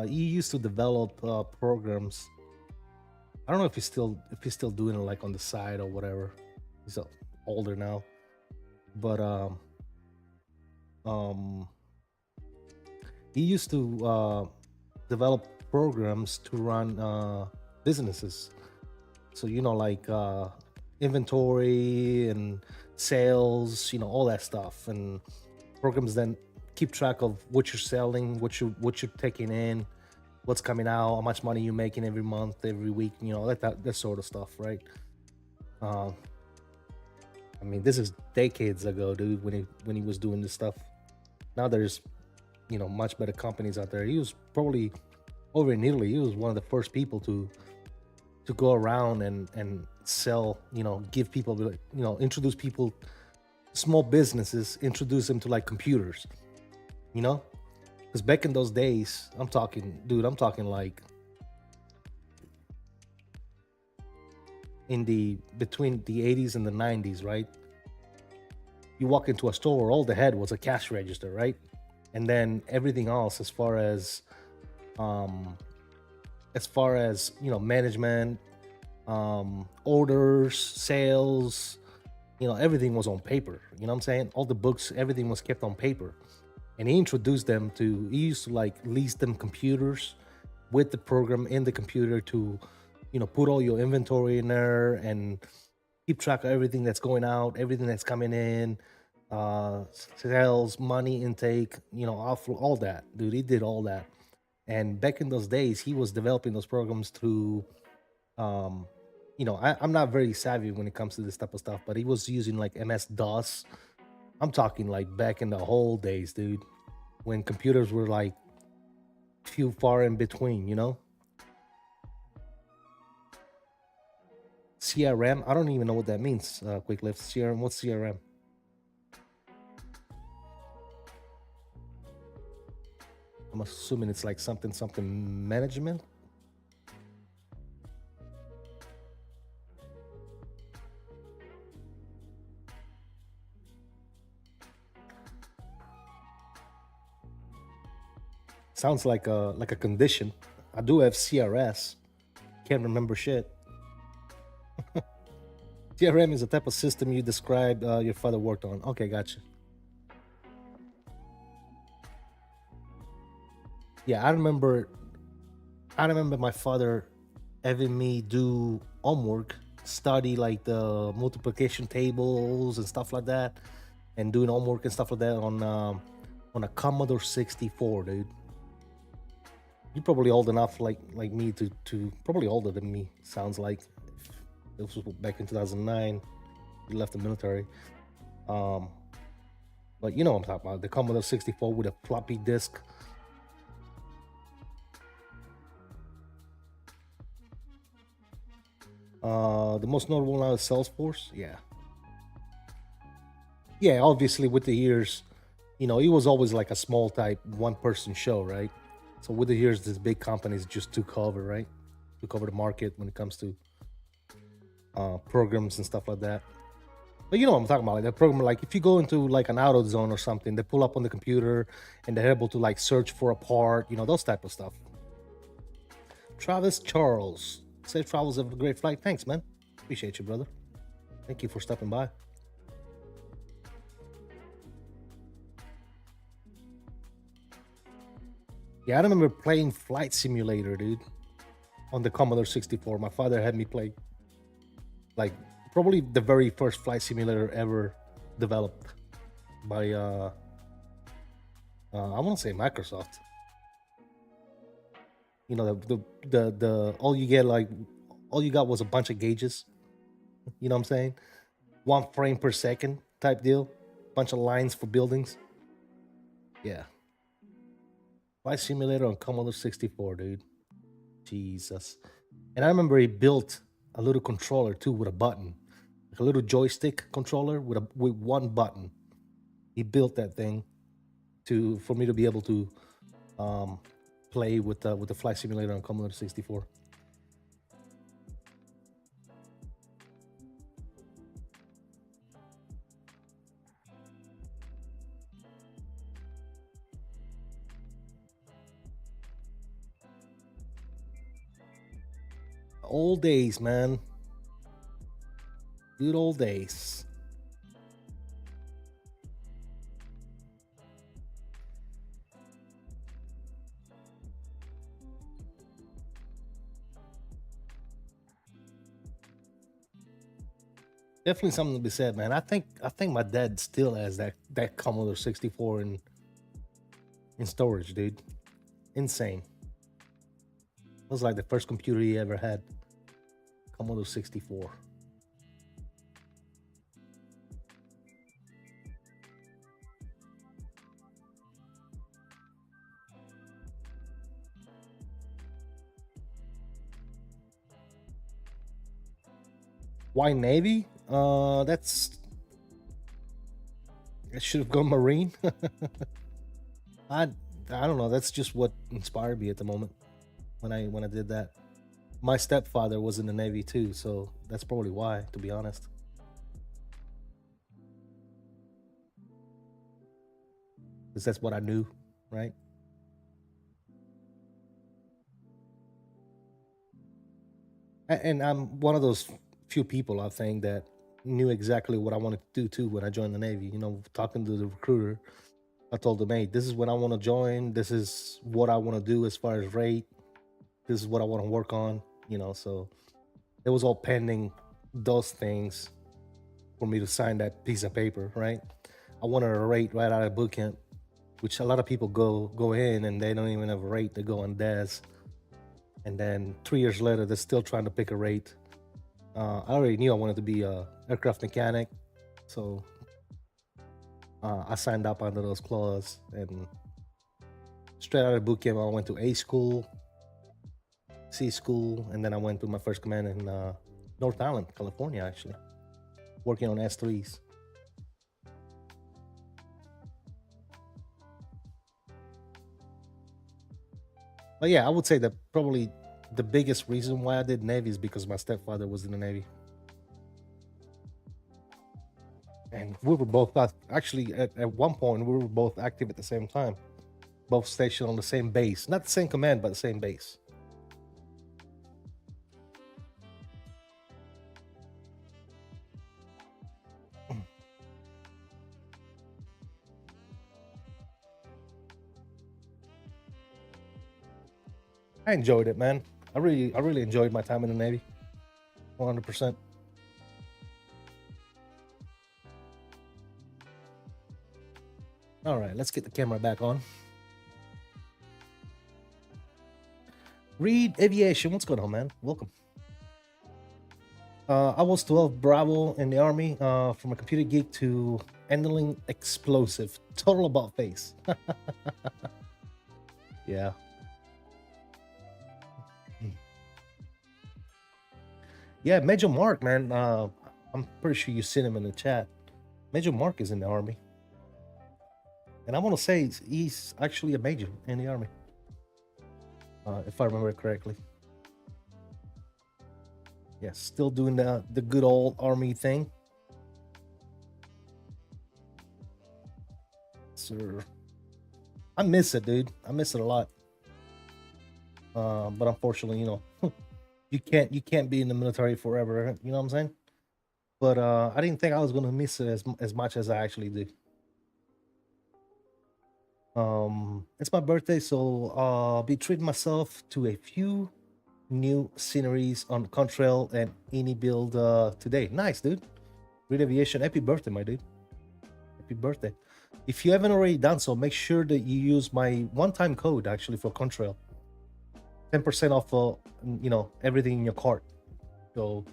He used to develop programs. I don't know if he's still doing it, like on the side or whatever. He's older now, but he used to develop programs to run businesses. So, you know, like inventory and sales, you know, all that stuff. And programs then keep track of what you're selling, what you're taking in, what's coming out, how much money you're making every month, every week, you know, that sort of stuff, right? I mean, this is decades ago, dude, when he was doing this stuff. Now there's, you know, much better companies out there. He was probably over in Italy. He was one of the first people to go around and sell, you know, give people, you know, introduce people, small businesses, introduce them to like computers, you know, because back in those days, I'm talking, dude, I'm talking like in the between the 80s and the 90s, right? You walk into a store, all the head was a cash register, right? And then everything else, as far as you know, management, orders, sales, you know, everything was on paper. You know what I'm saying? All the books, everything was kept on paper. And he introduced them to, he used to like lease them computers with the program in the computer to, you know, put all your inventory in there and keep track of everything that's going out, everything that's coming in, sales, money intake, you know, outflow, all that. Dude, he did all that. And back in those days, he was developing those programs through, you know, I'm not very savvy when it comes to this type of stuff, but he was using like MS-DOS. I'm talking like back in the whole days, dude, when computers were like few far in between, you know? CRM, I don't even know what that means, Quick Lift. CRM, what's CRM? I'm assuming it's like something management. Sounds like a condition. I do have CRS. Can't remember shit. CRM is a type of system you described your father worked on. Okay, gotcha. Yeah, I remember my father having me do homework, study like the multiplication tables and stuff like that, and doing homework and stuff like that on a Commodore 64, dude. You're probably old enough like me to probably older than me, sounds like. This was back in 2009. He left the military. But you know what I'm talking about, the Commodore 64 with a floppy disk. The most notable now is Salesforce. Yeah, obviously with the years, you know, it was always like a small type one-person show, right? So with the years, these big companies just took over, right? Took over the market when it comes to programs and stuff like that. But you know what I'm talking about, like that program, like if you go into like an AutoZone or something, they pull up on the computer and they're able to like search for a part, you know, those type of stuff. Travis Charles, safe travels, have a great flight. Thanks, man. Appreciate you, brother. Thank you for stopping by. Yeah, I remember playing Flight Simulator, dude, on the Commodore 64. My father had me play, like, probably the very first flight simulator ever developed by, I want to say Microsoft. You know, the all you got was a bunch of gauges. You know what I'm saying? 1 frame per second type deal. Bunch of lines for buildings. Yeah. Flight simulator on Commodore 64, dude. Jesus. And I remember he built a little controller too with a button, like a little joystick controller with one button. He built that thing for me to be able to play with the flight simulator on Commodore 64. Old days, man. Good old days. Definitely something to be said, man. I think my dad still has that Commodore 64 in storage, dude. Insane. It was like the first computer he ever had. Commodore 64. Why Navy? That's I should have gone Marine. I don't know. That's just what inspired me at the moment when I did that. My stepfather was in the Navy too, so that's probably why, to be honest. Because that's what I knew, right? And I'm one of those few people, I think, that knew exactly what I wanted to do too when I joined the Navy. You know, talking to the recruiter, I told him, hey, this is when I want to join. This is what I want to do as far as rate. This is what I want to work on, you know. So it was all pending those things for me to sign that piece of paper, right? I wanted a rate right out of boot camp, which a lot of people go in and they don't even have a rate. They go on DES. And then 3 years later, they're still trying to pick a rate. I already knew I wanted to be a aircraft mechanic, so I signed up under those clauses. And straight out of boot camp, I went to A school, C school, and then I went to my first command in North Island, California, actually, working on S3s. But yeah, I would say that probably the biggest reason why I did Navy is because my stepfather was in the Navy. And we were both, actually, at one point, we were both active at the same time. Both stationed on the same base. Not the same command, but the same base. I enjoyed it, man. I really enjoyed my time in the Navy. 100%. All right, let's get the camera back on. Reed Aviation, what's going on, man? Welcome. I was 12 Bravo in the Army, from a computer geek to handling explosive. Total about face. Yeah. Yeah, Major Mark, man. I'm pretty sure you've seen him in the chat. Major Mark is in the Army. And I want to say he's actually a major in the Army, if I remember correctly. Yeah, still doing the good old Army thing. Sir, I miss it, dude. I miss it a lot. But unfortunately, you know, you can't be in the military forever. You know what I'm saying? But I didn't think I was gonna miss it as much as I actually do. It's my birthday, so I'll be treating myself to a few new sceneries on Contrail and any build today. Nice, dude. Reed Aviation, happy birthday, my dude. Happy birthday. If you haven't already done so, make sure that you use my one-time code actually for Contrail. 10% off, you know, everything in your cart. So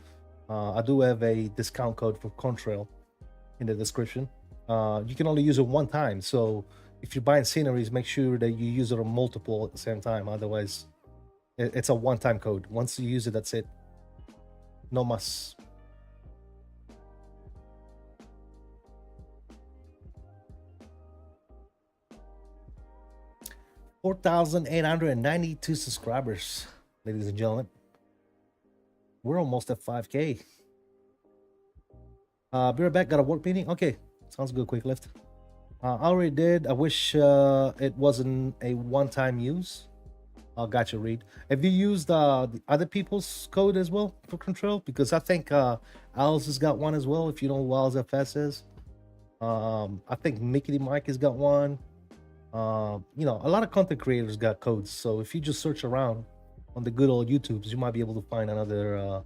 I do have a discount code for Contrail in the description. You can only use it one time, so if you're buying sceneries, make sure that you use it on multiple at the same time. Otherwise, it's a one-time code. Once you use it, that's it. No mas. $4,892 subscribers, ladies and gentlemen. We're almost at 5K. Be right back. Got a work meeting? Okay, sounds good. Quick lift. I already did. I wish it wasn't a one-time use. Gotcha, Reed. Have you used the other people's code as well for Control? Because I think Alice has got one as well. If you know who Alice FS is, I think Mickey Mike has got one. You know, a lot of content creators got codes. So if you just search around on the good old YouTubes, you might be able to find another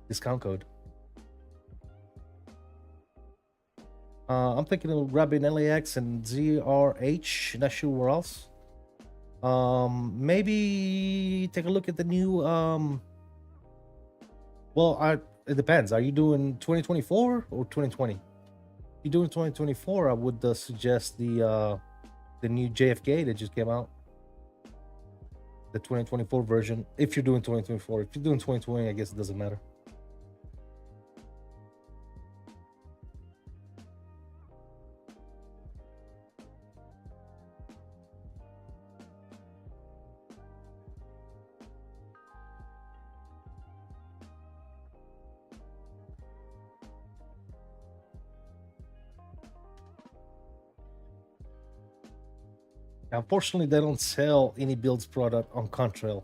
discount code. I'm thinking of grabbing LAX and ZRH. Not sure where else. Maybe take a look at the new. Well, it depends. Are you doing 2024 or 2020? If you're doing 2024, I would suggest the new JFK that just came out, the 2024 version. If you're doing 2024, if you're doing 2020, I guess it doesn't matter. Unfortunately, they don't sell any builds product on Contrail.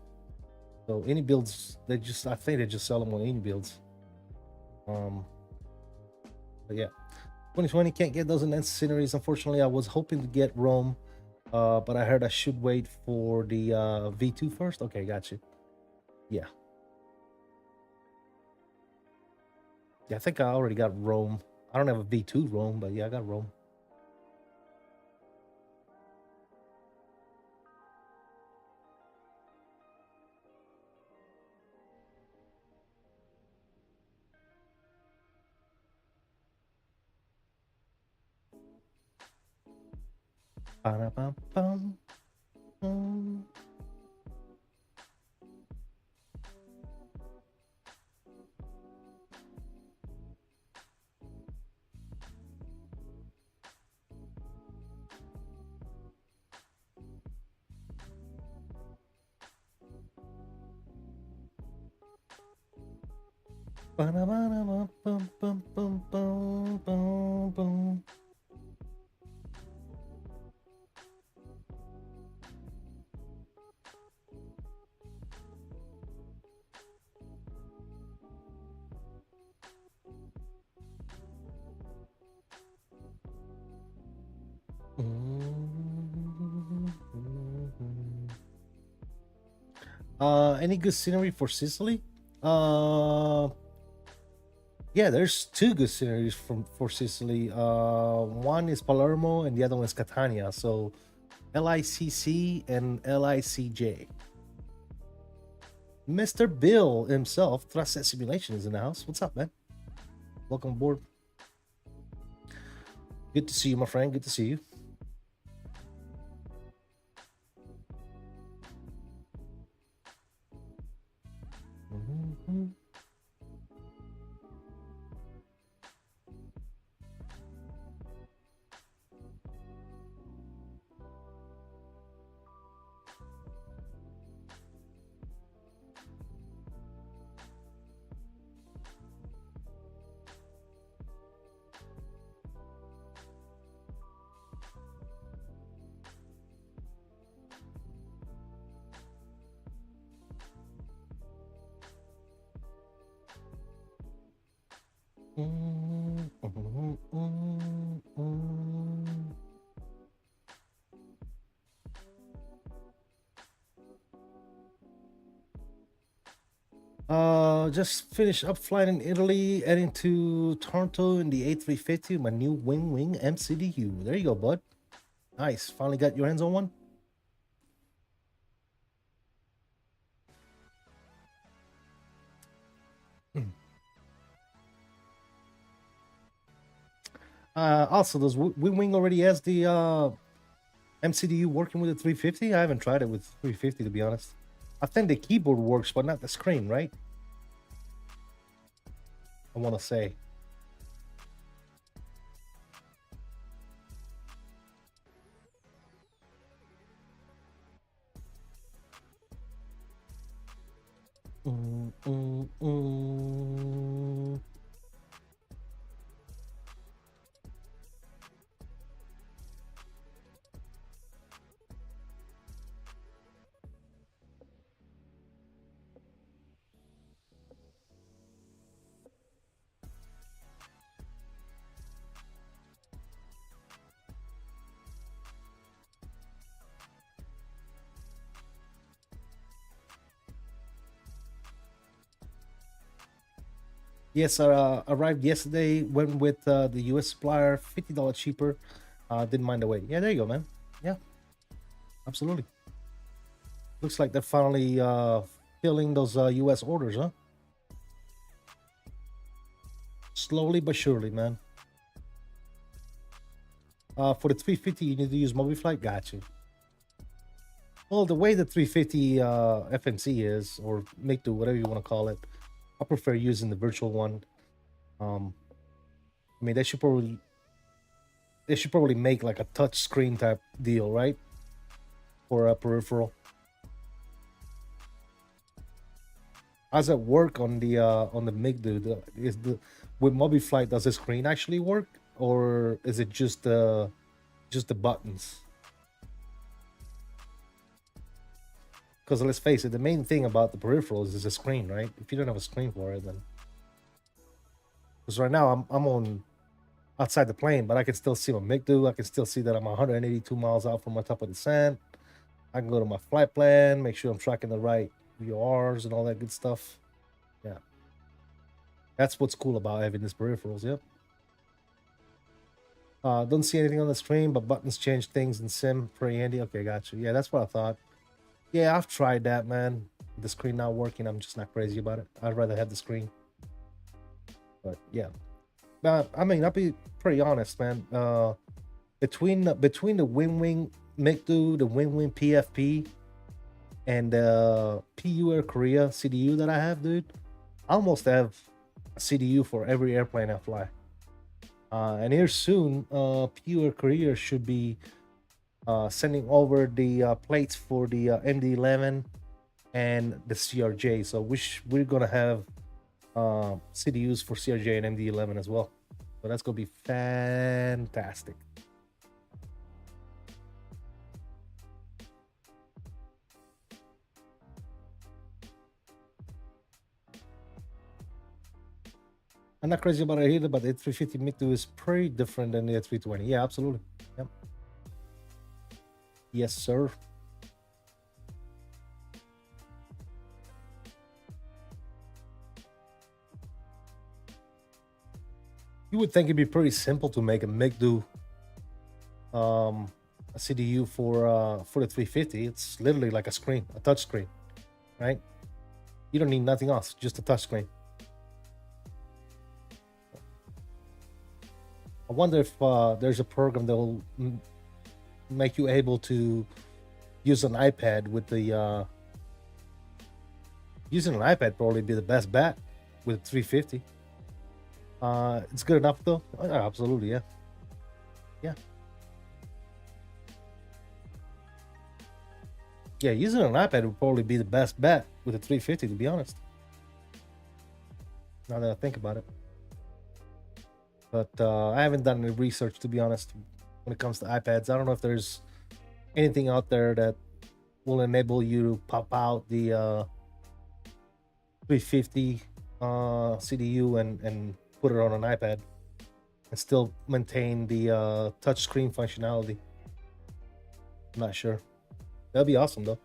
So any builds, I think they just sell them on any builds. But yeah, 2020 can't get those enhanced sceneries. Unfortunately, I was hoping to get Rome, but I heard I should wait for the V2 first. Okay, got you. Yeah. Yeah, I think I already got Rome. I don't have a V2 Rome, but yeah, I got Rome. Ba-da-bum-bum. Ba-da-ba-da-bum-bum-bum-bum-bum-bum. Any good scenery for Sicily? Yeah, there's two good sceneries for Sicily. One is Palermo and the other one is Catania. So LICC and LICJ. Mr. Bill himself, Thrust Simulation, is in the house. What's up, man? Welcome aboard. Good to see you, my friend. Good to see you. Just finished up flight in Italy, heading to Toronto in the A350, my new WINWING MCDU. There you go, bud. Nice. Finally got your hands on one. Also, does WINWING already has the MCDU working with the 350? I haven't tried it with 350, to be honest. I think the keyboard works, but not the screen, right? I want to say. Yes, arrived yesterday. Went with the U.S. supplier, $50 cheaper. Didn't mind the wait. Yeah, there you go, man. Yeah, absolutely. Looks like they're finally filling those U.S. orders, huh? Slowly but surely, man. For the 350, you need to use MobiFlight. Got you. Well, the way the 350 FNC is, or make do whatever you want to call it, I prefer using the virtual one. I mean, they should probably make like a touch screen type deal, right? For a peripheral. How's it work on the MIG-DO? With MobiFlight, does the screen actually work, or is it just the buttons? Because let's face it, the main thing about the peripherals is the screen, right? If you don't have a screen for it, then because right now I'm on outside the plane, but I can still see my MIG-DO. I can still see that I'm 182 miles out from my top of descent. I can go to my flight plan, make sure I'm tracking the right VORs and all that good stuff. Yeah, that's what's cool about having these peripherals. Yep. Don't see anything on the screen, but buttons change things in sim. Pretty handy. Okay, gotcha. Yeah, that's what I thought. Yeah, I've tried that, man. The screen not working, I'm just not crazy about it. I'd rather have the screen. But yeah, I mean, I'll be pretty honest, man. Between the WINWING MIG-DO, the WINWING PFP, and the PU Air Korea CDU that I have, dude, I almost have a CDU for every airplane I fly. And here soon, PU Air Korea should be sending over the plates for the MD-11 and the CRJ. So we're gonna have CDUs for CRJ and MD-11 as well. So that's gonna be fantastic. I'm not crazy about it either, but the A350 MiG-2 is pretty different than the A320. Yeah, absolutely. Yep. Yes, sir. You would think it'd be pretty simple to make a MiG-2 a CDU for the 350. It's literally like a screen, a touch screen, right? You don't need nothing else, just a touch screen. I wonder if there's a program that will make you able to use an iPad with the using an iPad probably be the best bet with 350. It's good enough though. Oh, yeah, absolutely, yeah. Yeah, using an iPad would probably be the best bet with a 350, to be honest. Now that I think about it. But I haven't done any research, to be honest, when it comes to iPads. I don't know if there's anything out there that will enable you to pop out the 350 CDU and put it on an iPad and still maintain the touchscreen functionality. I'm not sure. That'd be awesome, though.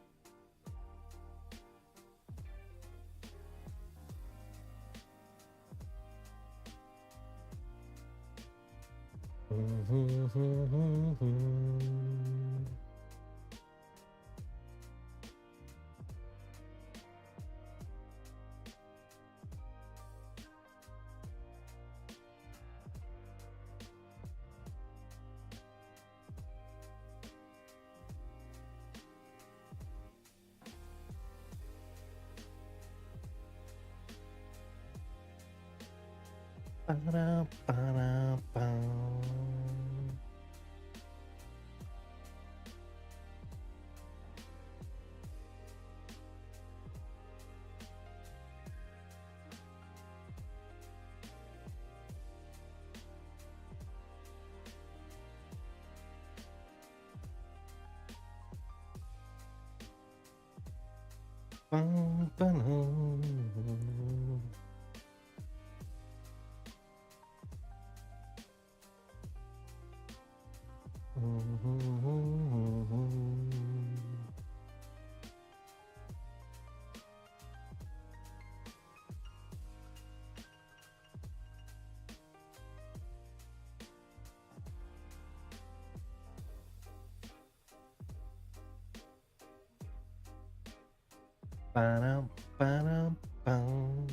Ba-dum, ba-dum, bum.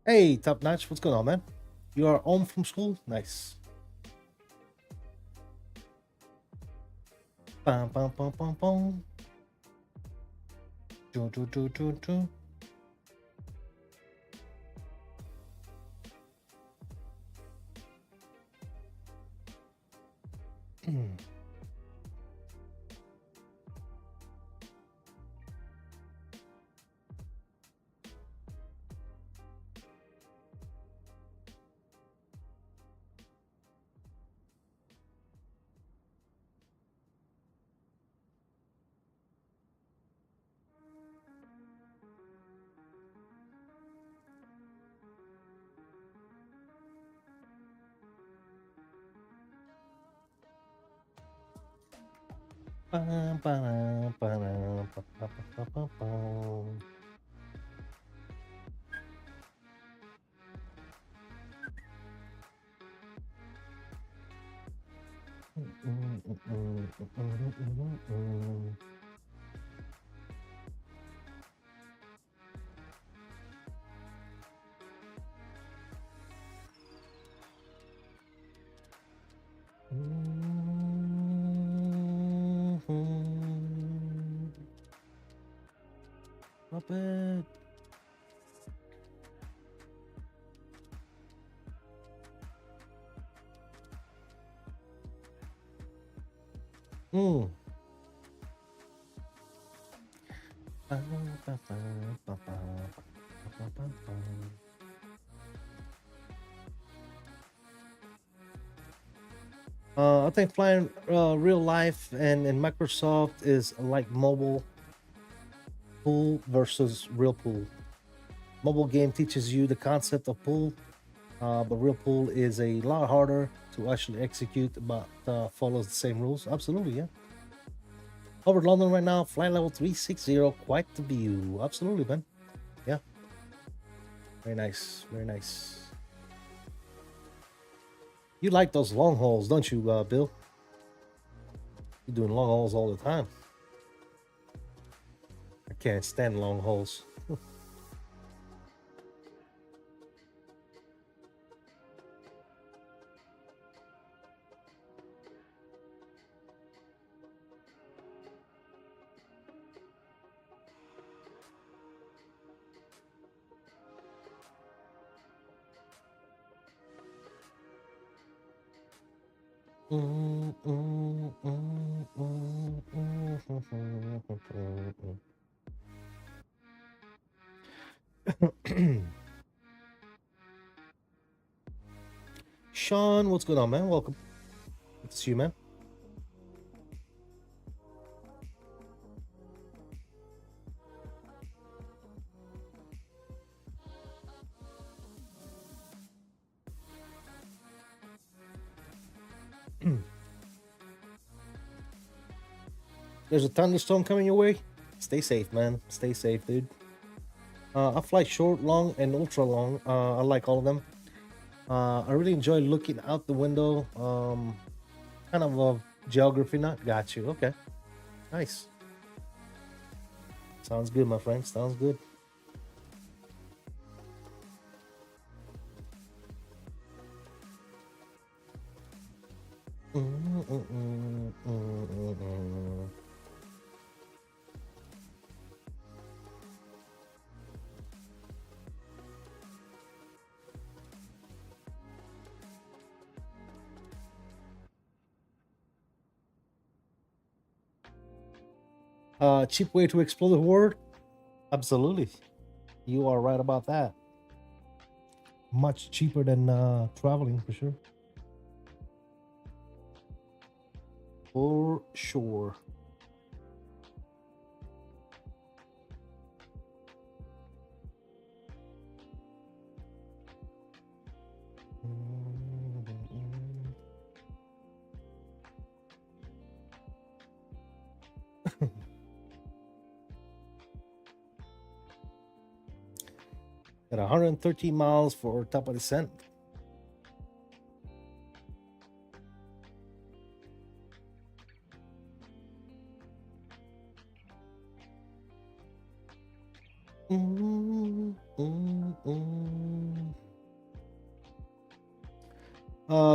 Hey, Top Notch, what's going on, man? You are home from school? Nice. Bum, bum, bum, bum, bum. Do, do, do, do, do. Bum, ba-dum, ba-dum, ba-ba-ba-ba-bum. Not bad. Mm. I think flying real life and in Microsoft is like mobile pool versus real pool. Mobile game teaches you the concept of pool, but real pool is a lot harder to actually execute, but follows the same rules. Absolutely, yeah. Over London right now, flight level 360, quite the view. Absolutely, man. Yeah. Very nice, very nice. You like those long hauls, don't you, Bill? You're doing long hauls all the time. I can't stand long hauls. Sean, what's going on, man? Welcome. Good to see you, man. There's a thunderstorm coming your way. Stay safe, man. Stay safe, dude. I fly short, long, and ultra long. I like all of them. I really enjoy looking out the window. Kind of a geography nut. Got you. Okay. Nice. Sounds good, my friend. Sounds good. Cheap way to explore the world? Absolutely. You are right about that. Much cheaper than traveling, for sure. For sure. At 113 miles for top of descent.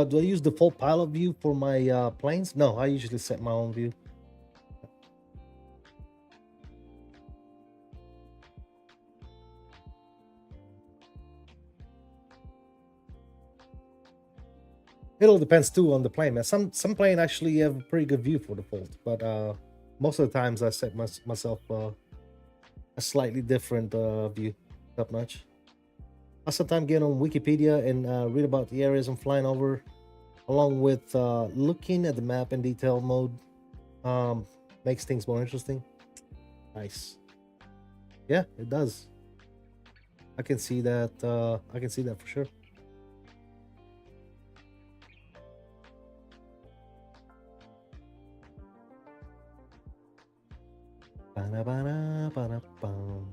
Do I use default pilot view for my planes? No, I usually set my own view. It all depends too on the plane, man. Some plane actually have a pretty good view for default, but most of the times I set myself a slightly different view, top notch. I sometimes get on Wikipedia and read about the areas I'm flying over, along with looking at the map in detail mode. Makes things more interesting. Nice. Yeah, it does. I can see that. I can see that for sure. Ba-da-ba-da-ba-da-bum.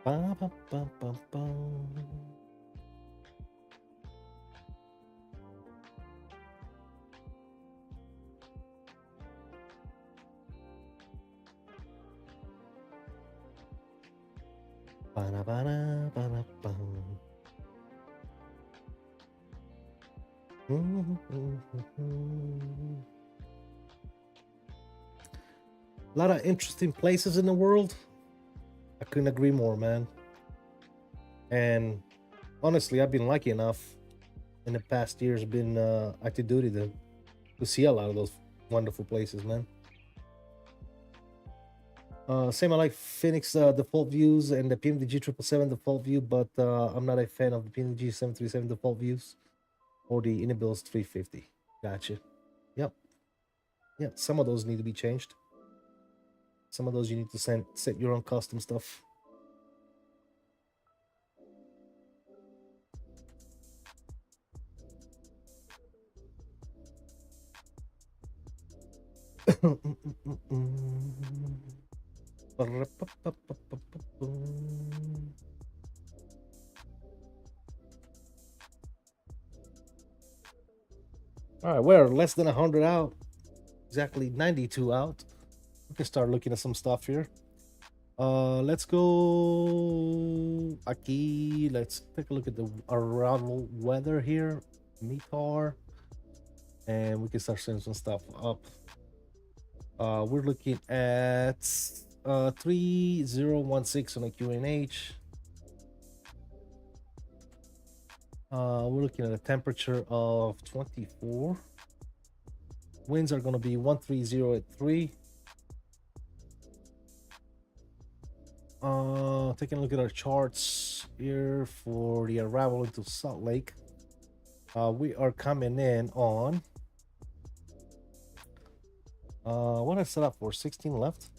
Ba-ba-ba-ba-bum. Ba-da-ba-da-ba-da-bum. A lot of interesting places in the world. I couldn't agree more, man. And honestly, I've been lucky enough in the past years, been active duty to see a lot of those wonderful places, man. Same, I like Fenix default views and the PMDG 777 default view, but I'm not a fan of the PMDG 737 default views or the Inabil's 350. Gotcha. Yep. Yeah, some of those need to be changed. Some of those you need to set your own custom stuff. All right, we're less than 100 out, exactly 92 out. We can start looking at some stuff here. Let's go aquí. Let's take a look at the arrival weather here, METAR, and we can start setting some stuff up. We're looking at 3016 on a QNH. We're looking at a temperature of 24. Winds are going to be 130 at 3. Taking a look at our charts here for the arrival into Salt Lake. We are coming in on what I set up for 16 left.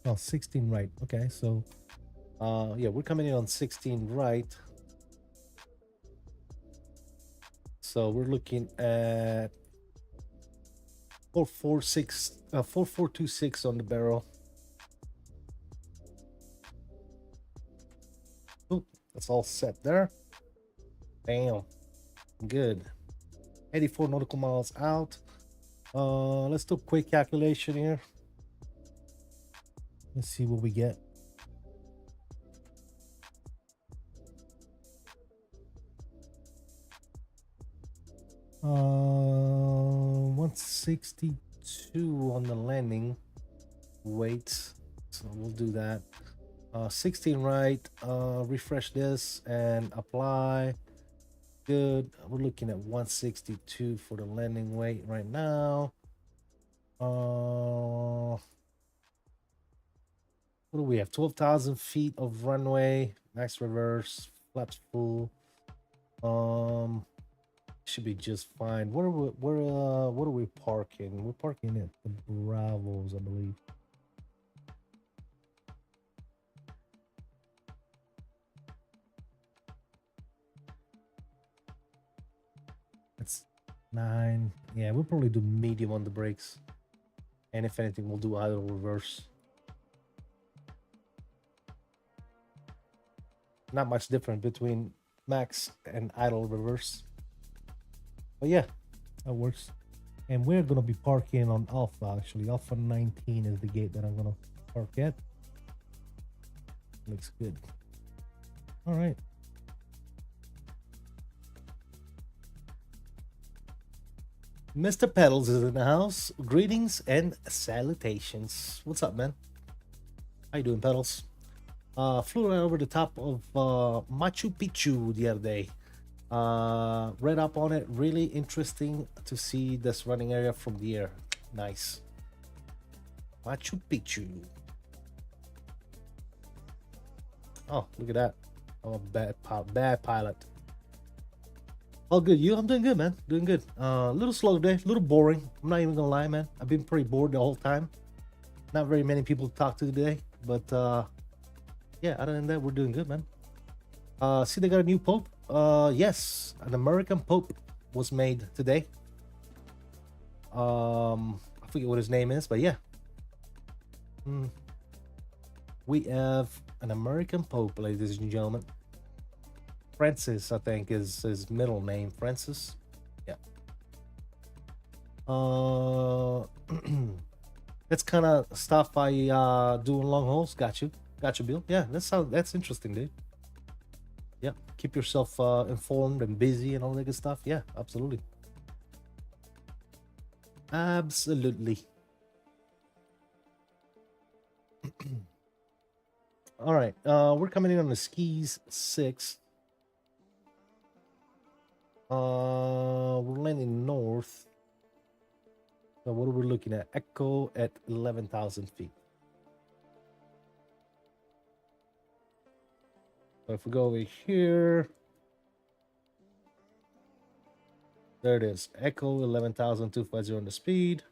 Oh, 16 right. Okay, so yeah, we're coming in on 16 right. So we're looking at 4426 on the barrel. Oh, that's all set there. Bam. Good. 84 nautical miles out. Let's do a quick calculation here. Let's see what we get. Uh, 162 on the landing weight. So we'll do that. 16 right. Refresh this and apply. Good. We're looking at 162 for the landing weight right now. What do we have? 12,000 feet of runway, max reverse, flaps full. Should be just fine. What are we parking? We're parking at the Bravos, I believe. That's 9. Yeah, we'll probably do medium on the brakes. And if anything, we'll do idle reverse. Not much different between max and idle reverse. But yeah, that works. And we're gonna be parking on Alpha. Actually, Alpha 19 is the gate that I'm gonna park at. Looks good. All right. Mr. Pedals is in the house. Greetings and salutations. What's up, man? How you doing, Pedals? Flew right over the top of Machu Picchu the other day. Read up on it. Really interesting to see this running area from the air. Nice. Machu Picchu. Oh, look at that. I'm a bad pilot. All good. You? I'm doing good, man. Doing good. A little slow today. A little boring. I'm not even gonna lie, man. I've been pretty bored the whole time. Not very many people to talk to today, but yeah. Other than that, we're doing good, man. See, they got a new pope. Yes, an American pope was made today. I forget what his name is, but yeah. We have an American pope, ladies and gentlemen. Francis, I think, is his middle name. Francis. Yeah. That's kind of stuff I do in long hauls. Got you, Bill. Yeah, that's interesting, dude. Yeah, keep yourself informed and busy and all that good stuff. Yeah, absolutely. Absolutely. All right, we're coming in on the skis 6. We're landing north. So what are we looking at? Echo at 11,000 feet. So if we go over here, there it is. Echo 11,250 on the speed,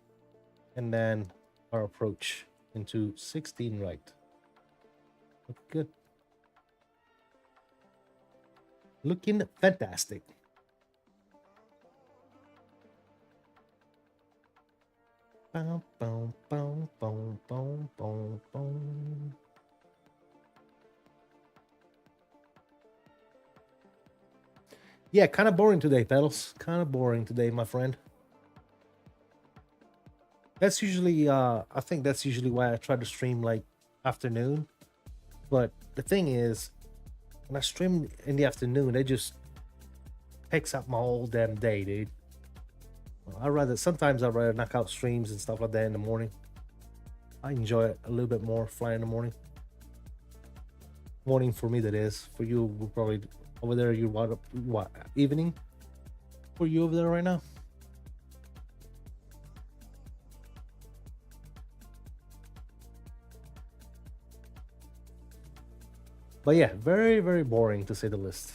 and then our approach into 16 right. Look good. Looking fantastic. Boom, boom, boom, boom, boom, boom, boom. Yeah, kind of boring today, Pedals. Kind of boring today, my friend. That's usually, I think that's usually why I try to stream like afternoon. But the thing is, when I stream in the afternoon, it just takes up my whole damn day, dude. Sometimes I'd rather knock out streams and stuff like that in the morning. I enjoy it a little bit more, flying in the morning. Morning for me, that is. For you, we're probably over there. You what evening for you over there right now? But yeah, very, very boring to say the least.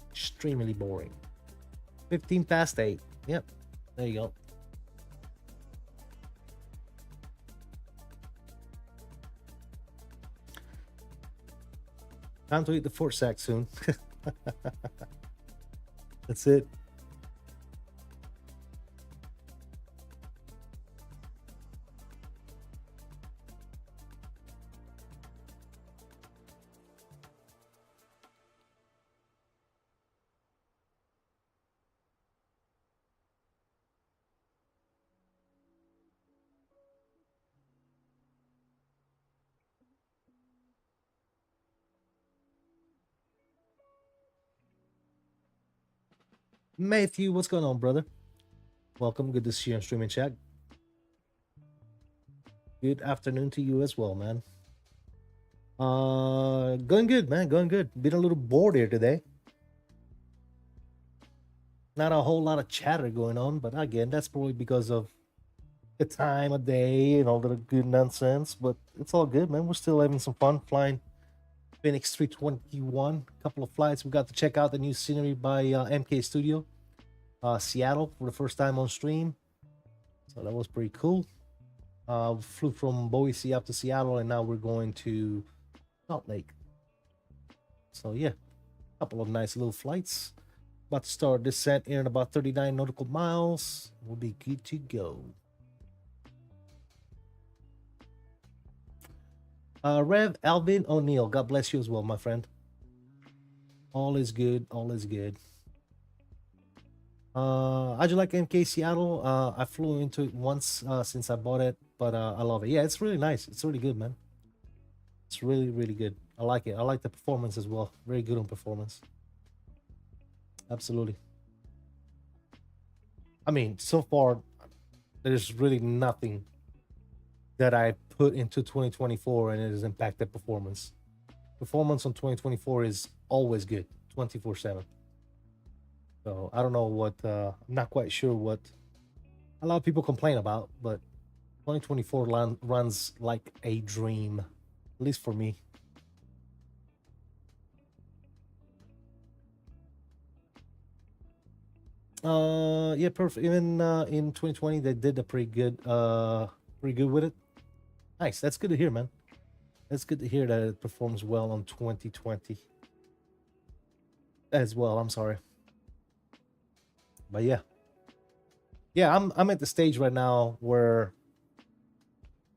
Extremely boring. 15 past 8. Yep, there you go. Time to eat the fort sack soon. That's it. Matthew, what's going on, brother? Welcome. Good to see you on streaming chat. Good afternoon to you as well, man. Going good, man. Going good. Been a little bored here today. Not a whole lot of chatter going on, but again, that's probably because of the time of day and all the good nonsense. But it's all good, man. We're still having some fun flying Fenix 321. A couple of flights. We got to check out the new scenery by MK Studio. Seattle for the first time on stream. So that was pretty cool. We flew from Boise up to Seattle, and now we're going to Salt Lake. So yeah, a couple of nice little flights. About to start descent in about 39 nautical miles. We'll be good to go. Rev Alvin O'Neill, God bless you as well, my friend. All is good. All is good. How'd you like MK Seattle? I flew into it once since I bought it, but I love it. Yeah, it's really nice. It's really good, man. It's really, really good. I like it. I like the performance as well. Very good on performance. Absolutely. I mean, so far, there's really nothing that I put into 2024 and it has impacted performance. Performance on 2024 is always good, 24/7. So I don't know what, I'm not quite sure what a lot of people complain about, but 2024 runs like a dream, at least for me. Yeah, perfect. Even in 2020, they did a pretty good with it. Nice. That's good to hear, man. That's good to hear that it performs well on 2020 as well. I'm sorry. But yeah, I'm at the stage right now where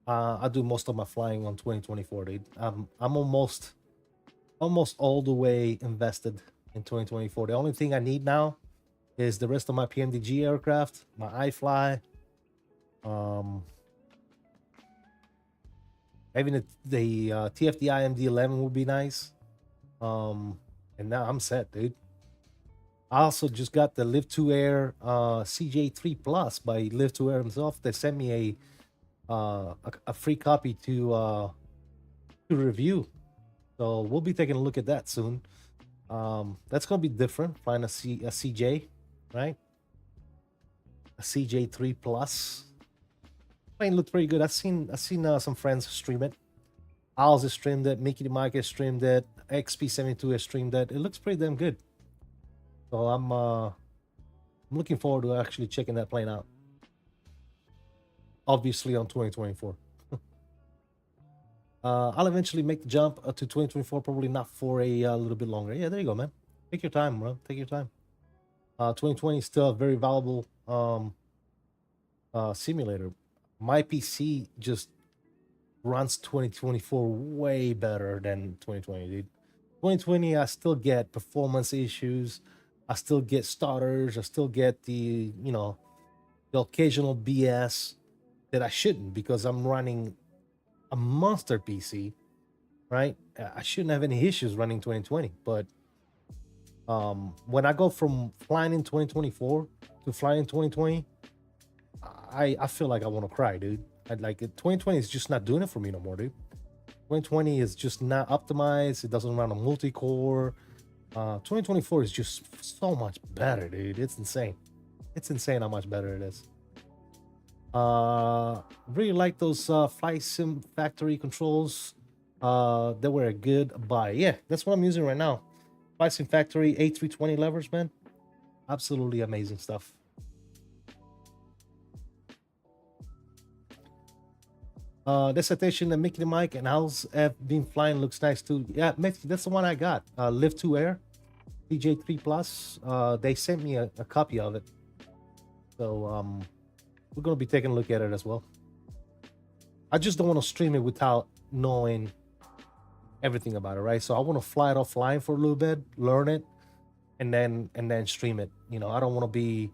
I do most of my flying on 2024, dude. I'm almost all the way invested in 2024. The only thing I need now is the rest of my PMDG aircraft, my iFly, even the TFDI MD-11 would be nice. And now I'm set, dude. I also just got the Live to Air CJ3 Plus by Live to Air himself. They sent me a free copy to review, so we'll be taking a look at that soon. That's gonna be different. Find a CJ, right? A CJ3 Plus. Plane looked pretty good. I've seen some friends stream it. Owls has streamed it. Mickey the Mike has streamed it. XP72 has streamed it. It looks pretty damn good. So I'm looking forward to actually checking that plane out. Obviously on 2024. I'll eventually make the jump to 2024, probably not for a little bit longer. Yeah, there you go, man. Take your time, bro. Take your time. 2020 is still a very valuable simulator. My PC just runs 2024 way better than 2020, dude. 2020, I still get performance issues. I still get stutters. I still get the occasional BS that I shouldn't, because I'm running a monster PC, right? I shouldn't have any issues running 2020. But when I go from flying in 2024 to flying in 2020, I feel like I want to cry, dude. I'd like it. 2020 is just not doing it for me no more, dude. 2020 is just not optimized. It doesn't run a multi-core. 2024 is just so much better, dude. It's insane. It's insane how much better it is. Really like those FlightSim factory controls. They were a good buy. Yeah, that's what I'm using right now. FlightSim factory A320 levers, man. Absolutely amazing stuff. The citation that Mickey the Mike and Owls have been flying looks nice too. Yeah, Mickey, that's the one I got. Live to Air TJ3 Plus. They sent me a copy of it, so we're gonna be taking a look at it as well. I just don't want to stream it without knowing everything about it, right? So I want to fly it offline for a little bit, learn it, and then stream it. I don't want to be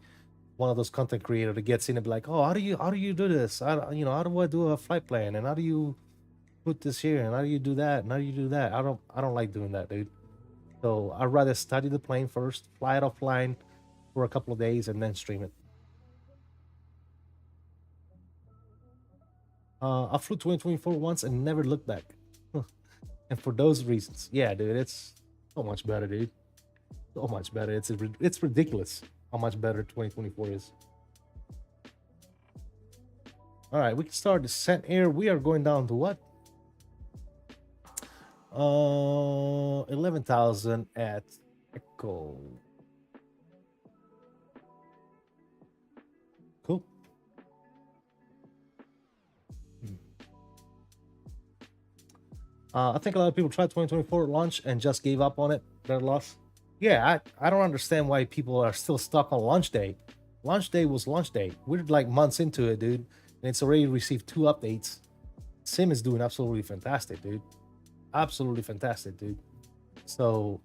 one of those content creators that gets in and be like, oh, how do you do this? How do I do a flight plan? And how do you put this here? And how do you do that? And how do you do that? I don't like doing that, dude. So I'd rather study the plane first, fly it offline for a couple of days, and then stream it. I flew 2024 once and never looked back. And for those reasons, yeah, dude, it's so much better, dude. So much better. It's ridiculous how much better 2024 is. All right, we can start descent here. We are going down to what? 11,000 at Echo. Cool. I think a lot of people tried 2024 launch and just gave up on it. Their loss. Yeah, I don't understand why people are still stuck on launch day. Launch day was launch day. We're like months into it, dude, and it's already received 2 updates Sim is doing absolutely fantastic, dude. Absolutely fantastic, dude. So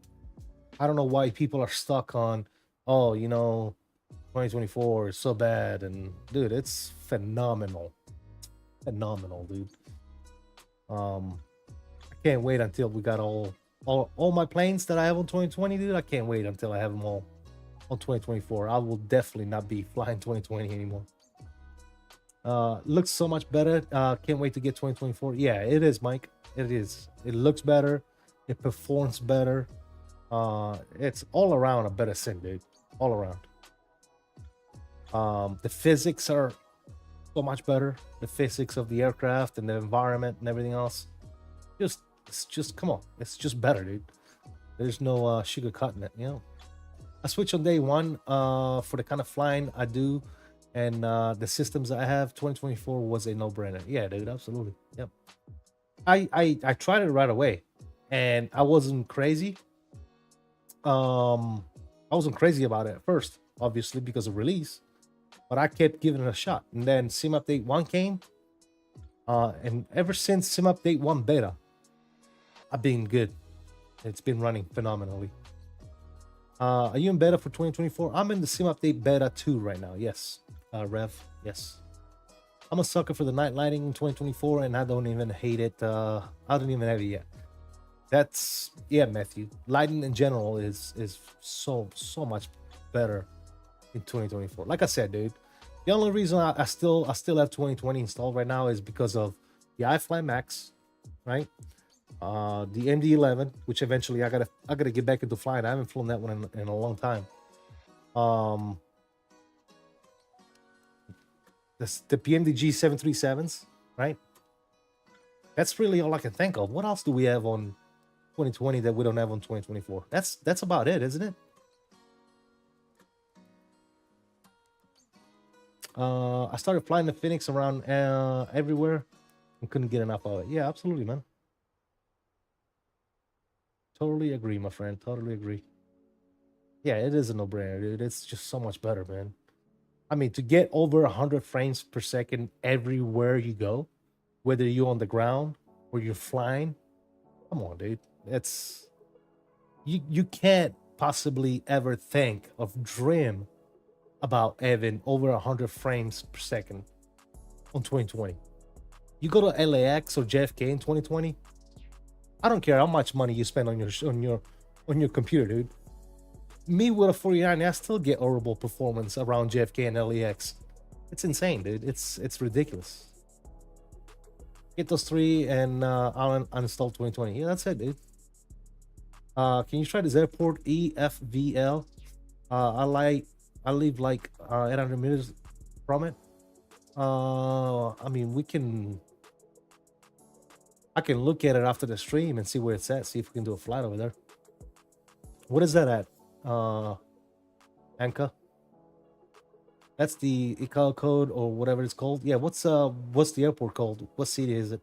I don't know why people are stuck on, oh, 2024 is so bad. And dude, it's phenomenal. Phenomenal, dude. I can't wait until we got all my planes that I have on 2020, dude. I can't wait until I have them all on 2024. I will definitely not be flying 2020 anymore. Looks so much better. Can't wait to get 2024. Yeah, it is, Mike. It is. It looks better. It performs better. It's all around a better sim, dude. All around. The physics are so much better. The physics of the aircraft and the environment and everything else. It's just come on. It's just better, dude. There's no sugar cutting it, I switch on day one for the kind of flying I do, and the systems I have. 2024 was a no-brainer. Yeah, dude, absolutely. Yep. I tried it right away, and I wasn't crazy. I wasn't crazy about it at first, obviously because of release, but I kept giving it a shot. And then Sim Update 1 came, and ever since Sim Update 1 beta, I've been good. It's been running phenomenally. Are you in beta for 2024? I'm in the Sim Update beta 2 right now. Yes, Rev. Yes. I'm a sucker for the night lighting in 2024, and I don't even hate it. I don't even have it yet. That's Matthew. Lighting in general is so much better in 2024. Like I said, dude, the only reason I still have 2020 installed right now is because of the iFly Max, right? The MD-11, which eventually I gotta get back into flying. I haven't flown that one in a long time. The PMDG 737s, right? That's really all I can think of. What else do we have on 2020 that we don't have on 2024? That's about it, isn't it? I started flying the Fenix around everywhere and couldn't get enough of it. Yeah, absolutely, man. Totally agree, my friend. Totally agree. Yeah, it is a no-brainer, dude. It's just so much better, man. I mean, to get over 100 frames per second everywhere you go, whether you're on the ground or you're flying, come on, dude. It's you can't possibly ever think of dream about having over 100 frames per second on 2020. You go to LAX or JFK in 2020, I don't care how much money you spend on your computer, dude. Me with a 49, I still get horrible performance around JFK and LAX. It's insane, dude. It's ridiculous. Get those three and I'll uninstall 2020. Yeah, that's it, dude. Can you try this airport EFVL? I live like 800 meters from it. I mean, I can look at it after the stream and see where it's at. See if we can do a flight over there. What is that at? Anka? That's the ICAO code or whatever it's called. Yeah, what's the airport called? What city is it?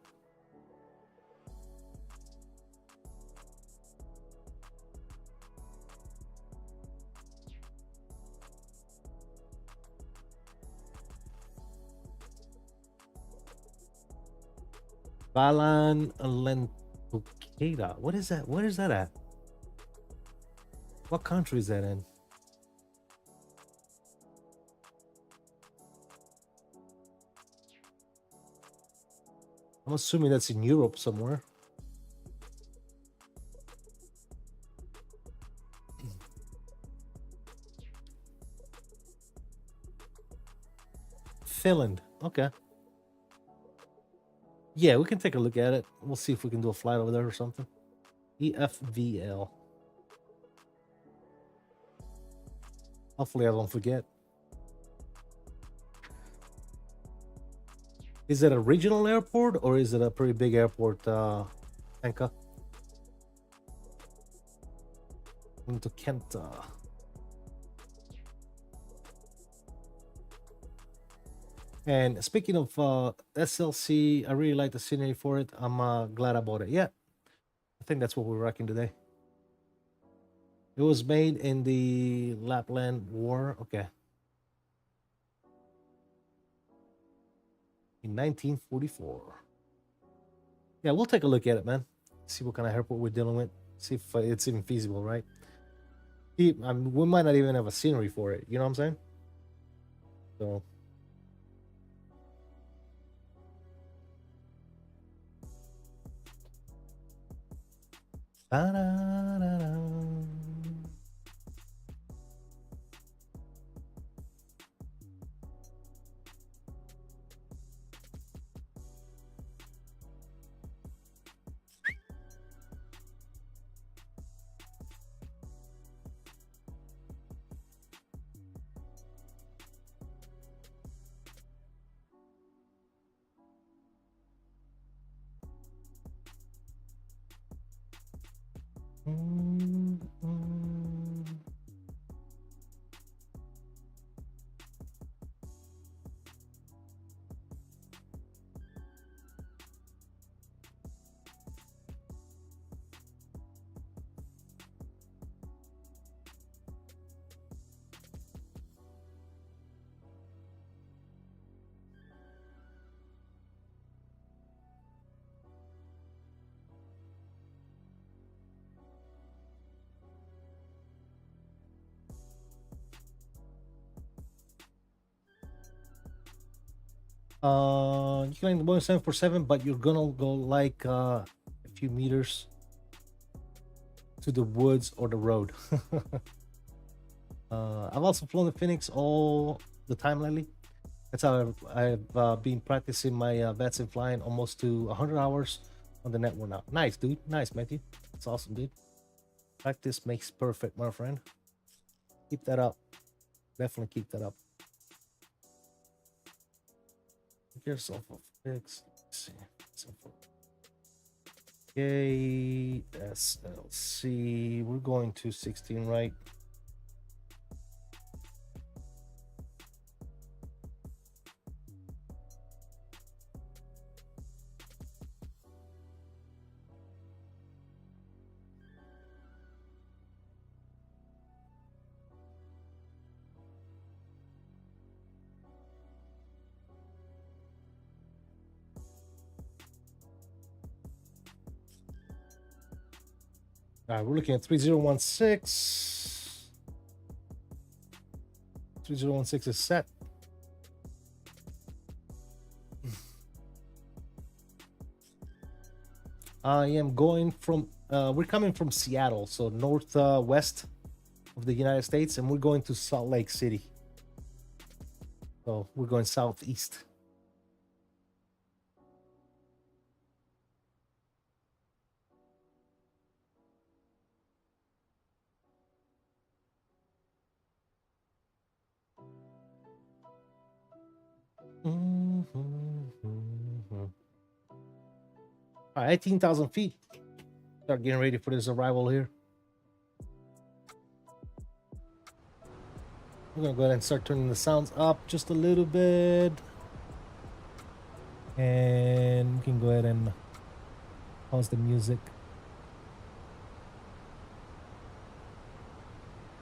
Balan Lentukeda. What is that? Where is that at? What country is that in? I'm assuming that's in Europe somewhere. Finland. Okay. Yeah, we can take a look at it. We'll see if we can do a flight over there or something. EFVL. Hopefully I won't forget. Is it a regional airport or is it a pretty big airport, Anka? Into Kenta. And speaking of SLC, I really like the scenery for it. I'm glad I bought it. Yeah, I think that's what we're rocking today. It was made in the Lapland War. Okay. In 1944. Yeah, we'll take a look at it, man. See what kind of airport we're dealing with. See if it's even feasible, right? We might not even have a scenery for it. You know what I'm saying? So. Da-da-da-da. You can land the Boeing 747, but you're gonna go like a few meters to the woods or the road. I've also flown the Fenix all the time lately. That's how I've been practicing my VATSIM flying almost to 100 hours on the network now. Nice, dude. Nice, Matthew. That's awesome, dude. Practice makes perfect, my friend. Keep that up. Definitely keep that up. Get yourself a fix. Let's see. KSLC. We're going to 16, right? All right, we're looking at 3016. 3016 is set. I am going from, we're coming from Seattle, so northwest of the United States, and we're going to Salt Lake City. So we're going southeast. All right, 18,000 feet. Start getting ready for this arrival here. We're gonna go ahead and start turning the sounds up just a little bit. And we can go ahead and pause the music.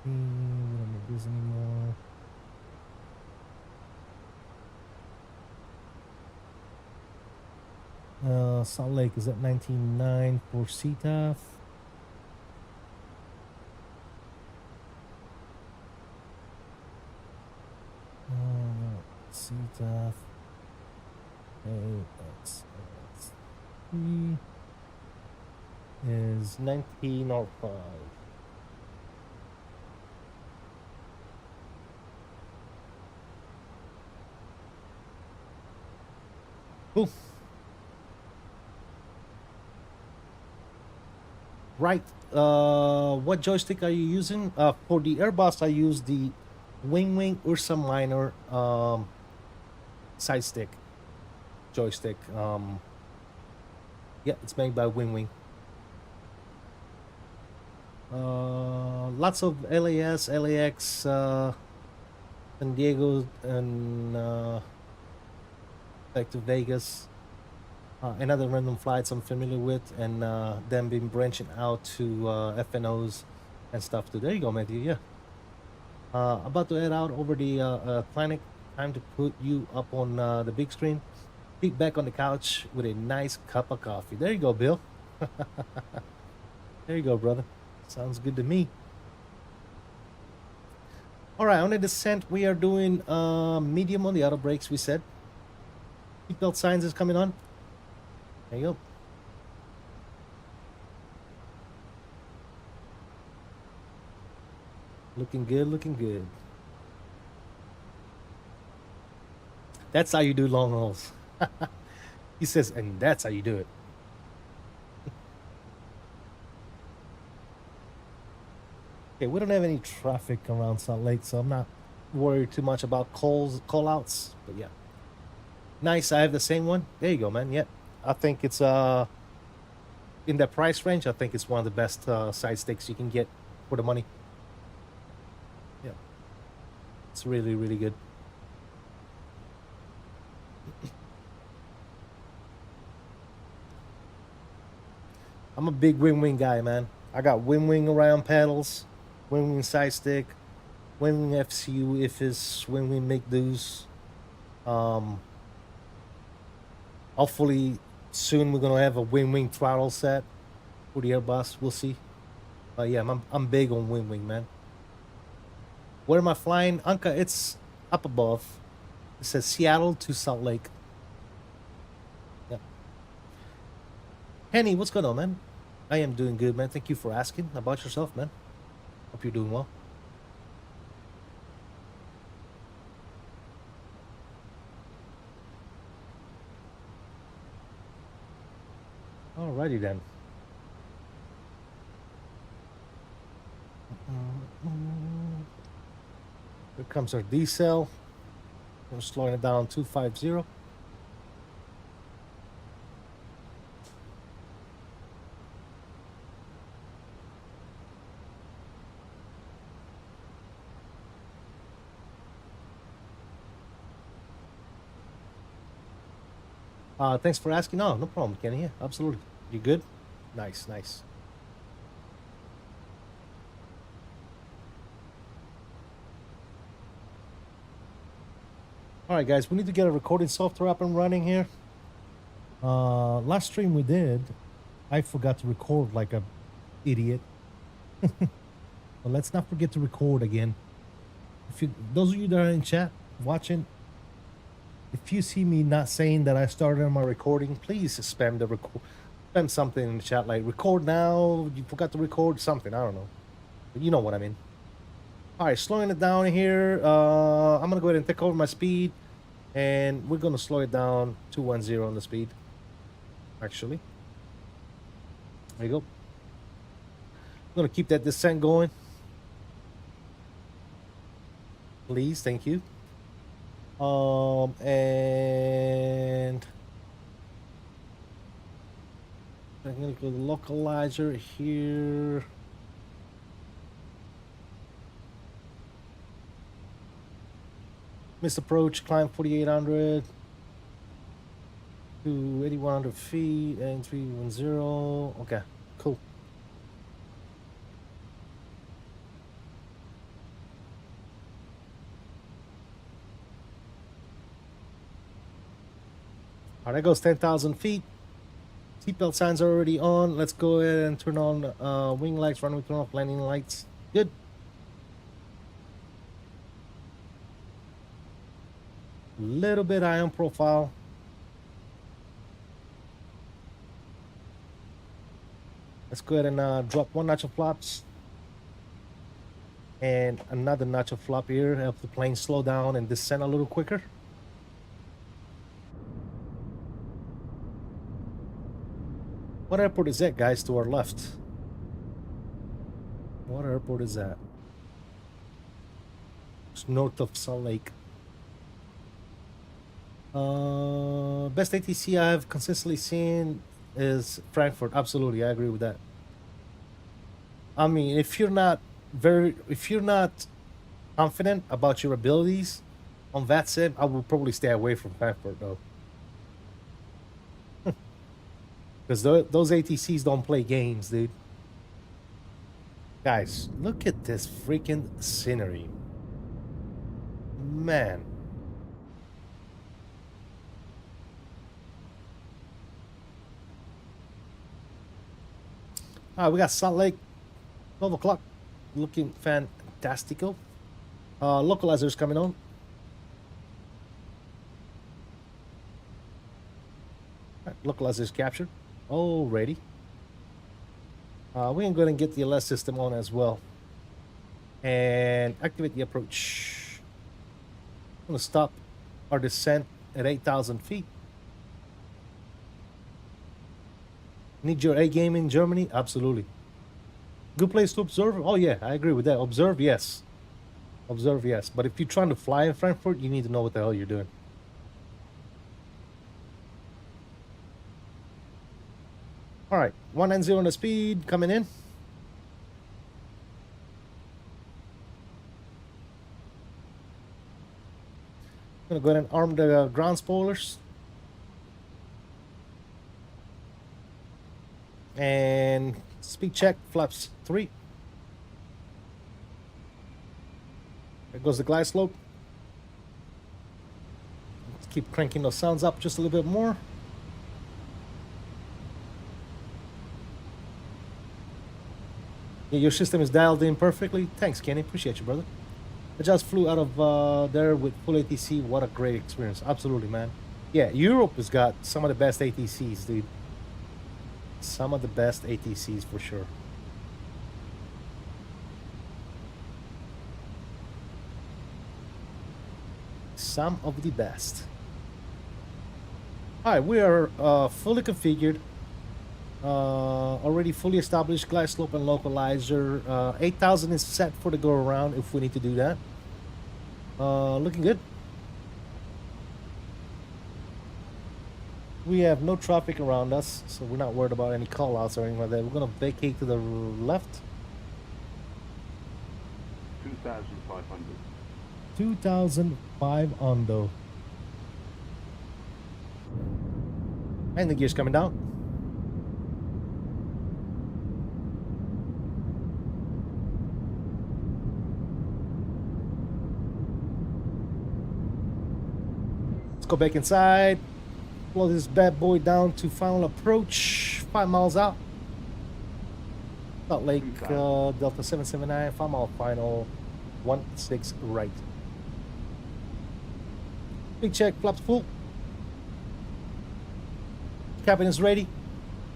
We don't need this anymore. Salt Lake is at 19.9 for CTAF. CTAF AXONOS is 19.05. Cool. Right. What joystick are you using? For the Airbus, I use the WINWING Ursa Minor side stick joystick. Yeah, it's made by WINWING. Lots of LAS, LAX, San Diego, and back to Vegas. And other random flights I'm familiar with, and them been branching out to FNOs and stuff too. There you go, Matthew. Yeah. About to head out over the Atlantic. Time to put you up on the big screen. Sit back on the couch with a nice cup of coffee. There you go, Bill. There you go, brother. Sounds good to me. All right, on the descent, we are doing medium on the auto brakes, we said. Seatbelt signs is coming on. There you go. Looking good, looking good. That's how you do long hauls. He says, and that's how you do it. Okay, we don't have any traffic around Salt Lake, so I'm not worried too much about call outs. But yeah, nice. I have the same one. There you go, man. Yep, I think it's in that price range. I think it's one of the best side sticks you can get for the money. Yeah, it's really, really good. I'm a big WinWing guy, man. I got WinWing around pedals, WinWing side stick, WinWing FCU if it's WinWing make do's. Hopefully soon we're gonna have a WinWing throttle set for the Airbus. We'll see. But yeah, I'm big on WinWing, man. Where am I flying? Anka, it's up above. It says Seattle to Salt Lake. Yeah. Henny, what's going on, man? I am doing good, man. Thank you for asking about yourself, man. Hope you're doing well. Alrighty then. Here comes our decel. We're slowing it down 250. Thanks for asking. No problem, Kenny. Yeah, absolutely. You good? Nice, nice. All right, guys, we need to get a recording software up and running here. Last stream we did, I forgot to record like a idiot. But let's not forget to record again. If you, those of you that are in chat watching, if you see me not saying that I started on my recording, please spam the spam something in the chat like record now, you forgot to record something, I don't know. But you know what I mean. Alright, slowing it down here. I'm gonna go ahead and take over my speed, and we're gonna slow it down 210 on the speed. Actually. There you go. I'm gonna keep that descent going. Please, thank you. And I'm gonna go to the localizer here. Missed approach, climb 4,800 to 8,100 feet and 310. Okay, cool. All right, that goes 10,000 feet. Seatbelt signs are already on. Let's go ahead and turn on wing lights, runway turn off, landing lights. Good. Little bit high on profile. Let's go ahead and drop one notch of flaps. And another notch of flap here. Help the plane slow down and descend a little quicker. What airport is that, guys, to our left? What airport is that? It's north of Salt Lake. Best ATC I've consistently seen is Frankfurt. Absolutely, I agree with that. I mean, if you're not confident about your abilities on VATSIM, I will probably stay away from Frankfurt though. Because those ATCs don't play games, dude. Guys, look at this freaking scenery. Man. All right, we got Salt Lake, 12 o'clock, looking fantastical. Localizers coming on. All right, localizers captured already. We can go ahead and get the LS system on as well. And activate the approach. I'm going to stop our descent at 8,000 feet. Need your A game in Germany? Absolutely. Good place to observe? Oh yeah, I agree with that. Observe, yes. Observe, yes. But if you're trying to fly in Frankfurt, you need to know what the hell you're doing. All right, 190 on the speed, coming in. Gonna go ahead and arm the ground spoilers. And speed check, flaps 3. There goes the glide slope. Let's keep cranking those sounds up just a little bit more. Yeah, your system is dialed in perfectly. Thanks, Kenny. Appreciate you, brother. I just flew out of there with full ATC. What a great experience. Absolutely, man. Yeah, Europe has got some of the best ATCs, dude. Some of the best ATCs for sure. Some of the best. All right, we are fully configured. Already fully established glide slope and localizer. 8,000 is set for the go around if we need to do that. Looking good. We have no traffic around us, so we're not worried about any call outs or anything like that. We're gonna vacate to the left. 2,500. 2,500. And the gear's coming down. Let's go back inside. Blow this bad boy down to final approach. 5 miles out. Salt Lake, Delta 779, 5 mile final, 16 right. Big check, flaps full. Cabin is ready.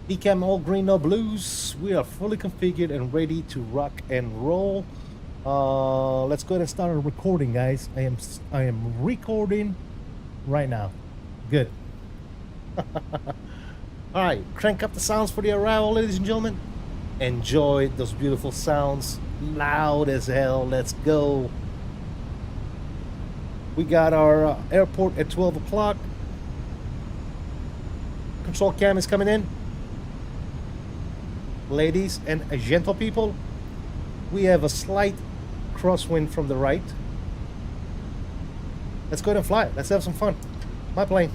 Decam all green, no blues. We are fully configured and ready to rock and roll. Let's go ahead and start a recording, guys. I am recording right now. Good. All right, crank up the sounds for the arrival, ladies and gentlemen. Enjoy those beautiful sounds, loud as hell. Let's go. We got our airport at 12 o'clock. Control cam is coming in. Ladies and gentle people, we have a slight crosswind from the right. Let's go ahead and fly. Let's have some fun. My plane.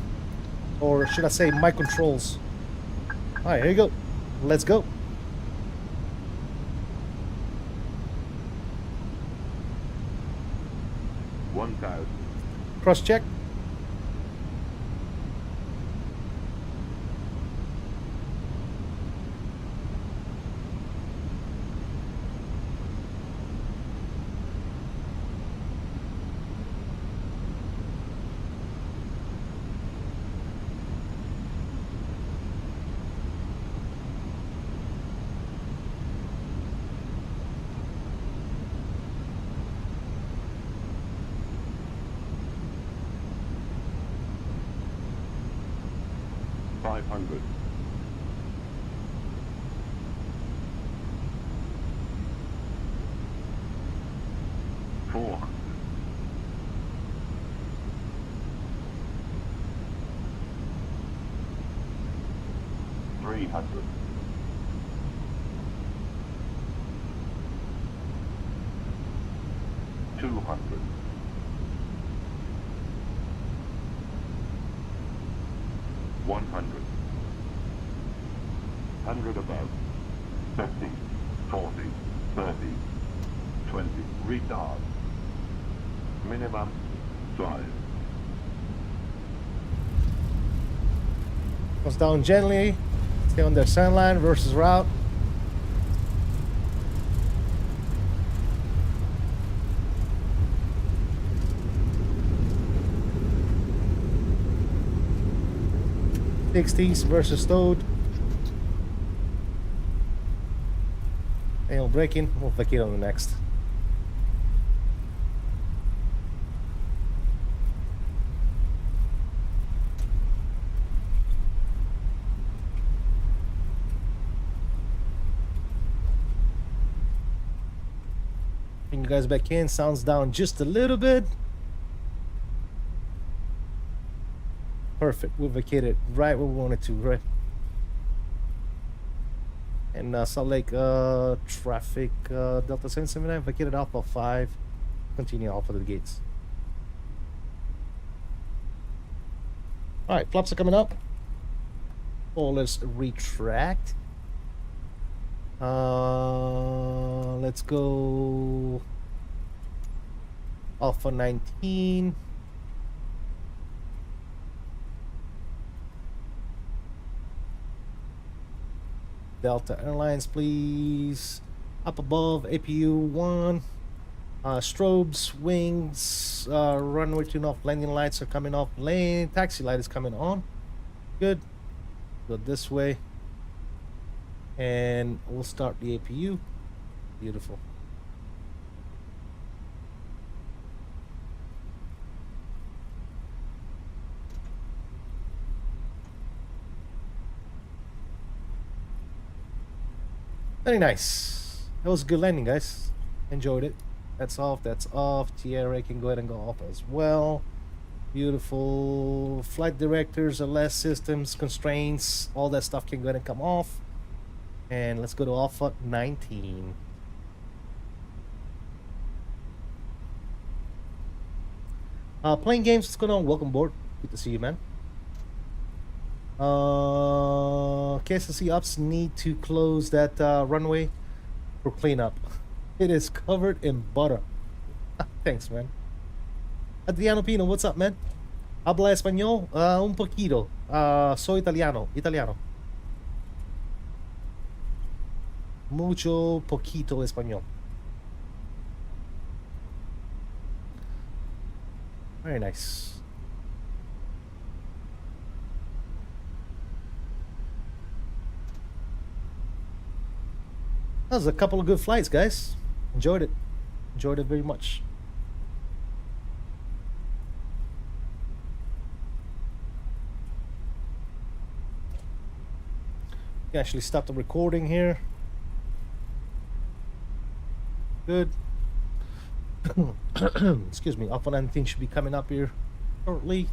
Or should I say my controls. All right, here you go. Let's go. Cross check. $500. 400. 300. 200. 100. 100 above. 50, 40, 30, 20. Retard. Minimum size. Goes down gently. Stay on their sand line versus route. 60s versus Toad. Angle braking. We'll vacate on the next. Bring you guys back in. Sounds down just a little bit. Perfect. We vacated right where we wanted to, right? And Salt Lake traffic Delta 779 vacated Alpha 5. Continue Alpha to the gates. Alright, flaps are coming up. Oh, let's retract. Let's go Alpha 19. Delta Airlines, please. Up above, APU 1. Strobes, wings, runway tune off, landing lights are coming off. Lane, taxi light is coming on. Good. Go this way. And we'll start the APU. Beautiful. Very nice. That was a good landing, guys. Enjoyed it. That's off. That's off. TRA can go ahead and go off as well. Beautiful. Flight directors, LS systems, constraints, all that stuff can go ahead and come off. And let's go to Alpha 19. Playing games, what's going on? Welcome aboard. Good to see you, man. KSEA ops need to close that runway for cleanup. It is covered in butter. Thanks, man. Adriano Pino, what's up, man? Habla español? Un poquito. Soy italiano. Italiano. Mucho poquito español. Very nice. That was a couple of good flights, guys. Enjoyed it. Enjoyed it very much. You can actually stop the recording here. Good. Excuse me. Alpha 19 should be coming up here shortly.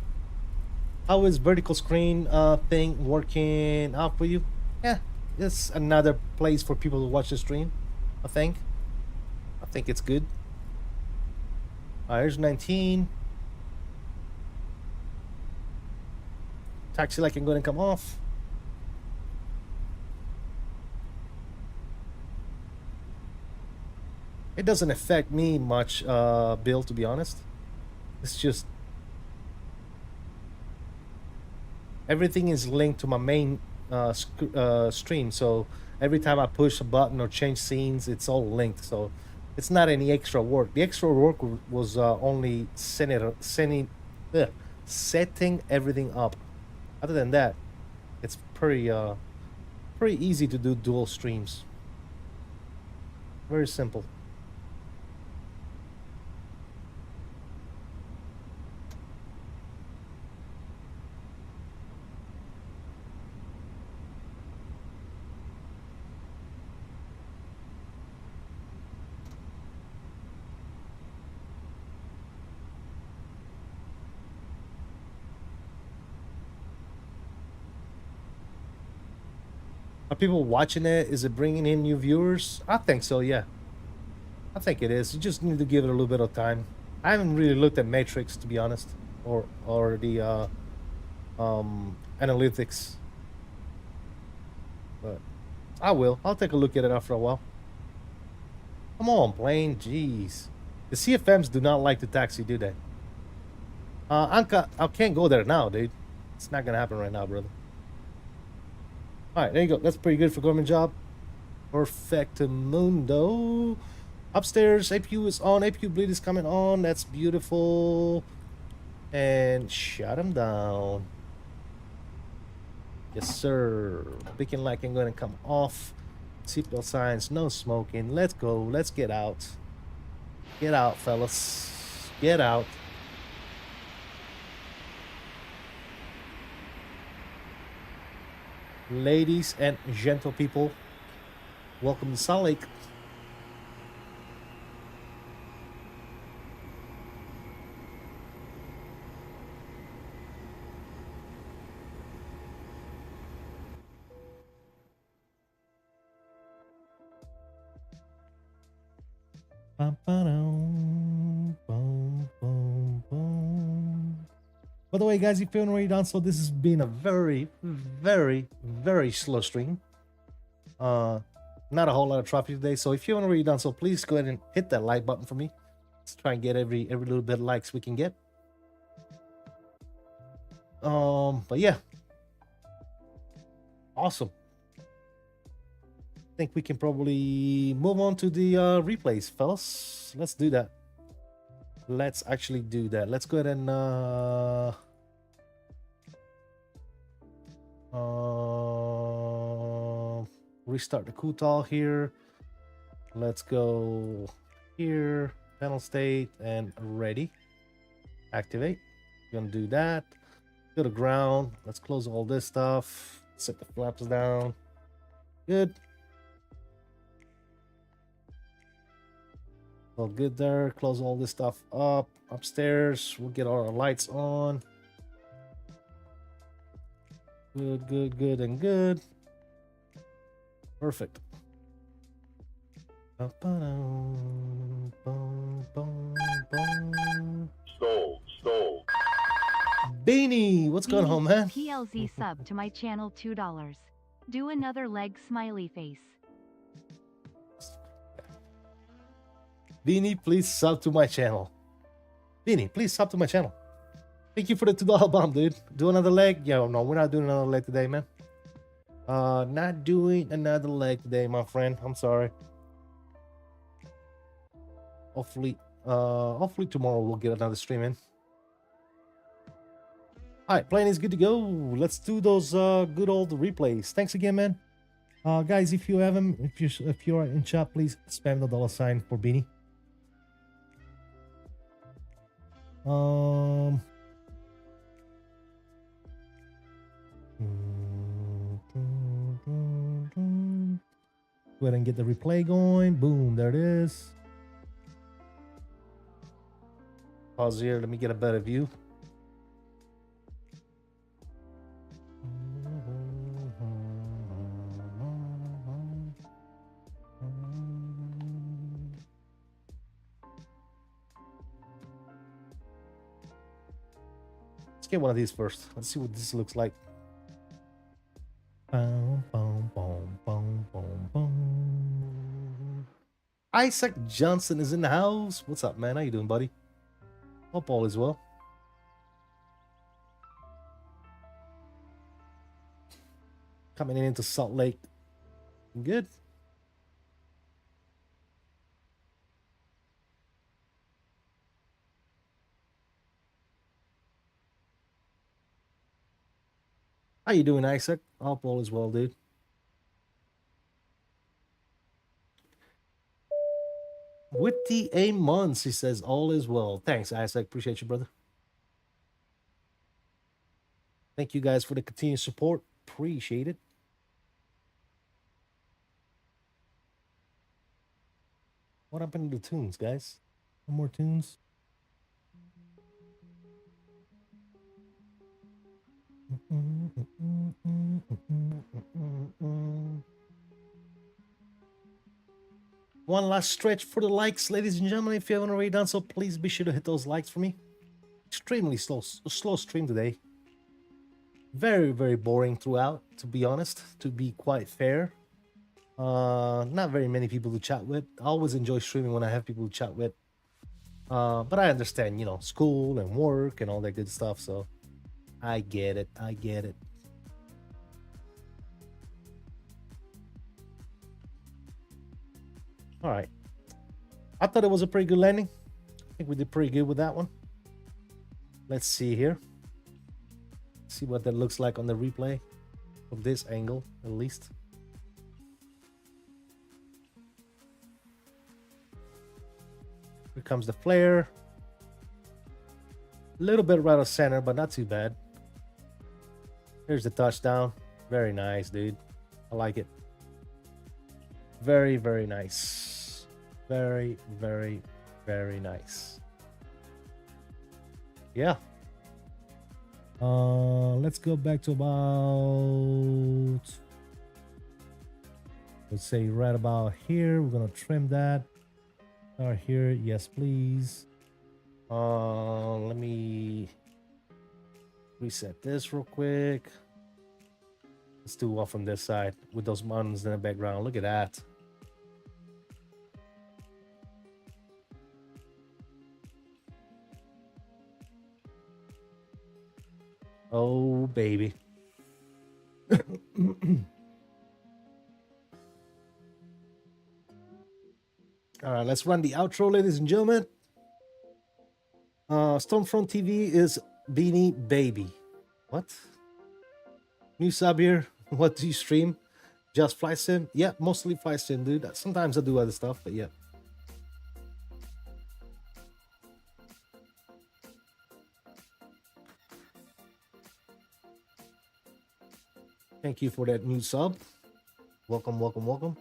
How is vertical screen thing working out for you? Yeah, it's another place for people to watch the stream. I think it's good. Here's 19. Taxi light can go ahead and come off. It doesn't affect me much, Bill, to be honest. It's just everything is linked to my main stream, so every time I push a button or change scenes, it's all linked, so it's not any extra work. The extra work was only setting everything up. Other than that, it's pretty easy to do dual streams. Very simple. Are people watching it? Is it bringing in new viewers? I think so, yeah. I think it is. You just need to give it a little bit of time. I haven't really looked at Matrix, to be honest, or the analytics. But I will. I'll take a look at it after a while. Come on, plane. Jeez. The CFMs do not like the taxi, do they? Anka, I can't go there now, dude. It's not gonna happen right now, brother. Alright, there you go. That's pretty good for government job. Perfectamundo. Upstairs, APU is on. APU bleed is coming on. That's beautiful. And shut him down. Yes, sir. Beacon light can go ahead and come off. Seatbelt signs, no smoking. Let's go. Let's get out. Get out, fellas. Get out. Ladies and gentle people, welcome to Salt Lake. By the way, guys, if you haven't already done so, this has been a very, very slow stream. Not a whole lot of traffic today. So if you haven't already done so, please go ahead and hit that like button for me. Let's try and get every little bit of likes we can get. But yeah, awesome. I think we can probably move on to the replays, fellas. Let's do that. Let's actually do that. Let's go ahead and restart the COTRAIL here. Let's go here, panel state, and ready. Activate. We're gonna do that. Go to ground. Let's close all this stuff. Set the flaps down. Good. All good there. Close all this stuff up. Upstairs, we'll get all our lights on. Good, good, good, and good. Perfect. Stalled. Beanie, what's going on, man? PLZ sub to my channel $2. Do another leg smiley face. Beanie, please sub to my channel. Beanie, please sub to my channel. Thank you for the $2 bomb, dude. Do another leg? Yeah, no, we're not doing another leg today, man. Not doing another leg today, my friend. I'm sorry. Hopefully tomorrow we'll get another stream in. Alright, plane is good to go. Let's do those good old replays. Thanks again, man. Guys, if you haven't, if you're in chat, please spam the $sign for Beanie. Go ahead and get the replay going. Boom, there it is. Pause here, let me get a better view. Let's get one of these first. Let's see what this looks like. Isaac Johnson is in the house. What's up, man? How you doing, buddy? Hope all is well. Coming into Salt Lake. Good. How you doing, Isaac? Hope all is well, dude. With the A months, he says all is well. Thanks, Isaac. Appreciate you, brother. Thank you guys for the continued support. Appreciate it. What happened to the tunes, guys? No more tunes. One last stretch for the likes, ladies and gentlemen. If you haven't already done so, please be sure to hit those likes for me. Extremely slow stream today. Very, very boring throughout, to be honest, to be quite fair. Not very many people to chat with. I always enjoy streaming when I have people to chat with. But I understand, you know, school and work and all that good stuff, so I get it. I get it. All right. I thought it was a pretty good landing. I think we did pretty good with that one. Let's see here. See what that looks like on the replay. from this angle at least. Here comes the flare. A little bit right of center, but not too bad. Here's the touchdown. Very nice, dude. I like it. Very, very nice. Very, very, very nice. Yeah. Let's go back to about, let's say right about here. We're gonna trim that. Start here, yes please. Let me reset this real quick. Let's do one from this side with those mountains in the background. Look at that. Oh, baby. All right, let's run the outro, ladies and gentlemen. Stormfront TV is Beanie Baby. What? New sub here. What do you stream? Just flight sim? Yeah, mostly flight sim, dude. Sometimes I do other stuff, but yeah. Thank you for that new sub. Welcome, welcome, welcome.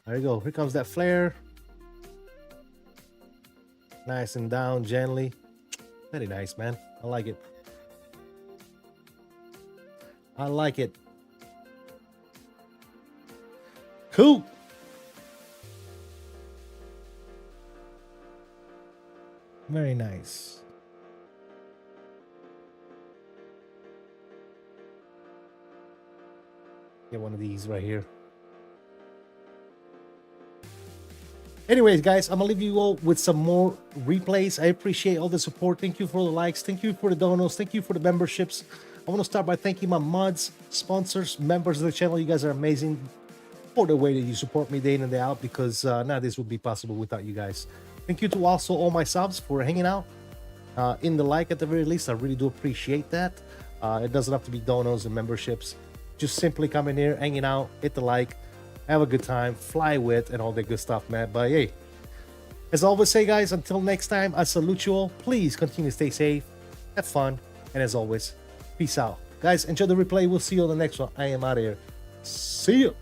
There you go. Here comes that flare. Nice and down, gently. Very nice, man. I like it. I like it. Cool. Very nice. Get one of these right here. Anyways, guys, I'm gonna leave you all with some more replays. I appreciate all the support. Thank you for the likes. Thank you for the donos. Thank you for the memberships. I want to start by thanking my mods, sponsors, members of the channel. You guys are amazing for the way that you support me day in and day out, because none of this would be possible without you guys. Thank you to also all my subs for hanging out in the like at the very least. I really do appreciate that. It doesn't have to be donos and memberships. Just simply come in here, hanging out, hit the like, have a good time, fly with, and all that good stuff, man. But hey, as I always say, guys, until next time, I salute you all. Please continue to stay safe, have fun, and as always, peace out. Guys, enjoy the replay. We'll see you on the next one. I am out of here. See you.